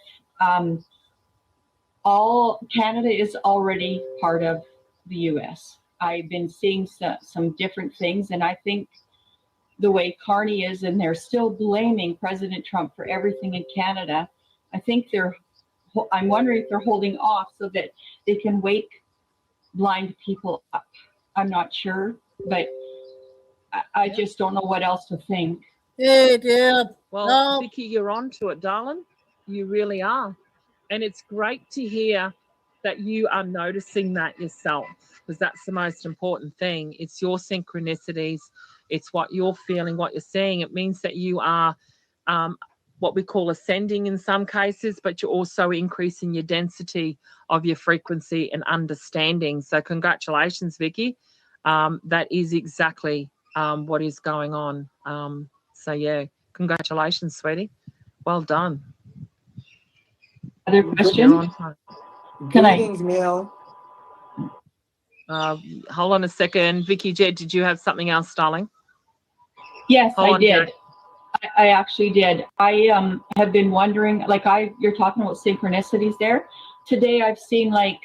all Canada is already part of the U.S. I've been seeing some different things, and I think the way Carney is, and they're still blaming President Trump for everything in Canada. I think I'm wondering if they're holding off so that they can wake blind people up. I'm not sure, but I just don't know what else to think. Hey, Deb. Well, No. Vicky, you're on to it, darling. You really are. And it's great to hear that you are noticing that yourself, because that's the most important thing. It's your synchronicities. It's what you're feeling, what you're seeing. It means that you are what we call ascending in some cases, but you're also increasing your density of your frequency and understanding. So congratulations, Vicky. That is exactly what is going on. So yeah, congratulations, sweetie. Well done. Other question? Greetings, Mel. Hold on a second. Vicky Jed, did you have something else, darling? Yes, Hold I on, did. Jed. I actually did. I have been wondering, like you're talking about synchronicities there. Today I've seen like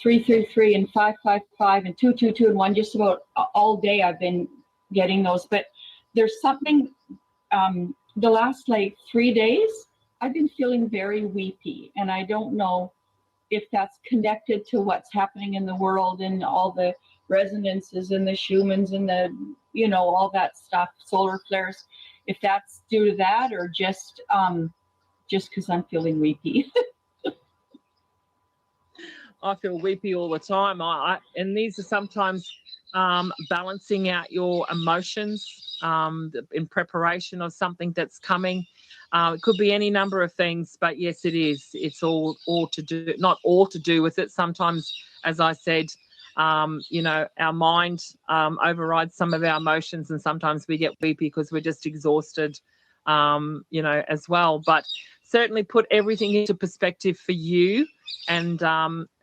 333 and 555 and 222 and 1, just about all day I've been getting those. But there's something, the last like 3 days, I've been feeling very weepy, and I don't know if that's connected to what's happening in the world and all the resonances and the Schumanns and the, all that stuff, solar flares, if that's due to that or just because I'm feeling weepy. I feel weepy all the time. And these are sometimes balancing out your emotions in preparation of something that's coming. It could be any number of things, but yes, it is. It's all to do, not all to do with it. Sometimes, as I said, our mind overrides some of our emotions, and sometimes we get weepy because we're just exhausted, as well. But certainly put everything into perspective for you, and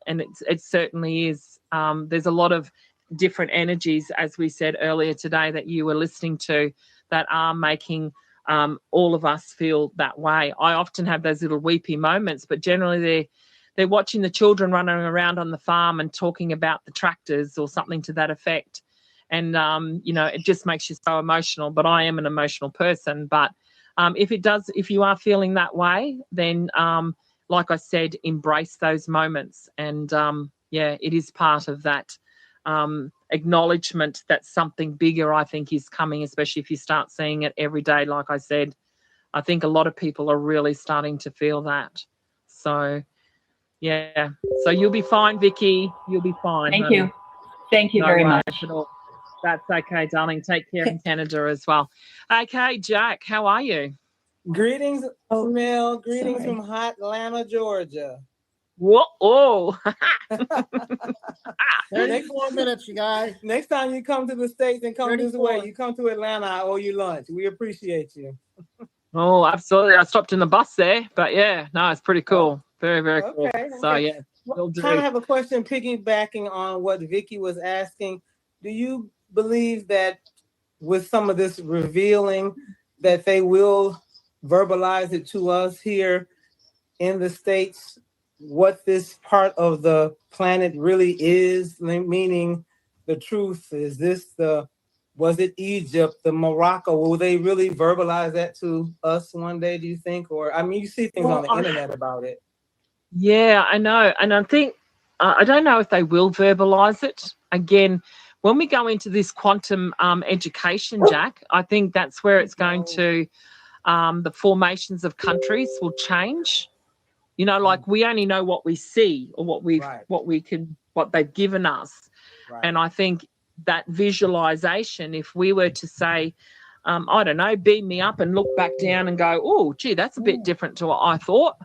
it certainly is. There's a lot of different energies, as we said earlier today, that you were listening to, that are making all of us feel that way. I often have those little weepy moments, but generally they're watching the children running around on the farm and talking about the tractors or something to that effect. And, it just makes you so emotional. But I am an emotional person. But if you are feeling that way, then, like I said, embrace those moments. And, it is part of that acknowledgement that something bigger, I think, is coming, especially if you start seeing it every day. Like I said, I think a lot of people are really starting to feel that. So, yeah. So you'll be fine, Vicky. You'll be fine. Thank honey. you. Thank you No very worries much. at all. That's okay, darling. Take care in Canada as well. Okay, Jack, how are you? Greetings, Mel. Greetings sorry. from hot Atlanta, Georgia. Whoa! Oh. 34 minutes, you guys. Next time you come to the States and come 34. this way, you come to Atlanta, I owe you lunch. We appreciate you. Oh, absolutely. I stopped in the bus there, but yeah, no, it's pretty cool. Very, very cool. So yeah, we'll do. Kind of have a question piggybacking on what Vicky was asking. Do you believe that with some of this revealing that they will verbalize it to us here in the States, what this part of the planet really is, meaning the truth? Is this was it Egypt, the Morocco? Will they really verbalize that to us one day, do you think? Or, I mean, you see things on the internet about it. Yeah, I know. And I think, I don't know if they will verbalize it. Again, when we go into this quantum education, Jack, I think that's where it's going to, the formations of countries will change. You know, like we only know what we see or what they've given us. Right. And I think that visualization, if we were to say, I don't know, beam me up and look back down and go, oh, gee, that's a bit different to what I thought.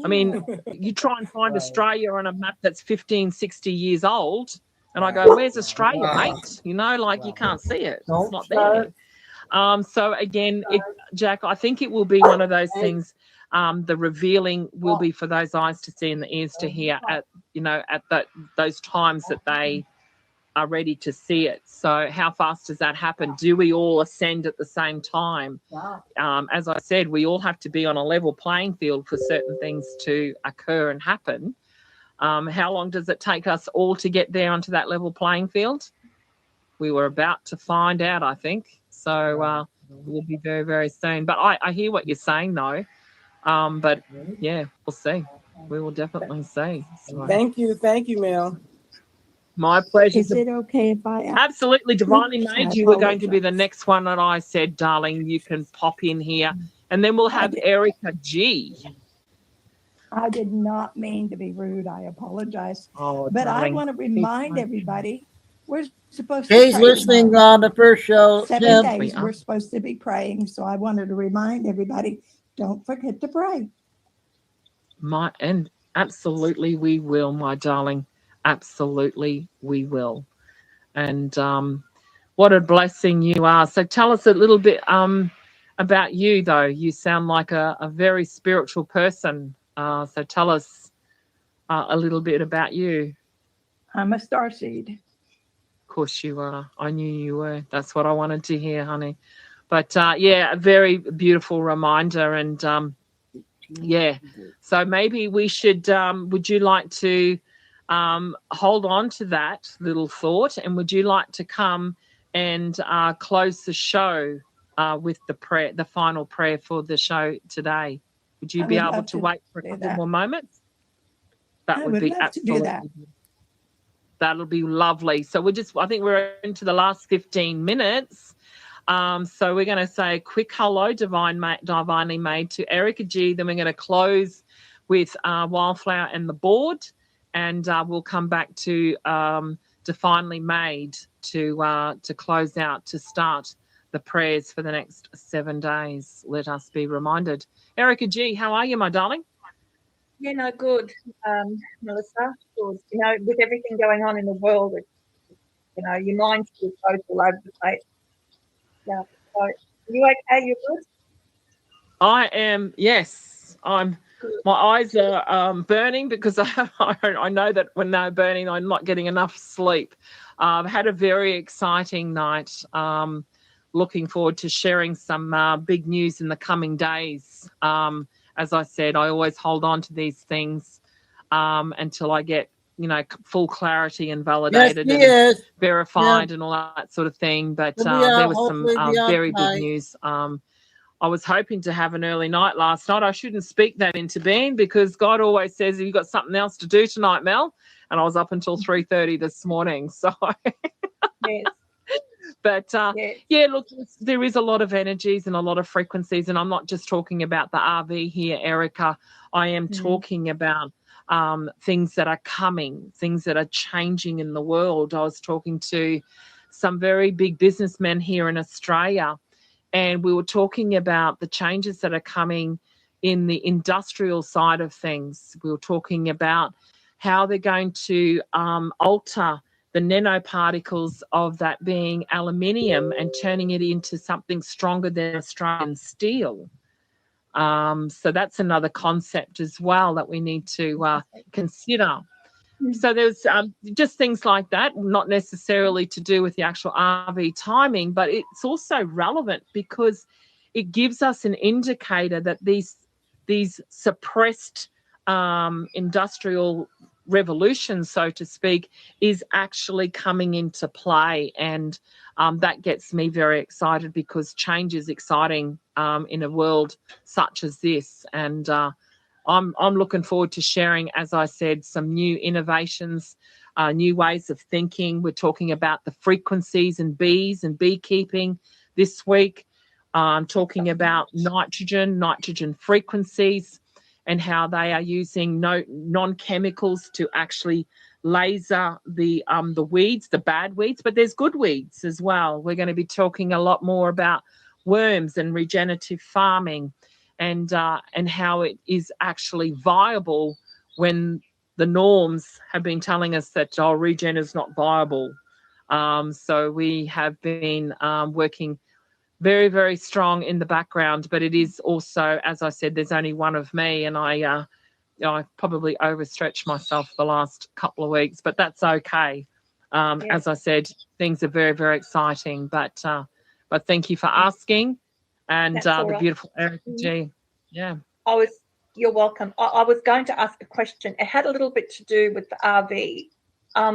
I mean, you try and find Australia on a map that's 15, 60 years old. And I go, where's Australia, mate? You know, like you can't see it. It's not there. So again, Jack, I think it will be one of those things. The revealing will be for those eyes to see and the ears to hear at those times that they are ready to see it. So how fast does that happen? Do we all ascend at the same time? As I said, we all have to be on a level playing field for certain things to occur and happen. How long does it take us all to get there onto that level playing field? We were about to find out, I think. So we'll be very, very soon. But I hear what you're saying, though. But, yeah, we'll see. We will definitely see. So. Thank you, Mel. My pleasure. Is it okay if I Absolutely. Divinely Oops, made. I You were going to be the apologize. next one that I said, darling, you can pop in here. And then we'll have Erica G. I did not mean to be rude. I apologize. Oh, but I darling. want to remind everybody we're supposed to He's pray listening tomorrow. on the first show, 7 Tim. days we're supposed to be praying. So I wanted to remind everybody, don't forget to pray. And absolutely we will, my darling. Absolutely we will. And what a blessing you are. So tell us a little bit about you, though. You sound like a very spiritual person. So tell us a little bit about you. I'm a starseed. Of course you are. I knew you were. That's what I wanted to hear, honey. But yeah, a very beautiful reminder. And yeah, so maybe we should, would you like to hold on to that little thought, and would you like to come and close the show with the prayer, the final prayer for the show today? Would you be able to wait for a couple more moments? That would be absolutely. That'll be lovely. So I think we're into the last 15 minutes. So we're going to say a quick hello, divinely made, to Erica G. Then we're going to close with Wildflower and the board, and we'll come back to Divinely Made to close out, to start the prayers for the next 7 days. Let us be reminded. Erica G, how are you, my darling? Yeah, no, good, Melissa. Good. You know, with everything going on in the world, your mind's still all over the place. Yeah. So, are you okay? You're good? I am, yes. My eyes are burning because I know that when they're burning, I'm not getting enough sleep. I've had a very exciting night. Looking forward to sharing some big news in the coming days. As I said, I always hold on to these things until I get, full clarity and validated and verified and all that sort of thing. But there was some very big news. I was hoping to have an early night last night. I shouldn't speak that into being, because God always says, have you got something else to do tonight, Mel? And I was up until 3:30 this morning. So, yes. But yeah, look, there is a lot of energies and a lot of frequencies. And I'm not just talking about the RV here, Erica. I am talking about things that are coming, things that are changing in the world. I was talking to some very big businessmen here in Australia, and we were talking about the changes that are coming in the industrial side of things. We were talking about how they're going to alter the nanoparticles of that being aluminium and turning it into something stronger than Australian steel. So that's another concept as well that we need to consider. So there's just things like that, not necessarily to do with the actual RV timing, but it's also relevant because it gives us an indicator that these suppressed industrial revolution, so to speak, is actually coming into play. And that gets me very excited, because change is exciting in a world such as this. And I'm looking forward to sharing, as I said, some new innovations, new ways of thinking. We're talking about the frequencies and bees and beekeeping this week. I'm talking about nitrogen frequencies. and how they are using non-chemicals to actually laser the weeds, the bad weeds, but there's good weeds as well. We're going to be talking a lot more about worms and regenerative farming, and how it is actually viable when the norms have been telling us that regen is not viable. So we have been working very, very strong in the background, but it is also, as I said, there's only one of me, and I probably overstretched myself the last couple of weeks, but that's okay. As I said, things are very, very exciting, but thank you for asking, and the right. beautiful Erica G. Yeah. You're welcome. I was going to ask a question. It had a little bit to do with the RV,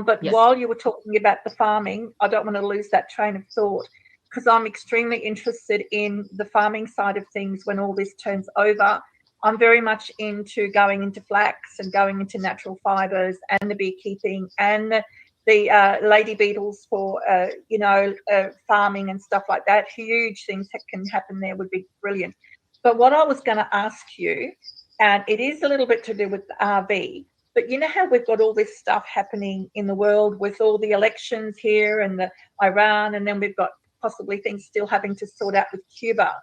but while you were talking about the farming, I don't want to lose that train of thought, because I'm extremely interested in the farming side of things when all this turns over. I'm very much into going into flax and going into natural fibers and the beekeeping and the lady beetles for, farming and stuff like that. Huge things that can happen there would be brilliant. But what I was going to ask you, and it is a little bit to do with the RV, but you know how we've got all this stuff happening in the world with all the elections here and the Iran, and then we've got possibly things still having to sort out with Cuba.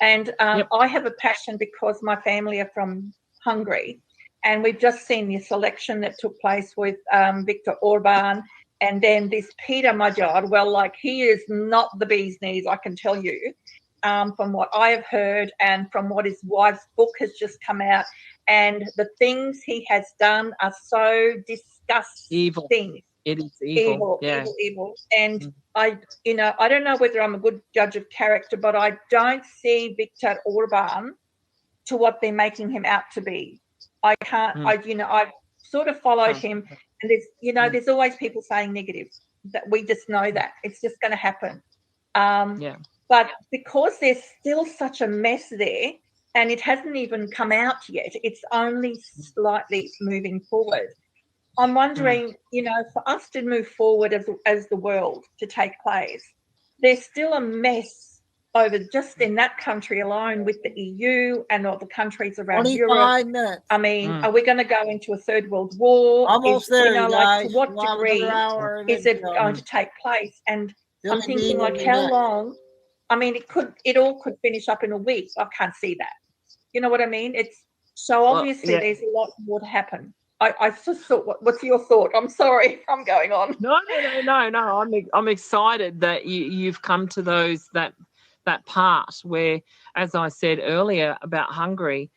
And I have a passion because my family are from Hungary, and we've just seen this election that took place with Viktor Orban, and then this Peter Magyar. Well, like, he is not the bee's knees, I can tell you, from what I have heard and from what his wife's book has just come out. And the things he has done are so disgusting. Evil. It is evil. Evil. And I don't know whether I'm a good judge of character, but I don't see Viktor Orban to what they're making him out to be. I can't. I've sort of followed him, and there's always people saying negative. That we just know that it's just going to happen. But because there's still such a mess there, and it hasn't even come out yet, it's only slightly moving forward. I'm wondering, for us to move forward as the world to take place, there's still a mess over just in that country alone with the EU and all the countries around 25 Europe. minutes. I mean, are we going to go into a third world war? Almost there, you guys. To what We'll have another degree hour is it going to take place? And I'm Billy thinking, Bean like, will be how next. long? I mean, it all could finish up in a week. I can't see that. You know what I mean? It's so obviously there's a lot more to happen. I just thought, what's your thought? I'm sorry, I'm going on. No. I'm excited that you've come to that part where, as I said earlier about Hungary,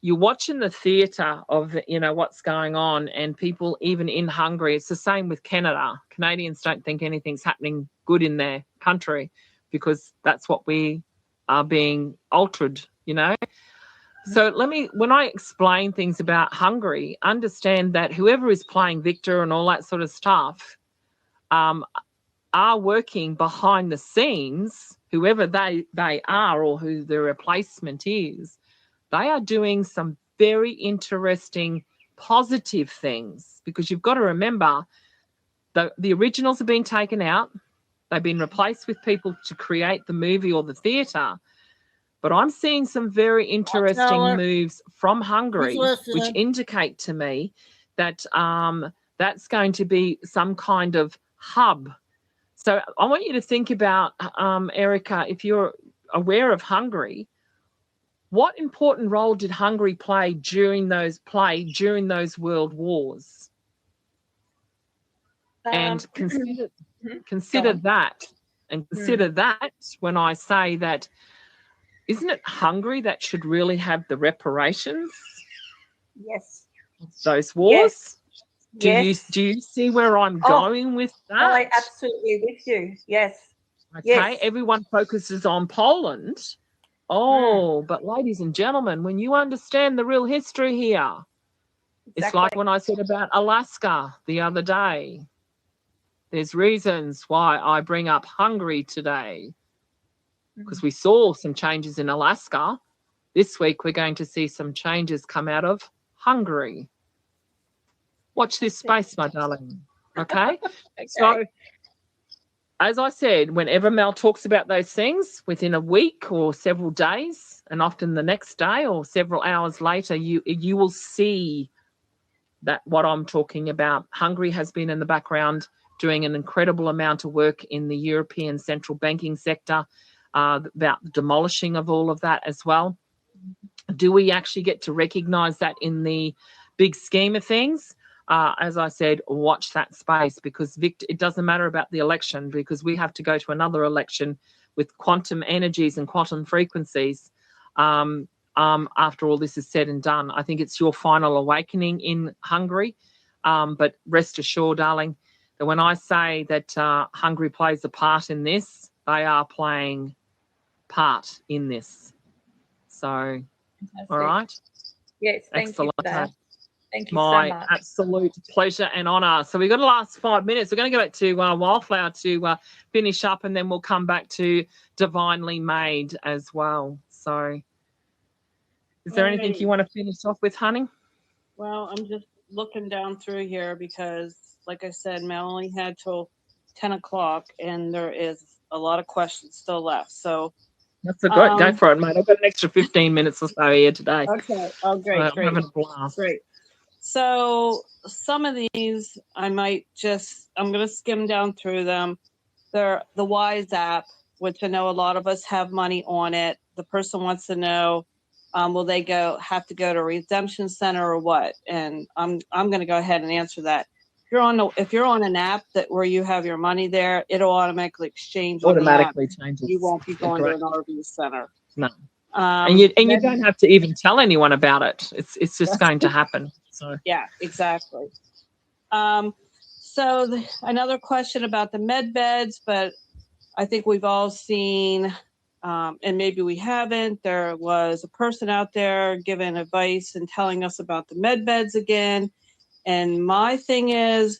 you're watching the theatre of what's going on, and people even in Hungary. It's the same with Canada. Canadians don't think anything's happening good in their country because that's what we are being altered. So when I explain things about Hungary, understand that whoever is playing Victor and all that sort of stuff are working behind the scenes, whoever they are or who the replacement is. They are doing some very interesting, positive things, because you've got to remember the originals have been taken out. They've been replaced with people to create the movie or the theatre. But I'm seeing some very interesting moves from Hungary, which indicate to me that that's going to be some kind of hub. So I want you to think about, Erica, if you're aware of Hungary, what important role did Hungary play during those world wars? And consider that, and consider that when I say that. Isn't it Hungary that should really have the reparations? Yes. Those wars? Yes. Do you see where I'm going with that? I absolutely with you. Yes. Okay. Yes. Everyone focuses on Poland. But ladies and gentlemen, when you understand the real history here, it's like when I said about Alaska the other day. There's reasons why I bring up Hungary today. Because we saw some changes in Alaska. This week, we're going to see some changes come out of Hungary. Watch this space, my darling. Okay? So as I said, whenever Mel talks about those things, within a week or several days, and often the next day or several hours later, you will see that what I'm talking about. Hungary has been in the background doing an incredible amount of work in the European central banking sector about the demolishing of all of that as well. Do we actually get to recognize that in the big scheme of things? As I said, watch that space, because it doesn't matter about the election, because we have to go to another election with quantum energies and quantum frequencies after all this is said and done. I think it's your final awakening in Hungary. But rest assured, darling, that when I say that Hungary plays a part in this, they are playing part in this. So, Fantastic. all right. Yes, thank Excellent. you for that. Thank you My so much. absolute pleasure and honour. So we've got the last 5 minutes. We're going to go back to Wildflower to finish up, and then we'll come back to Divinely Made as well. So is there anything you want to finish off with, honey? Well, I'm just looking down through here because, like I said, Mel only had till 10 o'clock, and there is a lot of questions still left. So that's a great go for it, mate. I've got an extra 15 minutes or so here today. Okay. Oh, great, I'm great. having a blast. Great. So some of these I'm going to skim down through them. They're the Wise app, which I know a lot of us have money on it. The person wants to know, will they have to go to a redemption center or what? And I'm going to go ahead and answer that. If you're on an app where you have your money there, it'll automatically exchange. Automatically changes. You won't be going to an RV center. No. And you don't have to even tell anyone about it. It's just going to happen. So yeah, exactly. So another question about the med beds, but I think we've all seen, and maybe we haven't. There was a person out there giving advice and telling us about the med beds again. And my thing is,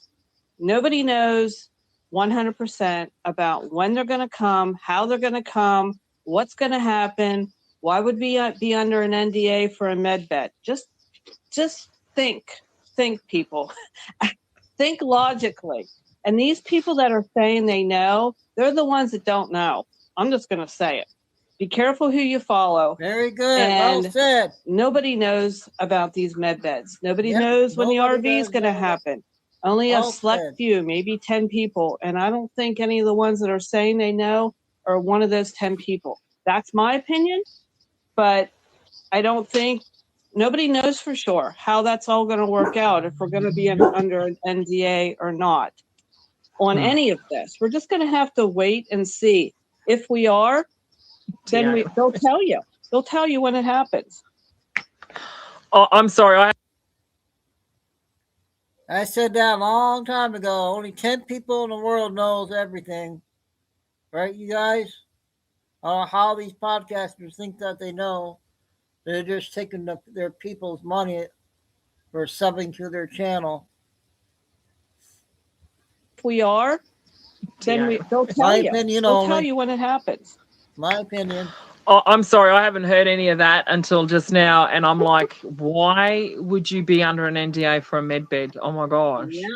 nobody knows 100% about when they're going to come, how they're going to come, what's going to happen. Why would we be under an NDA for a med bed? Just think, people. Think logically. And these people that are saying they know, they're the ones that don't know. I'm just going to say it. Be careful who you follow. Very good. And well said. Nobody knows about these med beds. Nobody knows when the RV is going to happen. Only a select few, maybe 10 people. And I don't think any of the ones that are saying they know are one of those 10 people. That's my opinion. But I don't think nobody knows for sure how that's all going to work out, if we're going to be under an NDA or not on any of this. We're just going to have to wait and see. If we are, then they'll tell you. They'll tell you when it happens. Oh, I'm sorry. I said that a long time ago. Only 10 people in the world knows everything. Right, you guys? I don't know how these podcasters think that they know. They're just taking their people's money for subbing to their channel. If we are, then they'll tell you. They'll tell you when it happens. My opinion. Oh, I'm sorry. I haven't heard any of that until just now. And I'm like, why would you be under an NDA for a med bed? Oh, my gosh. Yeah,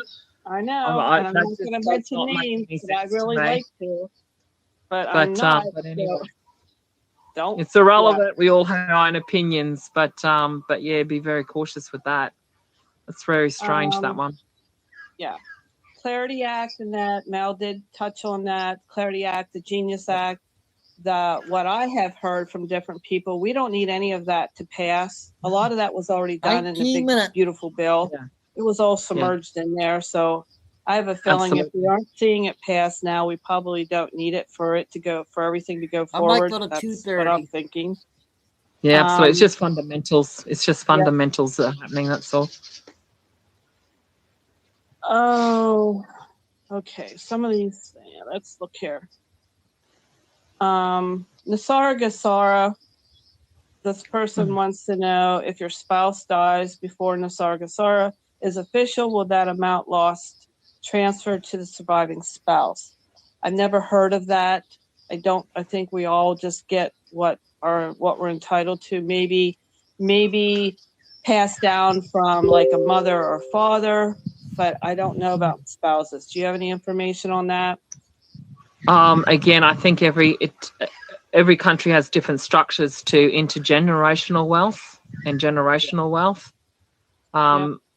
I know. And I'm not going to mention names, but I really like to. But I'm not. But anyway. Don't. It's irrelevant. Yeah. We all have our own opinions, but yeah, be very cautious with that. That's very strange, that one. Yeah. Clarity Act and that, Mel did touch on that. Clarity Act, the Genius Act, what I have heard from different people, we don't need any of that to pass. A lot of that was already done in the big, beautiful bill. Yeah. It was all submerged in there. So I have a feeling if we aren't seeing it pass now, we probably don't need it for everything to go forward. That's what I'm thinking. Yeah, absolutely. It's just fundamentals. It's just fundamentals that are happening. That's all. Oh, okay. Some of these, let's look here. Nasara Gasara, this person wants to know, if your spouse dies before Nasara Gasara is official, will that amount lost transfer to the surviving spouse? I've never heard of that. I think we all just get what we're entitled to. Maybe passed down from like a mother or father, but I don't know about spouses. Do you have any information on that? Again, I think every country has different structures to intergenerational wealth and generational wealth.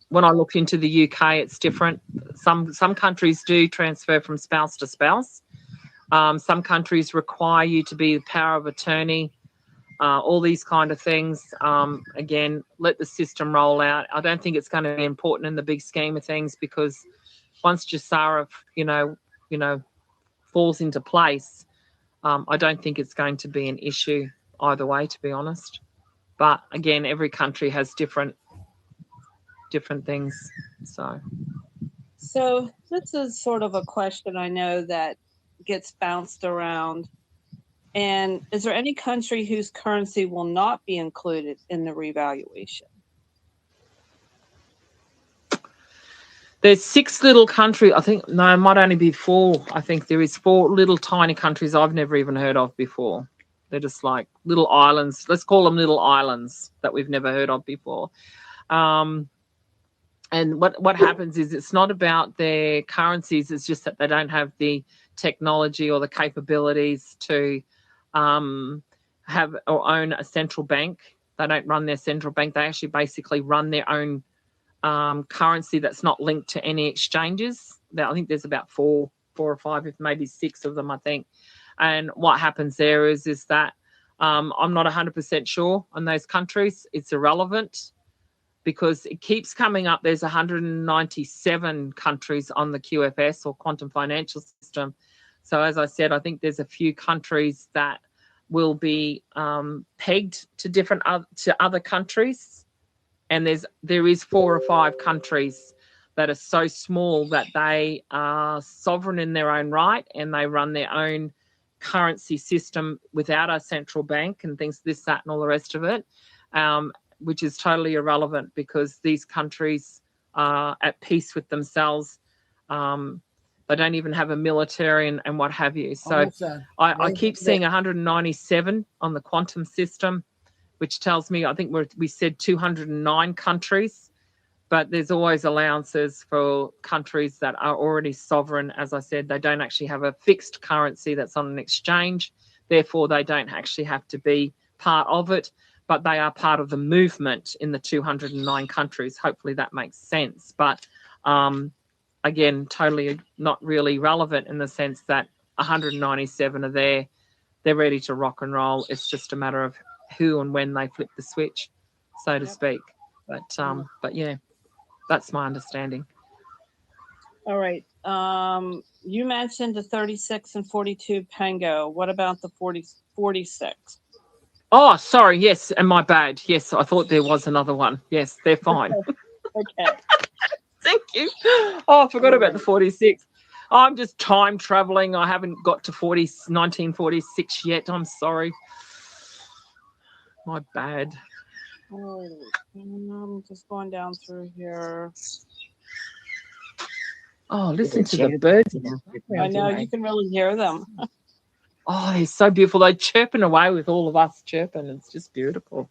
When I looked into the UK, it's different. Some countries do transfer from spouse to spouse. Some countries require you to be the power of attorney. All these kind of things. Again, let the system roll out. I don't think it's going to be important in the big scheme of things, because once Jasara, falls into place, I don't think it's going to be an issue either way, to be honest. But again, every country has different things. So this is sort of a question I know that gets bounced around. And is there any country whose currency will not be included in the revaluation? There's 6 little countries. I think, no, it might only be 4. I think there is 4 little tiny countries I've never even heard of before. They're just like little islands. Let's call them little islands that we've never heard of before. And what happens is, it's not about their currencies. It's just that they don't have the technology or the capabilities to have or own a central bank. They don't run their central bank. They actually basically run their own currency that's not linked to any exchanges. I think there's about 4 or 5, if maybe 6 of them, I think. And what happens there is that I'm not 100% sure on those countries. It's irrelevant, because it keeps coming up. There's 197 countries on the QFS, or quantum financial system. So as I said, I think there's a few countries that will be pegged to other countries, and there is 4 or 5 countries that are so small that they are sovereign in their own right, and they run their own currency system without a central bank and things, this, that, and all the rest of it. Which is totally irrelevant, because these countries are at peace with themselves. They don't even have a military and what have you. So I keep seeing 197 on the quantum system, which tells me, I think we said 209 countries, but there's always allowances for countries that are already sovereign. As I said, they don't actually have a fixed currency that's on an exchange. Therefore, they don't actually have to be part of it, but they are part of the movement in the 209 countries. Hopefully that makes sense. But again, totally not really relevant, in the sense that 197 are there. They're ready to rock and roll. It's just a matter of who and when they flip the switch, so to speak. But yeah, that's my understanding. All right. You mentioned the 36 and 42 Pango. What about the 46? Oh, sorry. Yes, and my bad. Yes, I thought there was another one. Yes, they're fine. Okay. Thank you. Oh, I forgot about the 46. I'm just time traveling. I haven't got to 1946 yet. I'm sorry. My bad. All right. I'm just going down through here. Oh, listen to the birds. I know, you can really hear them. Oh, they're so beautiful. They're chirping away with all of us chirping. It's just beautiful.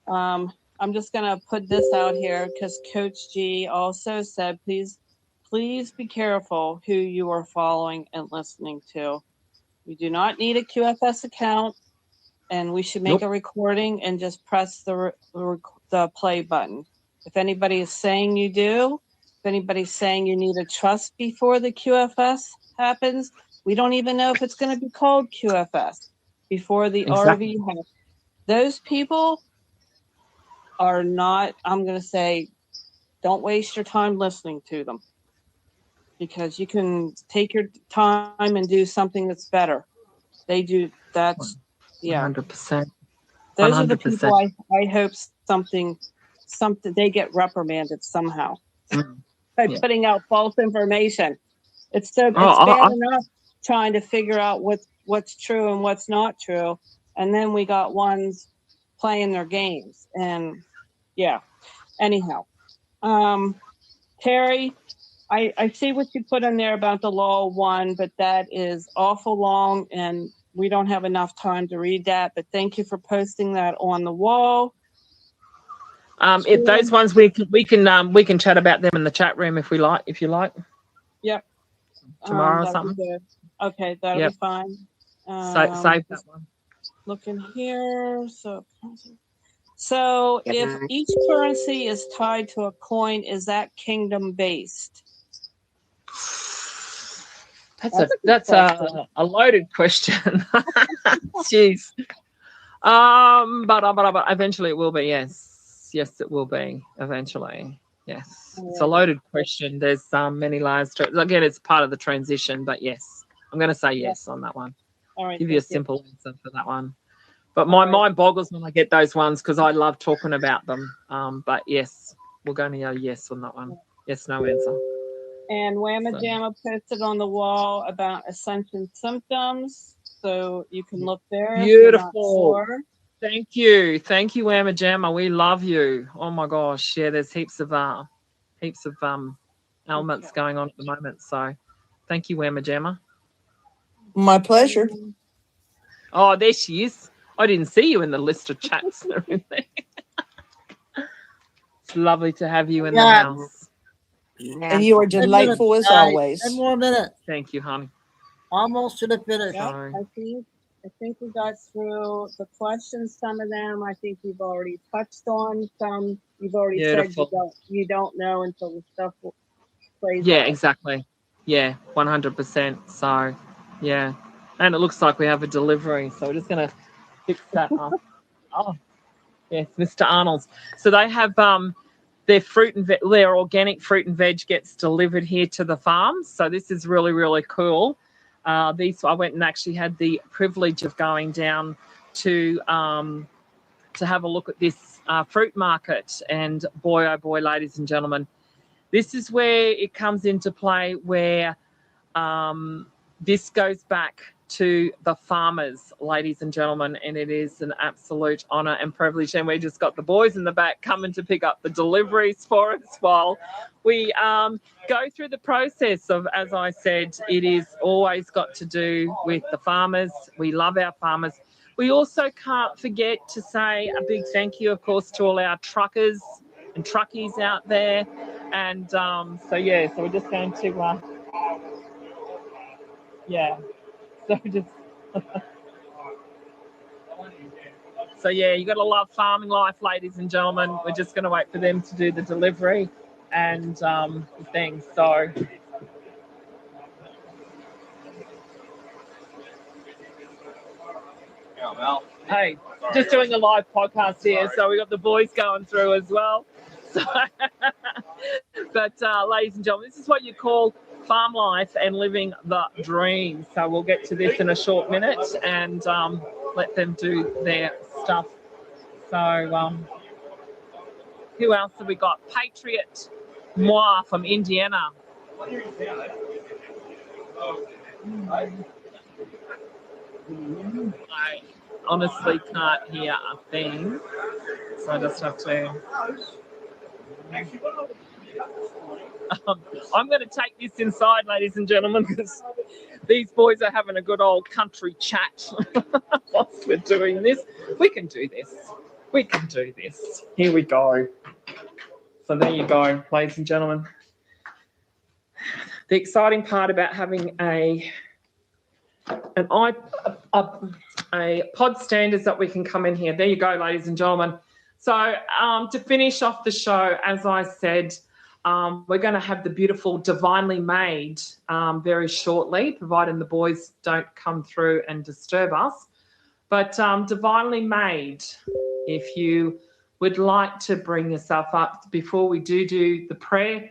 I'm just going to put this out here, because Coach G also said, please be careful who you are following and listening to. We do not need a QFS account, and we should make a recording and just press the play button. If anybody is saying you do, if anybody's saying you need a trust before the QFS happens, we don't even know if it's going to be called QFS before the RV happens. Those people are not, I'm going to say, don't waste your time listening to them, because you can take your time and do something that's better. They do, that's, yeah. 100%. Those are the people I hope something they get reprimanded somehow by putting out false information. It's bad enough trying to figure out what's true and what's not true, and then we got ones playing their games. And yeah, anyhow, Terry, I see what you put in there about the law 1, but that is awful long, and we don't have enough time to read that. But thank you for posting that on the wall. If those ones we can chat about them in the chat room if you like. Yep. tomorrow or that'd be something. good. Okay, that'll Yep. be fine. Save that one. Looking here. So if each currency is tied to a coin, is that kingdom based? That's a loaded question. Jeez. But eventually it will be. Yes, it will be eventually. Yes, it's a loaded question. There's many layers to it. Again, it's part of the transition. But yes, I'm going to say yes on that one. All right. Give you a simple answer for that one. But my mind boggles when I get those ones because I love talking about them. But yes, we're going to go yes on that one. Yes, no answer. And Whamma Jamma posted on the wall about ascension symptoms, so you can look there. Beautiful. If you're not sure. Thank you, Whamma Jamma. We love you. Oh my gosh, yeah. There's heaps of elements going on at the moment. So, thank you, Whamma Jamma. My pleasure. Oh, there she is. I didn't see you in the list of chats and everything. It's lovely to have you in the house. And you are delightful as always. 10 more minutes. Thank you, honey. Almost to the finish. Yep, I think we got through the questions. Some of them I think you've already touched on. Some you've already Beautiful. said you don't know until the stuff plays Yeah, out. exactly. Yeah, 100%. So, yeah. And it looks like we have a delivery. So we're just going to fix that up. Oh, yes, Mr. Arnold's. So they have their fruit and their organic fruit and veg gets delivered here to the farm. So this is really, really cool. I went and actually had the privilege of going down to have a look at this fruit market. And boy, oh boy, ladies and gentlemen, this is where it comes into play where this goes back to the farmers, ladies and gentlemen, and it is an absolute honour and privilege. And we just got the boys in the back coming to pick up the deliveries for us while we go through the process of, as I said, it is always got to do with the farmers. We love our farmers. We also can't forget to say a big thank you, of course, to all our truckers and truckies out there. And so we're just going to, So just you got to love farming life, ladies and gentlemen. We're just going to wait for them to do the delivery and things. So hey, just doing a live podcast here, so we got the boys going through as well. So, but ladies and gentlemen, this is what you call farm life and living the dream. So we'll get to this in a short minute and let them do their stuff. So who else have we got? Patriot Moi from Indiana. I honestly can't hear a thing, so I just have to. I'm going to take this inside, ladies and gentlemen, because these boys are having a good old country chat whilst we're doing this. We can do this. We can do this. Here we go. So there you go, ladies and gentlemen. The exciting part about having a pod stand is that we can come in here. There you go, ladies and gentlemen. So to finish off the show, as I said, we're going to have the beautiful Divinely Made very shortly, providing the boys don't come through and disturb us. But Divinely Made, if you would like to bring yourself up before we do the prayer.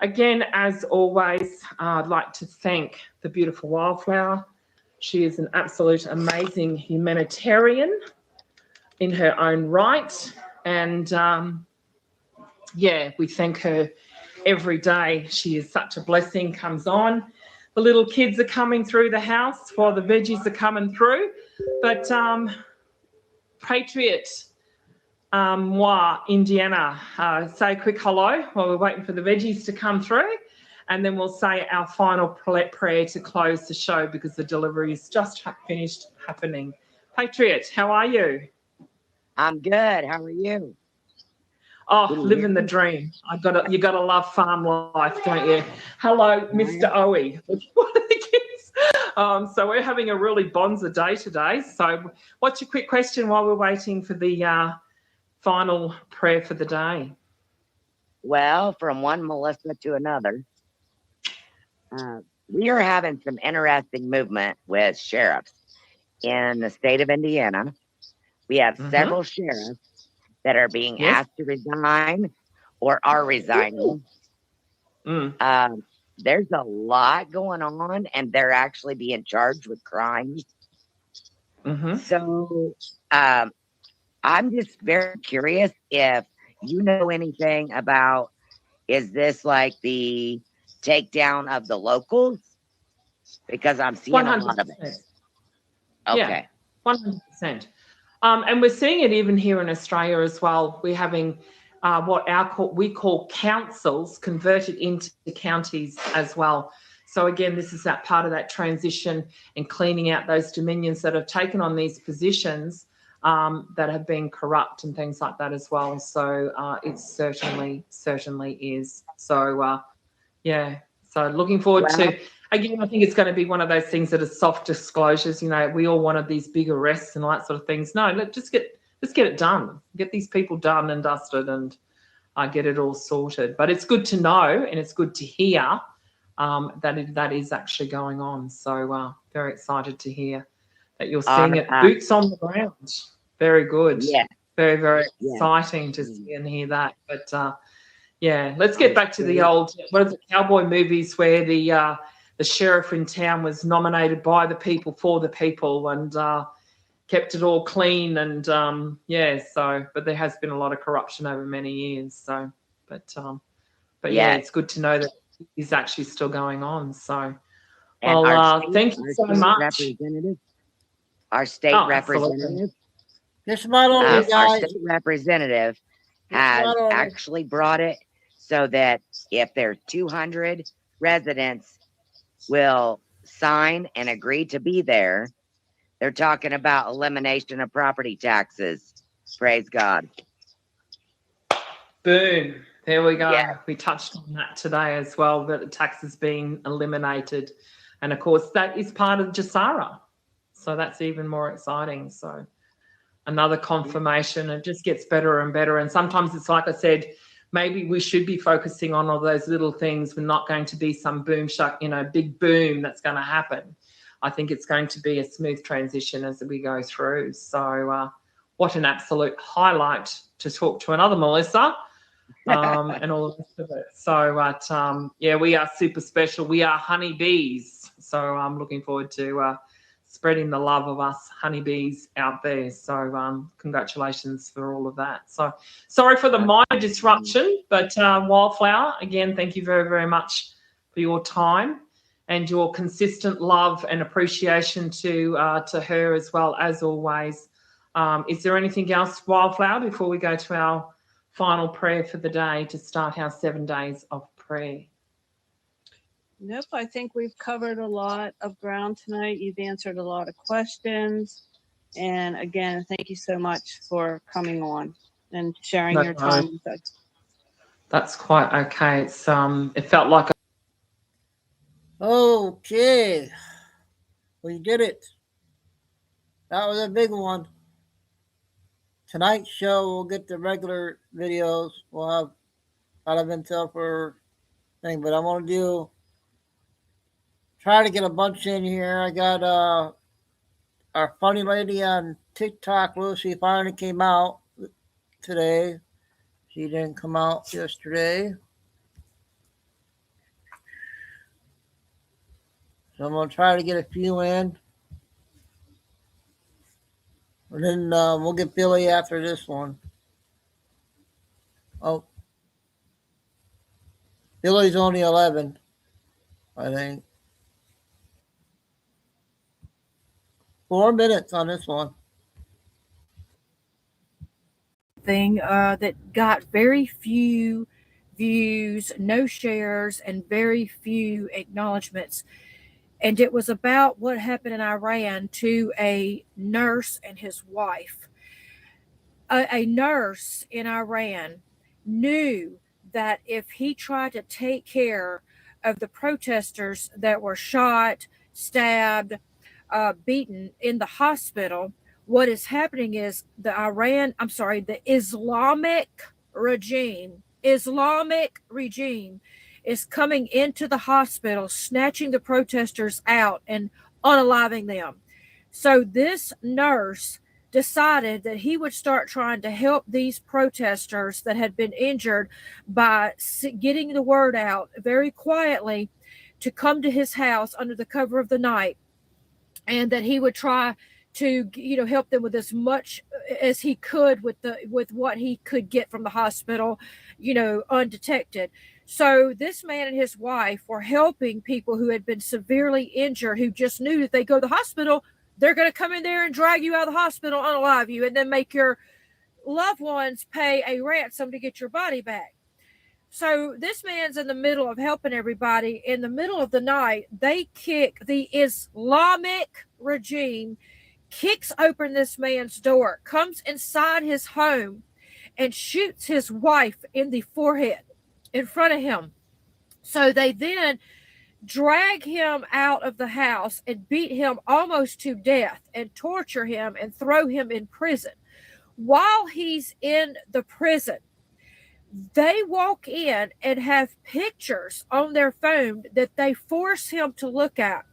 Again, as always, I'd like to thank the beautiful Wildflower. She is an absolute amazing humanitarian in her own right. And, we thank her every day. She is such a blessing, comes on. The little kids are coming through the house while the veggies are coming through. But Patriot Moi, Indiana, say a quick hello while we're waiting for the veggies to come through. And then we'll say our final prayer to close the show because the delivery is just finished happening. Patriot, how are you? I'm good. How are you? Oh, living the dream. You gotta love farm life, don't you? Hello, Mr. Owie. So we're having a really bonza day today. So what's your quick question while we're waiting for the final prayer for the day? Well, from one Melissa to another, we are having some interesting movement with sheriffs in the state of Indiana. We have several sheriffs that are being asked to resign or are resigning. There's a lot going on, and they're actually being charged with crimes. So I'm just very curious if you know anything about, is this like the takedown of the locals? Because I'm seeing 100%. A lot of it. Okay. Yeah, 100%. And we're seeing it even here in Australia as well. We're having what we call councils converted into counties as well. So again, this is that part of that transition and cleaning out those dominions that have taken on these positions that have been corrupt and things like that as well. So it certainly is. So so looking forward to. Again, I think it's going to be one of those things that are soft disclosures. You know, we all wanted these big arrests and all that sort of things. No, let's get it done. Get these people done and dusted and get it all sorted. But it's good to know and it's good to hear that is actually going on. So very excited to hear that you're seeing it. Boots on the ground. Very good. Yeah. Very, very exciting to see and hear that. But let's get back to the old, what are the cowboy movies where the sheriff in town was nominated by the people for the people and kept it all clean and but there has been a lot of corruption over many years. So but it's good to know that it's actually still going on. So thank you so much. Our state representative. This model, guys. Our state representative has actually brought it so that if there's 200 residents will sign and agree to be there, they're talking about elimination of property taxes. Praise God. Boom. There we go. Yeah. We touched on that today as well, that the taxes being eliminated. And of course, that is part of Jasara. So that's even more exciting. So another confirmation. It just gets better and better. And sometimes it's like I said, maybe we should be focusing on all those little things. We're not going to be some big boom that's going to happen. I think it's going to be a smooth transition as we go through. So what an absolute highlight to talk to another Melissa and all the rest of it. So, we are super special. We are honeybees. So I'm looking forward to spreading the love of us honeybees out there. So congratulations for all of that. So sorry for the minor disruption, but Wildflower, again, thank you very, very much for your time and your consistent love and appreciation to her as well, as always. Is there anything else, Wildflower, before we go to our final prayer for the day to start our 7 days of prayer? Nope, I think we've covered a lot of ground tonight. You've answered a lot of questions. And again, thank you so much for coming on and sharing your time with us. That's quite okay. It's it felt like Okay. We did it. That was a big one. Tonight's show, we'll get the regular videos. We'll have a lot of intel for thing, but I'm gonna try to get a bunch in here. I got our funny lady on TikTok, Lucy, finally came out today. She didn't come out yesterday. So I'm going to try to get a few in. And then we'll get Billy after this one. Oh. Billy's only 11, I think. 4 minutes on this one. Thing that got very few views, no shares, and very few acknowledgments. And it was about what happened in Iran to a nurse and his wife. A nurse in Iran knew that if he tried to take care of the protesters that were shot, stabbed, beaten in the hospital, what is happening is the Islamic regime is coming into the hospital, snatching the protesters out and unaliving them. So this nurse decided that he would start trying to help these protesters that had been injured by getting the word out very quietly to come to his house under the cover of the night, and that he would try to help them with as much as he could with what he could get from the hospital, undetected. So this man and his wife were helping people who had been severely injured, who just knew that they go to the hospital, they're going to come in there and drag you out of the hospital, unalive you, and then make your loved ones pay a ransom to get your body back. So this man's in the middle of helping everybody. In the middle of the night, the Islamic regime kicks open this man's door, comes inside his home, and shoots his wife in the forehead in front of him. So they then drag him out of the house and beat him almost to death and torture him and throw him in prison. While he's in the prison, they walk in and have pictures on their phone that they force him to look at.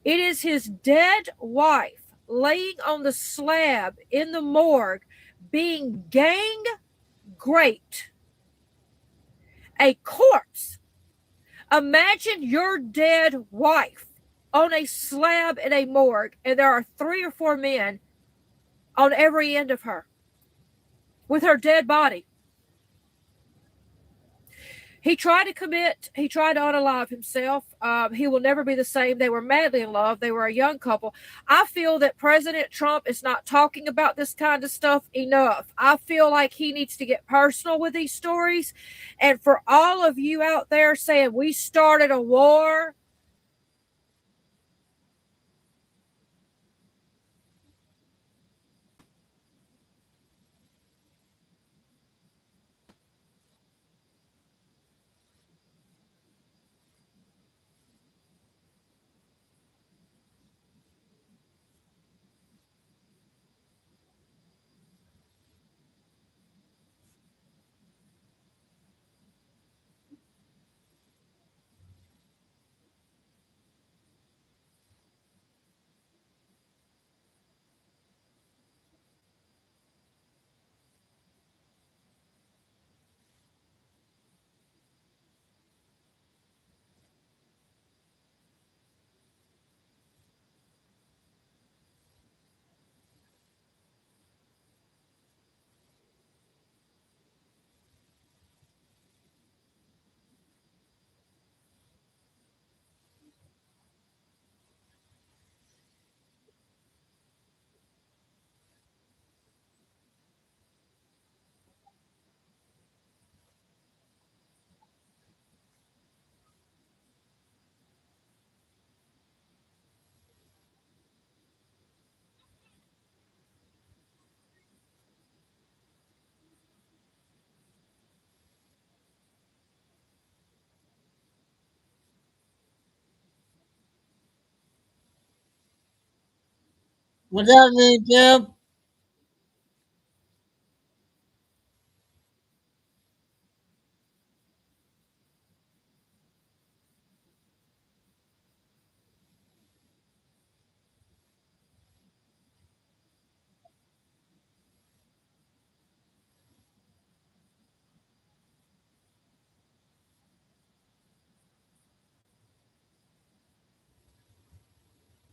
It is his dead wife laying on the slab in the morgue being gang raped. A corpse. Imagine your dead wife on a slab in a morgue, and there are 3 or 4 men on every end of her with her dead body. He tried to unalive himself. He will never be the same. They were madly in love. They were a young couple. I feel that President Trump is not talking about this kind of stuff enough. I feel like he needs to get personal with these stories. And for all of you out there saying we started a war, what does that mean, Jim?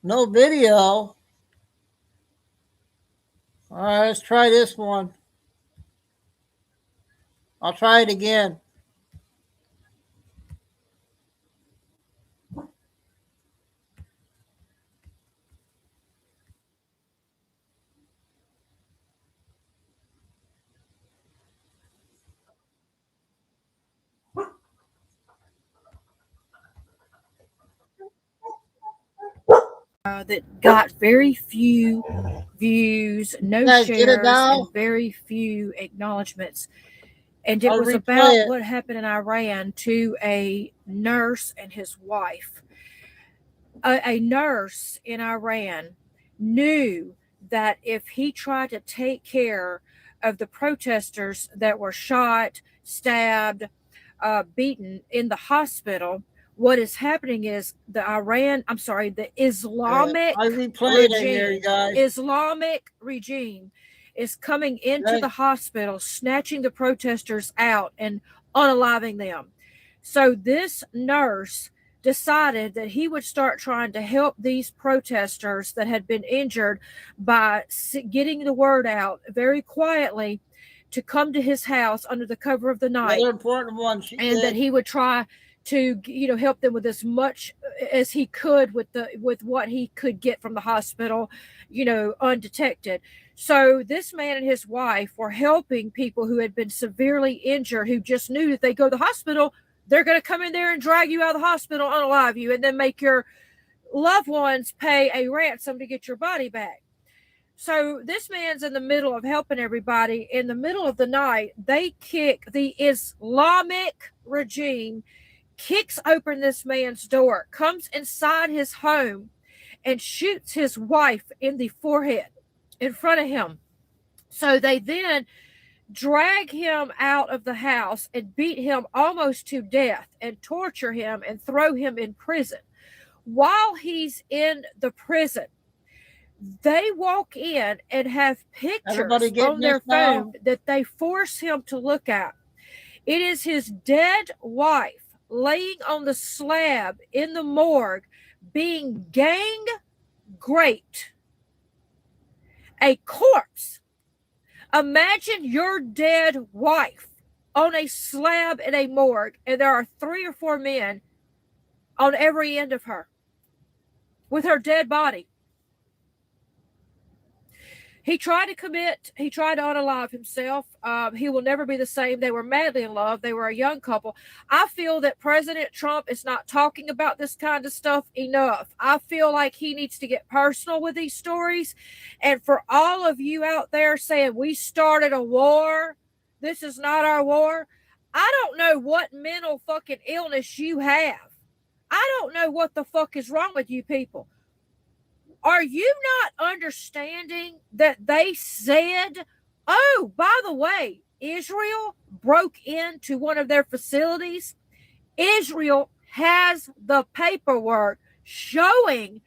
No video. All right, let's try this one. I'll try it again. that got very few views, no shares, and very few acknowledgments. And it I'll was replay about it. what happened in Iran to a nurse and his wife. A nurse in Iran knew that if he tried to take care of the protesters that were shot, stabbed, beaten in the hospital, what is happening is the Islamic I replayed it here, you guys. Islamic regime is coming into the hospital, snatching the protesters out and unaliving them. So this nurse decided that he would start trying to help these protesters that had been injured by getting the word out very quietly to come to his house under the cover of the night. Another important one. That he would try to help them with as much as he could with what he could get from the hospital, undetected. So this man and his wife were helping people who had been severely injured, who just knew that they go to the hospital, they're going to come in there and drag you out of the hospital, unalive you, and then make your loved ones pay a ransom to get your body back. So this man's in the middle of helping everybody. In the middle of the night, the Islamic regime kicks open this man's door, comes inside his home, and shoots his wife in the forehead in front of him. So they then drag him out of the house and beat him almost to death and torture him and throw him in prison. While he's in the prison, they walk in and have pictures on their phone that they force him to look at. It is his dead wife laying on the slab in the morgue being gang raped. A corpse. Imagine your dead wife on a slab in a morgue, and there are 3 or 4 men on every end of her with her dead body. He tried to unalive himself. He will never be the same. They were madly in love. They were a young couple. I feel that President Trump is not talking about this kind of stuff enough. I feel like he needs to get personal with these stories. And for all of you out there saying, we started a war, this is not our war, I don't know what mental fucking illness you have. I don't know what the fuck is wrong with you people. Are you not understanding that they said, oh, by the way, Israel broke into one of their facilities? Israel has the paperwork showing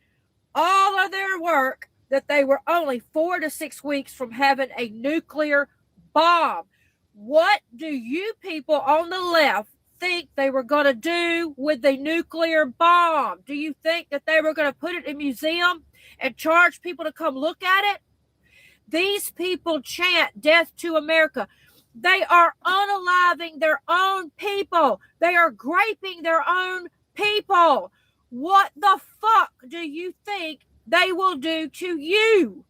all of their work that they were only 4 to 6 weeks from having a nuclear bomb. What do you people on the left think they were going to do with the nuclear bomb? Do you think that they were going to put it in a museum and charge people to come look at it? These people chant death to America. They are unaliving their own people. They are raping their own people. What the fuck do you think they will do to you?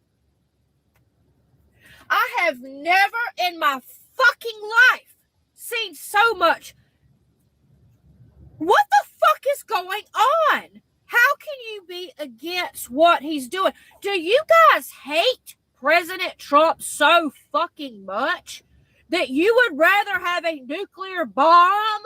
I have never in my fucking life seen so much. What the fuck is going on? How can you be against what he's doing? Do you guys hate President Trump so fucking much that you would rather have a nuclear bomb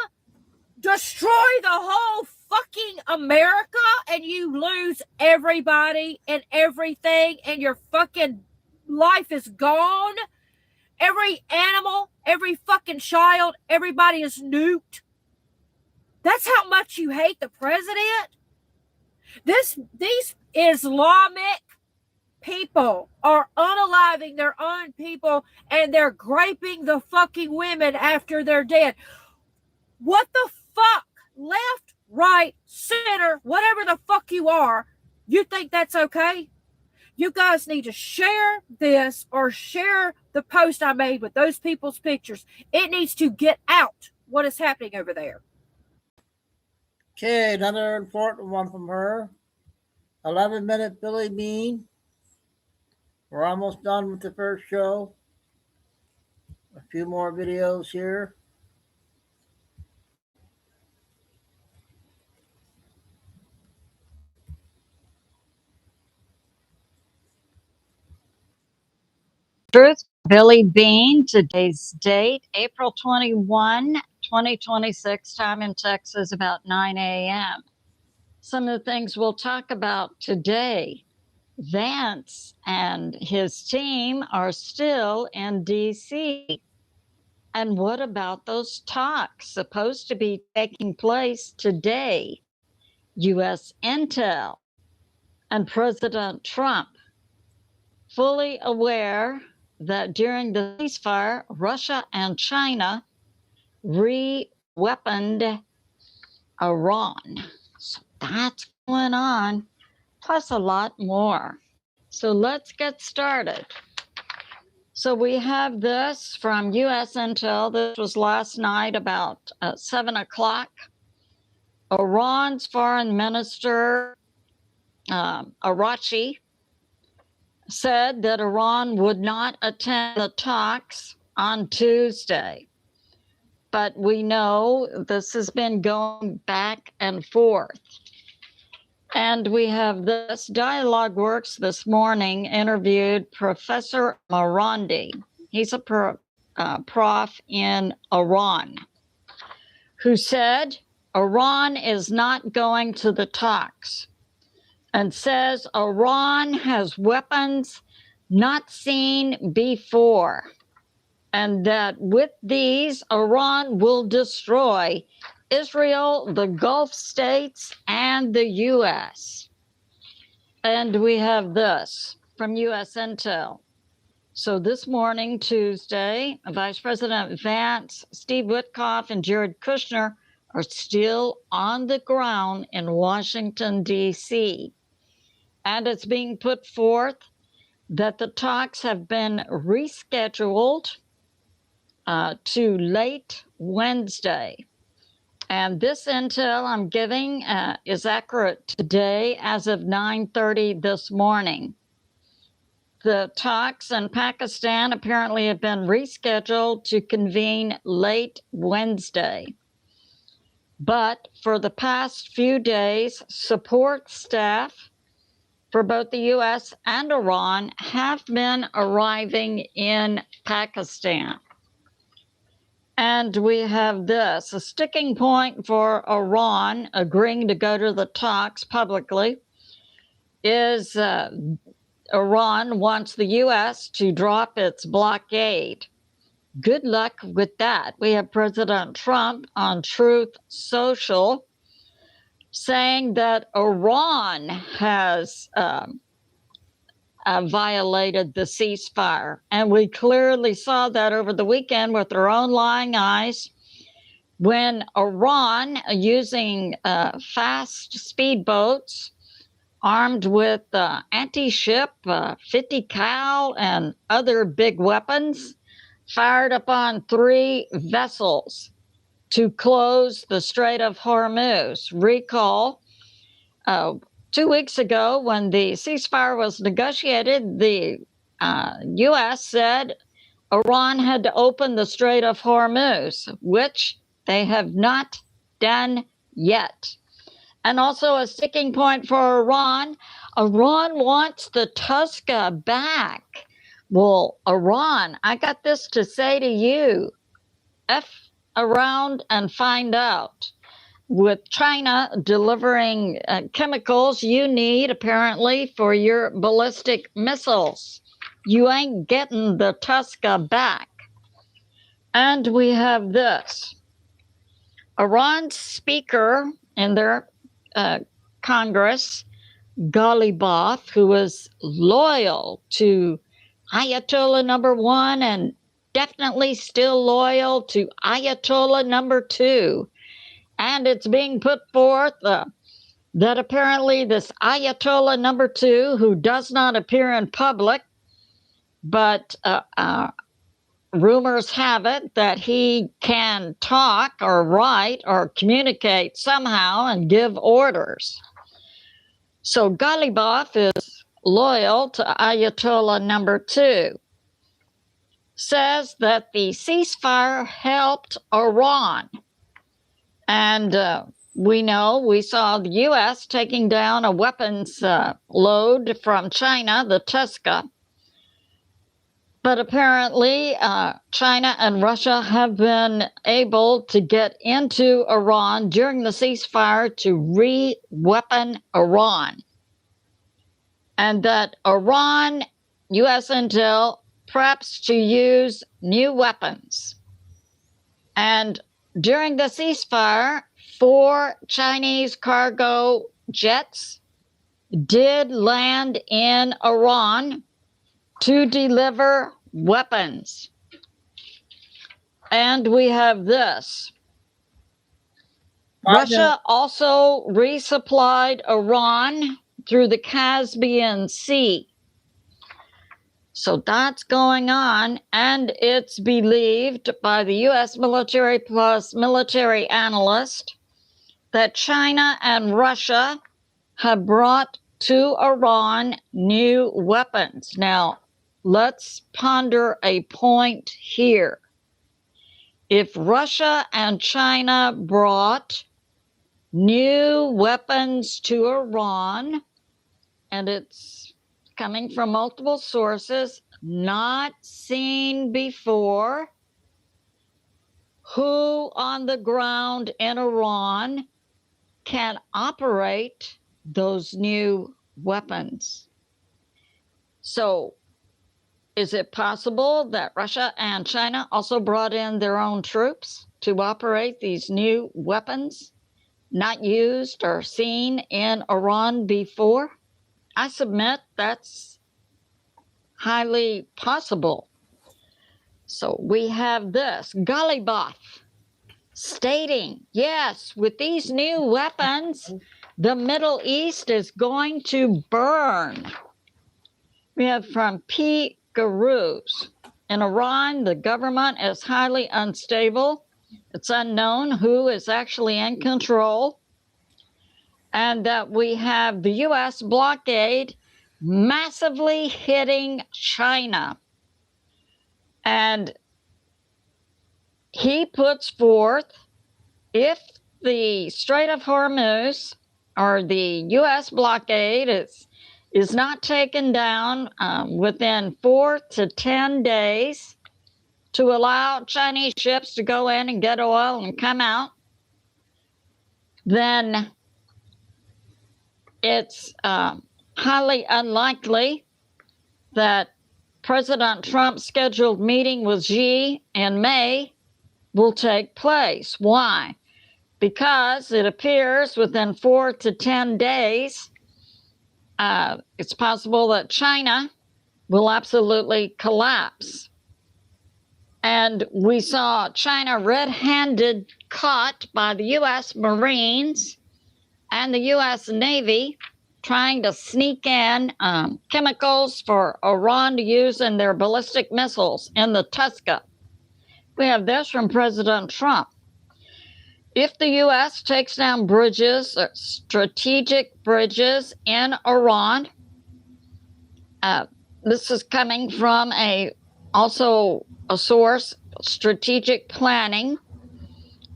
destroy the whole fucking America and you lose everybody and everything and your fucking life is gone? Every animal, every fucking child, everybody is nuked. That's how much you hate the president? These Islamic people are unaliving their own people and they're raping the fucking women after they're dead. What the fuck? Left, right, center, whatever the fuck you are, you think that's okay? You guys need to share this or share the post I made with those people's pictures. It needs to get out what is happening over there. Okay, another important one from her. 11-minute Billy Bean. We're almost done with the first show. A few more videos here. Truth? Billy Bean, today's date, April 21, 2026, time in Texas, about 9 a.m. Some of the things we'll talk about today. Vance and his team are still in D.C. And what about those talks supposed to be taking place today? U.S. intel and President Trump fully aware that during the ceasefire, Russia and China re-weaponed Iran. So that's going on, plus a lot more. So let's get started. So we have this from U.S. Intel. This was last night about 7 o'clock. Iran's foreign minister, Arachi, said that Iran would not attend the talks on Tuesday. But we know this has been going back and forth. And we have this. Dialogue Works this morning interviewed Professor Marandi. He's a prof in Iran, who said Iran is not going to the talks and says Iran has weapons not seen before, and that with these, Iran will destroy Israel, the Gulf states, and the U.S. And we have this from U.S. Intel. So this morning, Tuesday, Vice President Vance, Steve Witkoff, and Jared Kushner are still on the ground in Washington, D.C. And it's being put forth that the talks have been rescheduled to late Wednesday. And this intel I'm giving is accurate today as of 9:30 this morning. The talks in Pakistan apparently have been rescheduled to convene late Wednesday. But for the past few days, support staff for both the U.S. and Iran have been arriving in Pakistan. And we have this, a sticking point for Iran agreeing to go to the talks publicly is Iran wants the U.S. to drop its blockade. Good luck with that. We have President Trump on Truth Social saying that Iran has violated the ceasefire. And we clearly saw that over the weekend with our own lying eyes when Iran, using fast speedboats armed with anti-ship 50 cal and other big weapons, fired upon 3 vessels to close the Strait of Hormuz. Recall, 2 weeks ago, when the ceasefire was negotiated, the U.S. said Iran had to open the Strait of Hormuz, which they have not done yet. And also a sticking point for Iran. Iran wants the Tusca back. Well, Iran, I got this to say to you. F around and find out. With China delivering chemicals you need, apparently, for your ballistic missiles. You ain't getting the Tusca back. And we have this. Iran's speaker in their Congress, Ghalibaf, who was loyal to Ayatollah number 1 and definitely still loyal to Ayatollah number 2. And it's being put forth that apparently this Ayatollah number 2, who does not appear in public, but rumors have it that he can talk or write or communicate somehow and give orders. So Ghalibaf is loyal to Ayatollah number 2. Says that the ceasefire helped Iran. And we saw the U.S. taking down a weapons load from China, the Tusca. But apparently, China and Russia have been able to get into Iran during the ceasefire to re-weapon Iran. And that Iran, U.S. intel, preps to use new weapons. And during the ceasefire, 4 Chinese cargo jets did land in Iran to deliver weapons. And we have this. Russia also resupplied Iran through the Caspian Sea. So that's going on, and it's believed by the U.S. military plus military analyst that China and Russia have brought to Iran new weapons. Now, let's ponder a point here. If Russia and China brought new weapons to Iran, and it's coming from multiple sources, not seen before, who on the ground in Iran can operate those new weapons? So, is it possible that Russia and China also brought in their own troops to operate these new weapons not used or seen in Iran before? I submit that's highly possible. So we have this, Ghalibaf stating, yes, with these new weapons, the Middle East is going to burn. We have from P. Garuz. In Iran, the government is highly unstable. It's unknown who is actually in control. And that we have the U.S. blockade massively hitting China. And he puts forth, if the Strait of Hormuz or the U.S. blockade is not taken down within 4 to 10 days to allow Chinese ships to go in and get oil and come out, then it's highly unlikely that President Trump's scheduled meeting with Xi in May will take place. Why? Because it appears within 4 to 10 days, it's possible that China will absolutely collapse. And we saw China red-handed caught by the U.S. Marines and the U.S. Navy trying to sneak in chemicals for Iran to use in their ballistic missiles in the Tuska. We have this from President Trump. If the U.S. takes down bridges, strategic bridges in Iran, this is coming from also a source, strategic planning.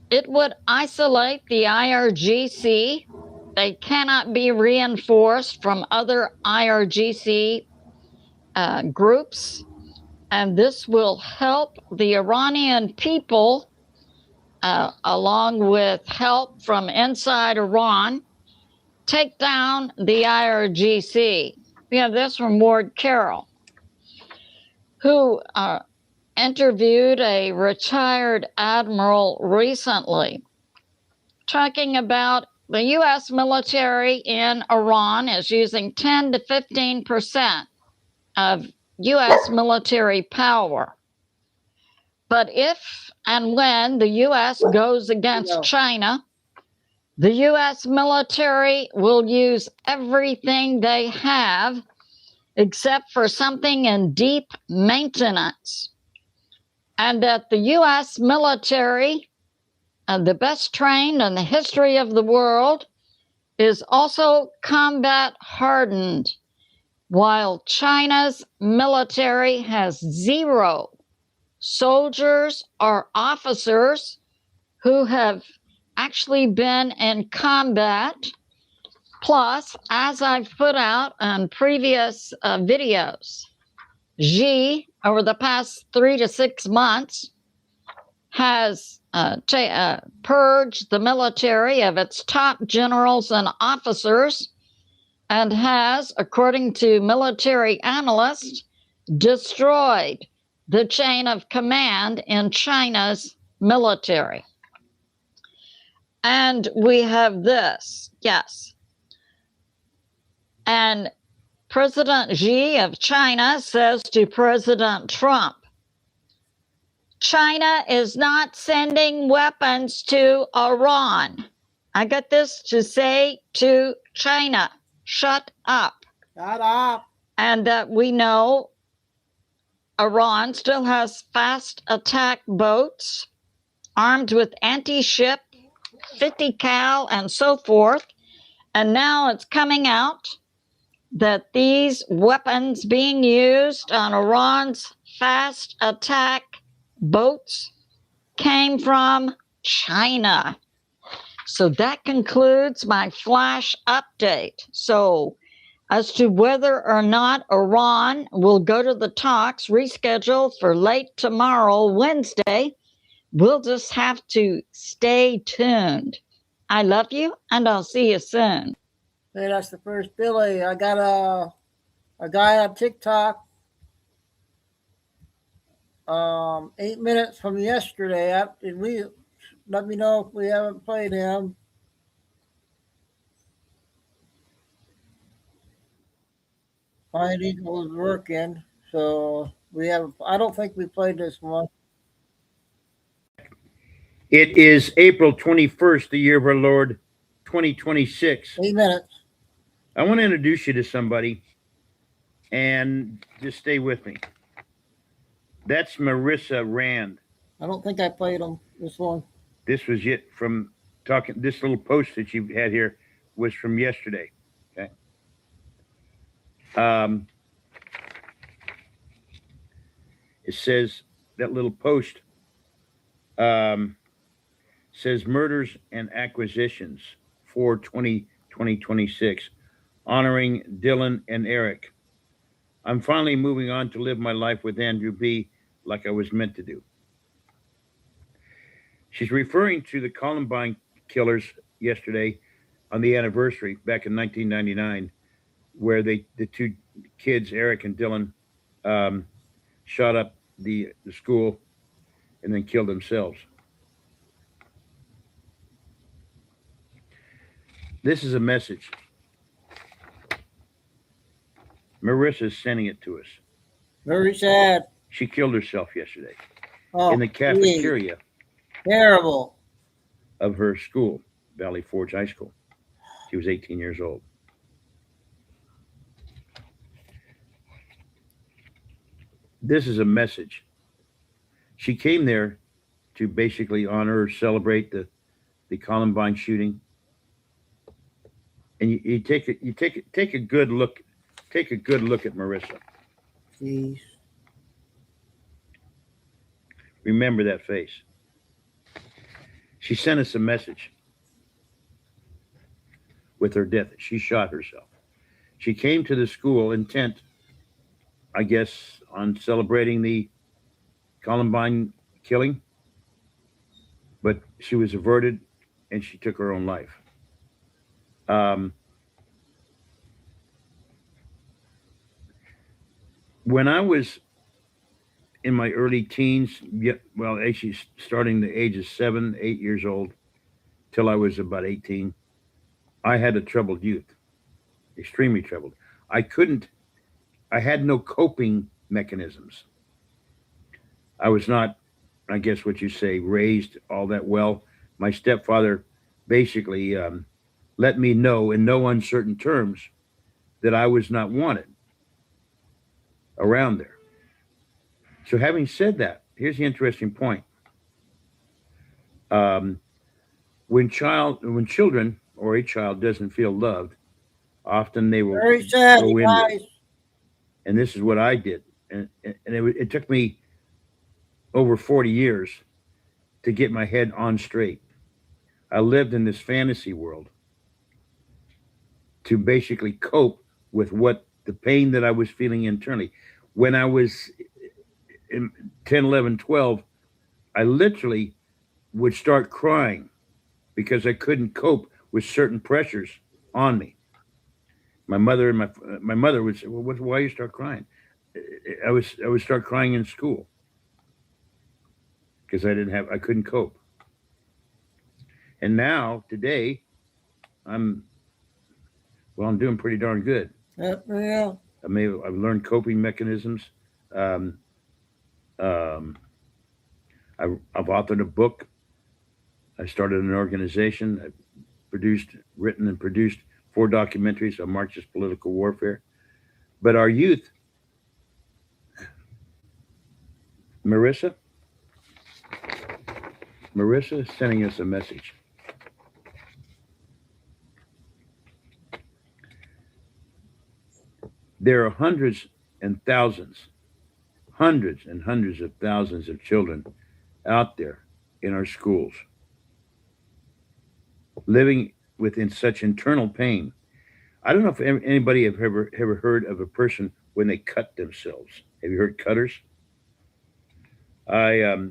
It would isolate the IRGC. They cannot be reinforced from other IRGC groups. And this will help the Iranian people, along with help from inside Iran, take down the IRGC. We have this from Ward Carroll, who interviewed a retired admiral recently, talking about the U.S. military in Iran is using 10 to 15% of U.S. military power. But if and when the U.S. goes against China, the U.S. military will use everything they have except for something in deep maintenance. And that the U.S. military, the best trained in the history of the world, is also combat hardened, while China's military has 0 soldiers or officers who have actually been in combat. Plus, as I've put out on previous videos, Xi, over the past 3 to 6 months, has purged the military of its top generals and officers and has, according to military analysts, destroyed the chain of command in China's military. And we have this, yes. And President Xi of China says to President Trump, China is not sending weapons to Iran. I got this to say to China, shut up. Shut up. And that we know Iran still has fast attack boats armed with anti-ship, 50 cal, and so forth. And now it's coming out that these weapons being used on Iran's fast attack boats came from China. So that concludes my flash update. So as to whether or not Iran will go to the talks rescheduled for late tomorrow, Wednesday, we'll just have to stay tuned. I love you, and I'll see you soon. Hey, that's the first Billy. I got a guy on TikTok 8 minutes from yesterday. Did we let me know if we haven't played him? Fine Eagle is working, so we have. I don't think we played this one. It is April 21st, the year of our Lord, 2026. 8 minutes. I want to introduce you to somebody, and just stay with me. That's Marissa Rand. I don't think I played him this one. This was it from talking. This little post that you had here was from yesterday. Okay. It says that little post says murders and acquisitions for 2026, honoring Dylan and Eric. I'm finally moving on to live my life with Andrew B. like I was meant to do. She's referring to the Columbine killers yesterday on the anniversary back in 1999, where the two kids, Eric and Dylan, shot up the school and then killed themselves. This is a message. Marissa's sending it to us. Very sad. She killed herself yesterday Oh, in the cafeteria. Terrible. Of her school, Valley Forge High School. She was 18 years old. This is a message. She came there to basically honor or celebrate the Columbine shooting. And you take a good look. Take a good look at Marissa. Jeez. Remember that face. She sent us a message with her death. She shot herself. She came to the school intent, I guess, on celebrating the Columbine killing, but she was averted and she took her own life. When I was in my early teens, well, actually starting the age of 7, 8 years old, till I was about 18, I had a troubled youth, extremely troubled. I had no coping mechanisms. I was not, I guess what you say, raised all that well. My stepfather basically let me know in no uncertain terms that I was not wanted around there. So having said that, here's the interesting point. When children or a child doesn't feel loved, often they will Very sad, go in guys. there. And this is what I did. And it took me over 40 years to get my head on straight. I lived in this fantasy world to basically cope with what the pain that I was feeling internally. when I was in 10, 11, 12, I literally would start crying because I couldn't cope with certain pressures on me. My mother and my mother would say, "Well, why you start crying?" I would start crying in school because I couldn't cope. And now today, I'm doing pretty darn good. Yeah. I've learned coping mechanisms. Um, um, I've authored a book. I started an organization. I've written and produced 4 documentaries on Marxist political warfare. But our youth, Marissa is sending us a message. There are hundreds and hundreds of thousands of children out there in our schools living within such internal pain. I don't know if anybody have ever heard of a person when they cut themselves. Have you heard cutters? I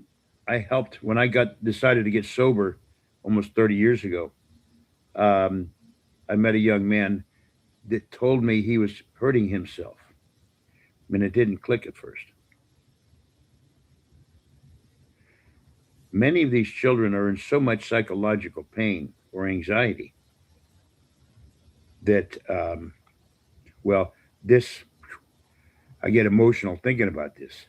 helped when I decided to get sober almost 30 years ago. I met a young man that told me he was hurting himself. I mean, it didn't click at first. Many of these children are in so much psychological pain or anxiety that, this, I get emotional thinking about this.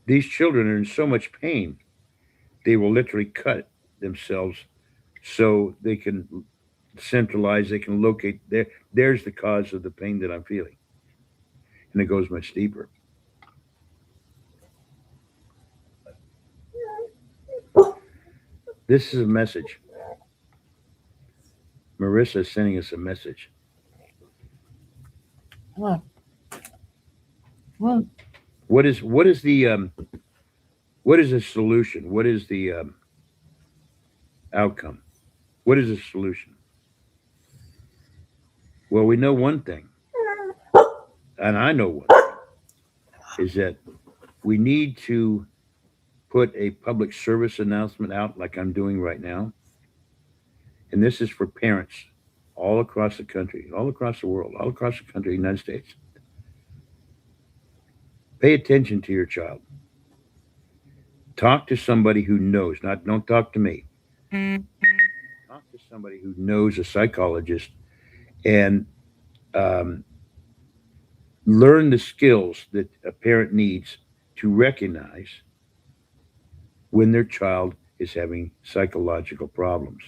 These children are in so much pain, they will literally cut themselves so they can centralize, they can locate there's the cause of the pain that I'm feeling. And it goes much deeper. This is a message. Marissa is sending us a message. What? What is the solution? What is the outcome? What is the solution? Well, we know one thing, and I know one thing, is that we need to put a public service announcement out like I'm doing right now. And this is for parents all across the country, all across the world, all across the country, United States. Pay attention to your child. Talk to somebody who knows, don't talk to me. Talk to somebody who knows, a psychologist, and learn the skills that a parent needs to recognize when their child is having psychological problems.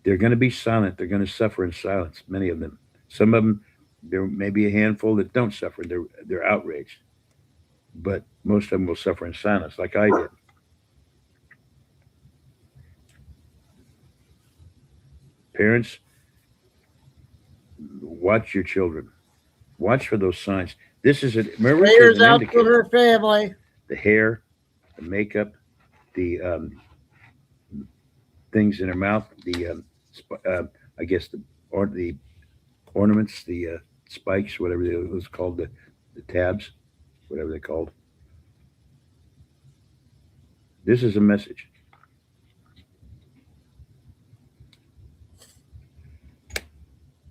They're going to be silent. They're going to suffer in silence, many of them. Some of them, there may be a handful that don't suffer. They're outraged. But most of them will suffer in silence, like I did. Parents, watch your children. Watch for those signs. This is Prayers out to her family. The hair, the makeup, the things in her mouth, the I guess the ornaments, the spikes, whatever it was called, the tabs, whatever they're called. This is a message.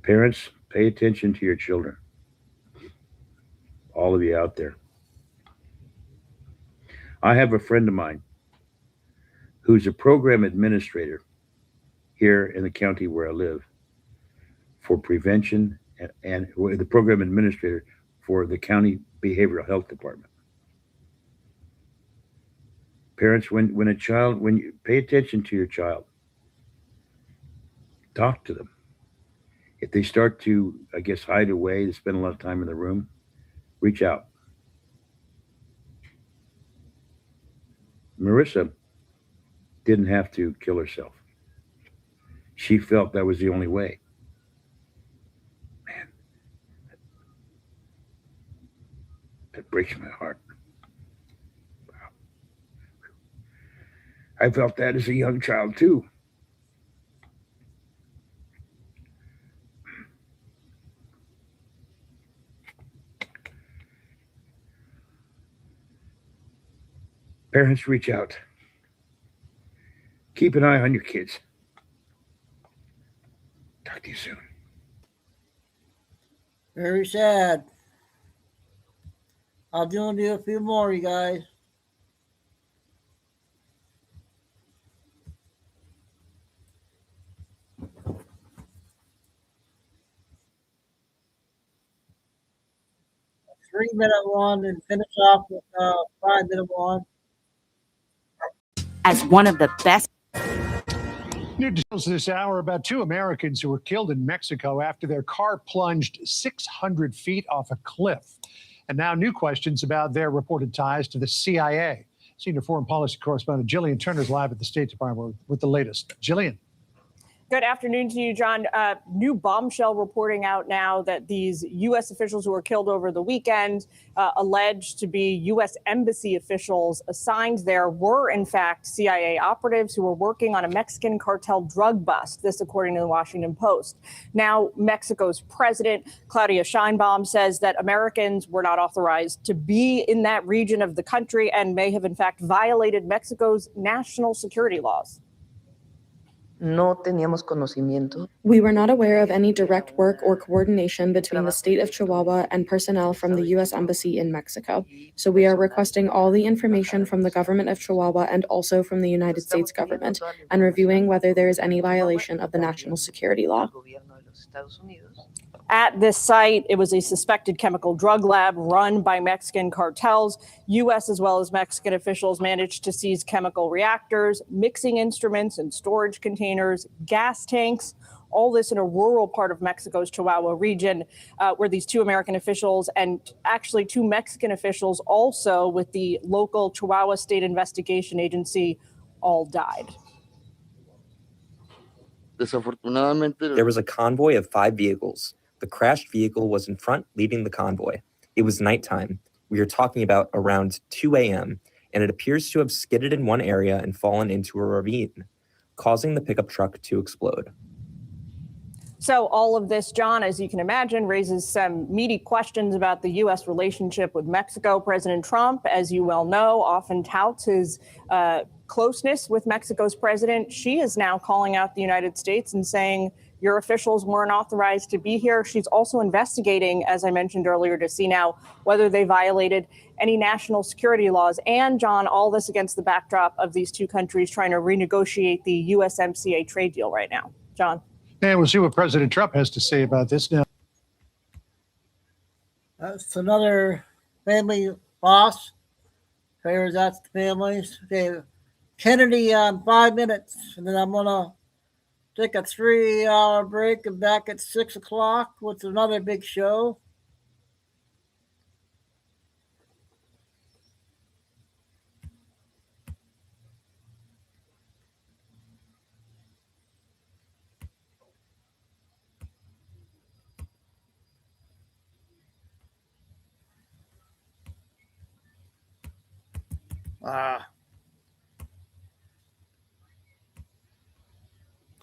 Parents, pay attention to your children. All of you out there. I have a friend of mine who's a program administrator here in the county where I live for prevention and the program administrator for the county behavioral health department. Parents, when you pay attention to your child, talk to them. If they start to, I guess, hide away, they spend a lot of time in the room, reach out. Marissa didn't have to kill herself. She felt that was the only way. Man, that breaks my heart. Wow. I felt that as a young child too. Parents, reach out. Keep an eye on your kids. Talk to you soon. Very sad. I'll do a few more, you guys. A 3-minute one and finish off with a 5-minute one. As one of the best. New details this hour about 2 Americans who were killed in Mexico after their car plunged 600 feet off a cliff. And now new questions about their reported ties to the CIA. Senior foreign policy correspondent Jillian Turner is live at the State Department with the latest. Jillian. Good afternoon to you, John. New bombshell reporting out now that these U.S. officials who were killed over the weekend, alleged to be U.S. embassy officials assigned there, were in fact CIA operatives who were working on a Mexican cartel drug bust. This, according to the Washington Post. Now, Mexico's president, Claudia Sheinbaum, says that Americans were not authorized to be in that region of the country and may have in fact violated Mexico's national security laws. No teníamos conocimiento. We were not aware of any direct work or coordination between the state of Chihuahua and personnel from the U.S. Embassy in Mexico. So we are requesting all the information from the government of Chihuahua and also from the United States government and reviewing whether there is any violation of the national security law. At this site, it was a suspected chemical drug lab run by Mexican cartels. U.S. as well as Mexican officials managed to seize chemical reactors, mixing instruments and storage containers, gas tanks, all this in a rural part of Mexico's Chihuahua region, where these 2 American officials and actually 2 Mexican officials also with the local Chihuahua State Investigation Agency all died. There was a convoy of 5 vehicles. The crashed vehicle was in front, leading the convoy. It was nighttime. We are talking about around 2 a.m., and it appears to have skidded in one area and fallen into a ravine, causing the pickup truck to explode. So all of this, John, as you can imagine, raises some meaty questions about the U.S. relationship with Mexico. President Trump, as you well know, often touts his closeness with Mexico's president. She is now calling out the United States and saying, your officials weren't authorized to be here. She's also investigating, as I mentioned earlier, to see now whether they violated any national security laws. And, John, all this against the backdrop of these 2 countries trying to renegotiate the USMCA trade deal right now. John. And we'll see what President Trump has to say about this now. That's another family loss. Prayers out to the families. Okay, Kennedy on 5 minutes, and then I'm going to take a 3-hour break and back at 6 o'clock with another big show.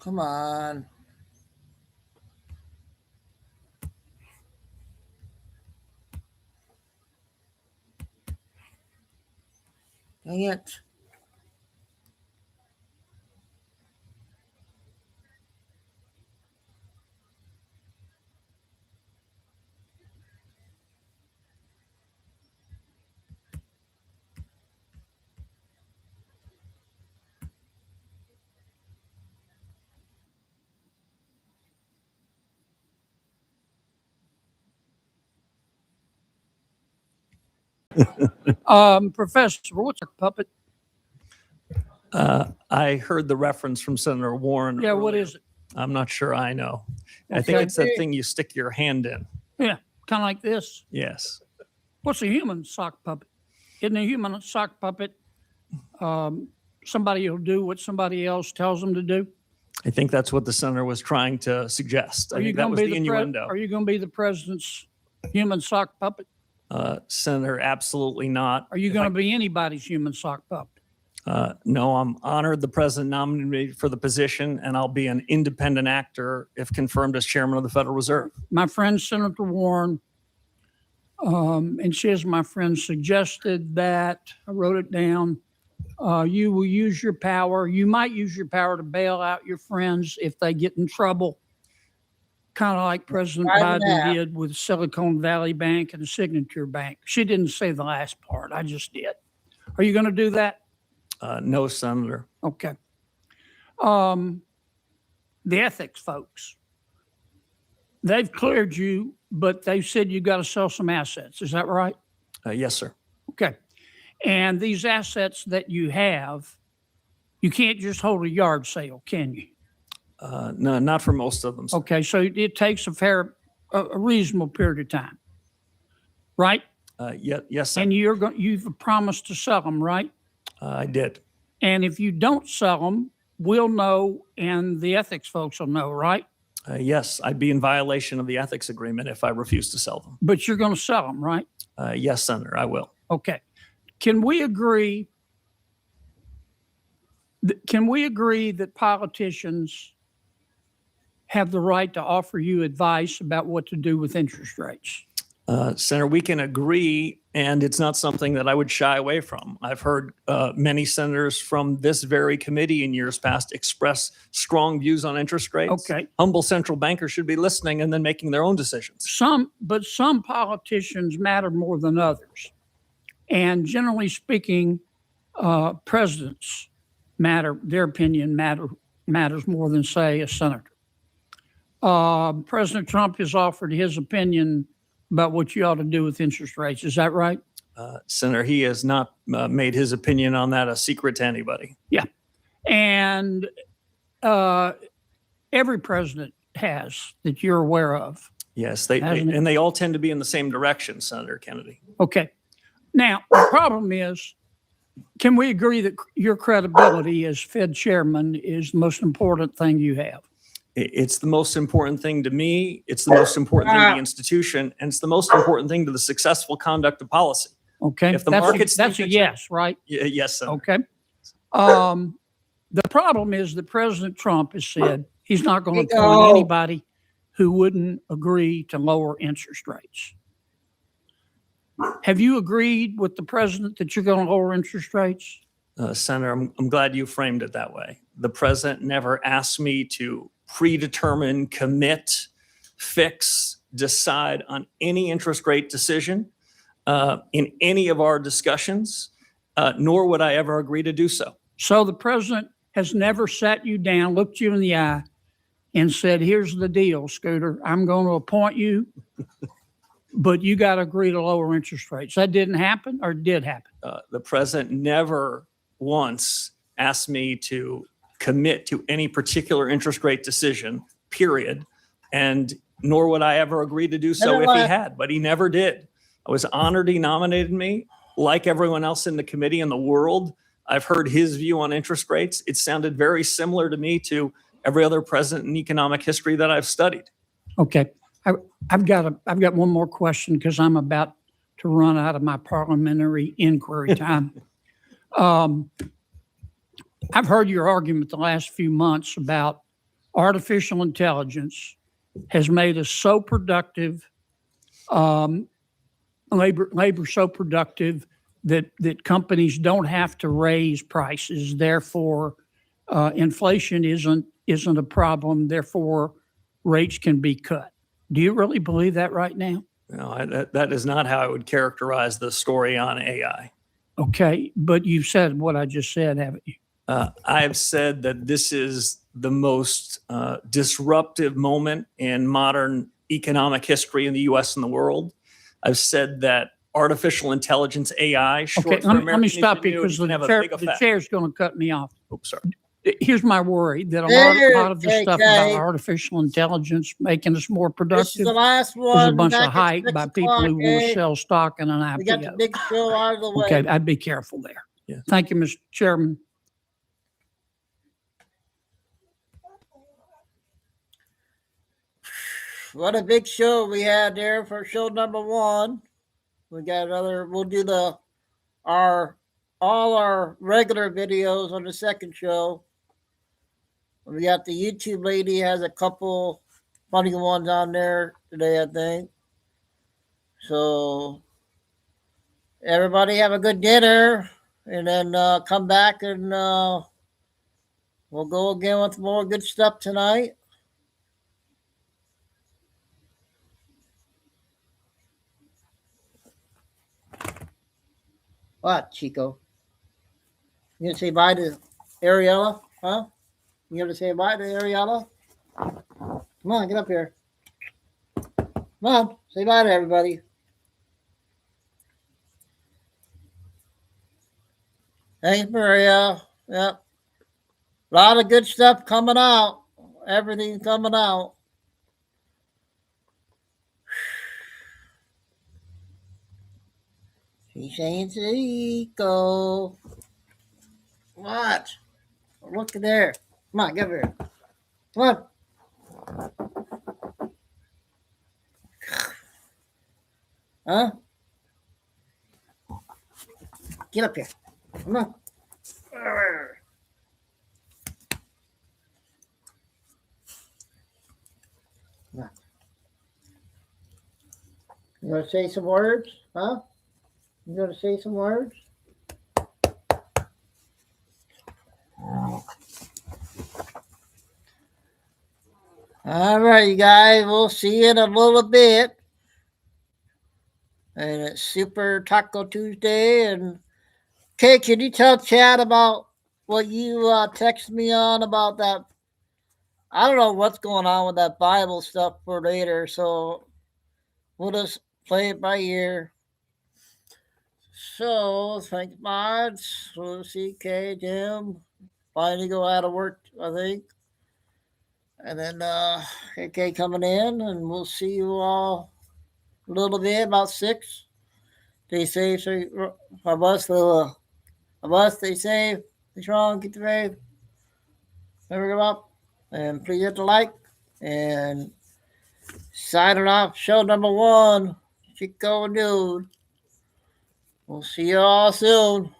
Come on. Dang it. Professor, what's a puppet? I heard the reference from Senator Warren. Yeah, what earlier. is it? I'm not sure I know. I think Okay. it's that thing you stick your hand in. Yeah, kind of like this. Yes. What's a human sock puppet? Isn't a human sock puppet somebody will do what somebody else tells them to do? I think that's what the senator was trying to suggest. I Are you think that going was to the be innuendo. Are you going to be the president's human sock puppet? Senator, absolutely not. Are you going to be anybody's human sock puppet? No, I'm honored the president nominated me for the position, and I'll be an independent actor if confirmed as chairman of the Federal Reserve. My friend, Senator Warren, and she, as my friend, suggested that, I wrote it down, You will use your power. You might use your power to bail out your friends if they get in trouble, kind of like President Biden did with Silicon Valley Bank and Signature Bank. She didn't say the last part. I just did. Are you going to do that? No, Senator. Okay. The ethics folks, they've cleared you, but they said you got to sell some assets. Is that right? Yes, sir. Okay. And these assets that you have, you can't just hold a yard sale, can you? No, not for most of them. Sir. Okay. So it takes a reasonable period of time, right? Yes, sir. And you've promised to sell them, right? I did. And if you don't sell them, we'll know, and the ethics folks will know, right? Yes, I'd be in violation of the ethics agreement if I refuse to sell them. But you're going to sell them, right? Yes, Senator, I will. Okay. Can we agree that politicians have the right to offer you advice about what to do with interest rates? Senator, we can agree, and it's not something that I would shy away from. I've heard many senators from this very committee in years past express strong views on interest rates. Okay. Humble central bankers should be listening and then making their own decisions. Some politicians matter more than others. And generally speaking, presidents matter, their opinion matters more than, say, a senator. President Trump has offered his opinion about what you ought to do with interest rates. Is that right? Senator, he has not made his opinion on that a secret to anybody. Yeah. And every president has that you're aware of. Yes, they all tend to be in the same direction, Senator Kennedy. Okay. Now, the problem is, can we agree that your credibility as Fed chairman is the most important thing you have? It's the most important thing to me. It's the most important thing to the institution, and it's the most important thing to the successful conduct of policy. Okay. If the markets that's a yes, right? Yes, Senator. Okay. The problem is that President Trump has said he's not going to appoint anybody who wouldn't agree to lower interest rates. Have you agreed with the president that you're going to lower interest rates? Senator, I'm glad you framed it that way. The president never asked me to predetermine, commit, fix, decide on any interest rate decision in any of our discussions, nor would I ever agree to do so. So the president has never sat you down, looked you in the eye, and said, here's the deal, Scooter. I'm going to appoint you, but you got to agree to lower interest rates. That didn't happen, or did happen? The president never once asked me to commit to any particular interest rate decision, period. And nor would I ever agree to do so if he had, but he never did. I was honored he nominated me. Like everyone else in the committee in the world, I've heard his view on interest rates. It sounded very similar to me to every other president in economic history that I've studied. Okay. I've got one more question because I'm about to run out of my parliamentary inquiry time. I've heard your argument the last few months about artificial intelligence has made us so productive, labor so productive that companies don't have to raise prices. Therefore, inflation isn't a problem. Therefore, rates can be cut. Do you really believe that right now? No, that is not how I would characterize the story on AI. Okay, but you've said what I just said, haven't you? I have said that this is the most disruptive moment in modern economic history in the U.S. and the world. I've said that artificial intelligence, AI, okay, let me stop you because the chair's going to cut me off. Oops, sorry. Here's my worry that a lot of the stuff about artificial intelligence making us more productive This is the last one. is a bunch of hype by people who want to sell stock in an IPO. We got the big show out of the way. Okay, I'd be careful there. Yeah. Thank you, Mr. Chairman. What a big show we had there for show number one. We got another. We'll do all our regular videos on the second show. We got the YouTube lady has a couple funny ones on there today, I think. So everybody have a good dinner. and then come back and we'll go again with more good stuff tonight. What, Chico? You gonna say bye to Ariella? Huh? You gonna say bye to Ariella? Come on, get up here. Come on, say bye to everybody. Thanks, Maria. Yep. A lot of good stuff coming out. Everything's coming out. She's saying Chico. Watch. Look at there. Come on, get over here. Come on. Huh? Get up here. Come on. Come on. You gonna say some words? Huh? You gonna say some words? All right, you guys. We'll see you in a little bit. And it's Super Taco Tuesday. And okay, can you tell Chad about what you texted me on about that? I don't know what's going on with that Bible stuff for later, so we'll just play it by ear. So, thanks, mods. We'll see K, Jim. Finally go out of work, I think. And then AK coming in, and we'll see you all a little bit, about 6. Stay safe, stay stay safe, stay strong, keep the faith. Never give up. And please hit the like. And signing off, show number 1, Chico and Dude. We'll see you all soon.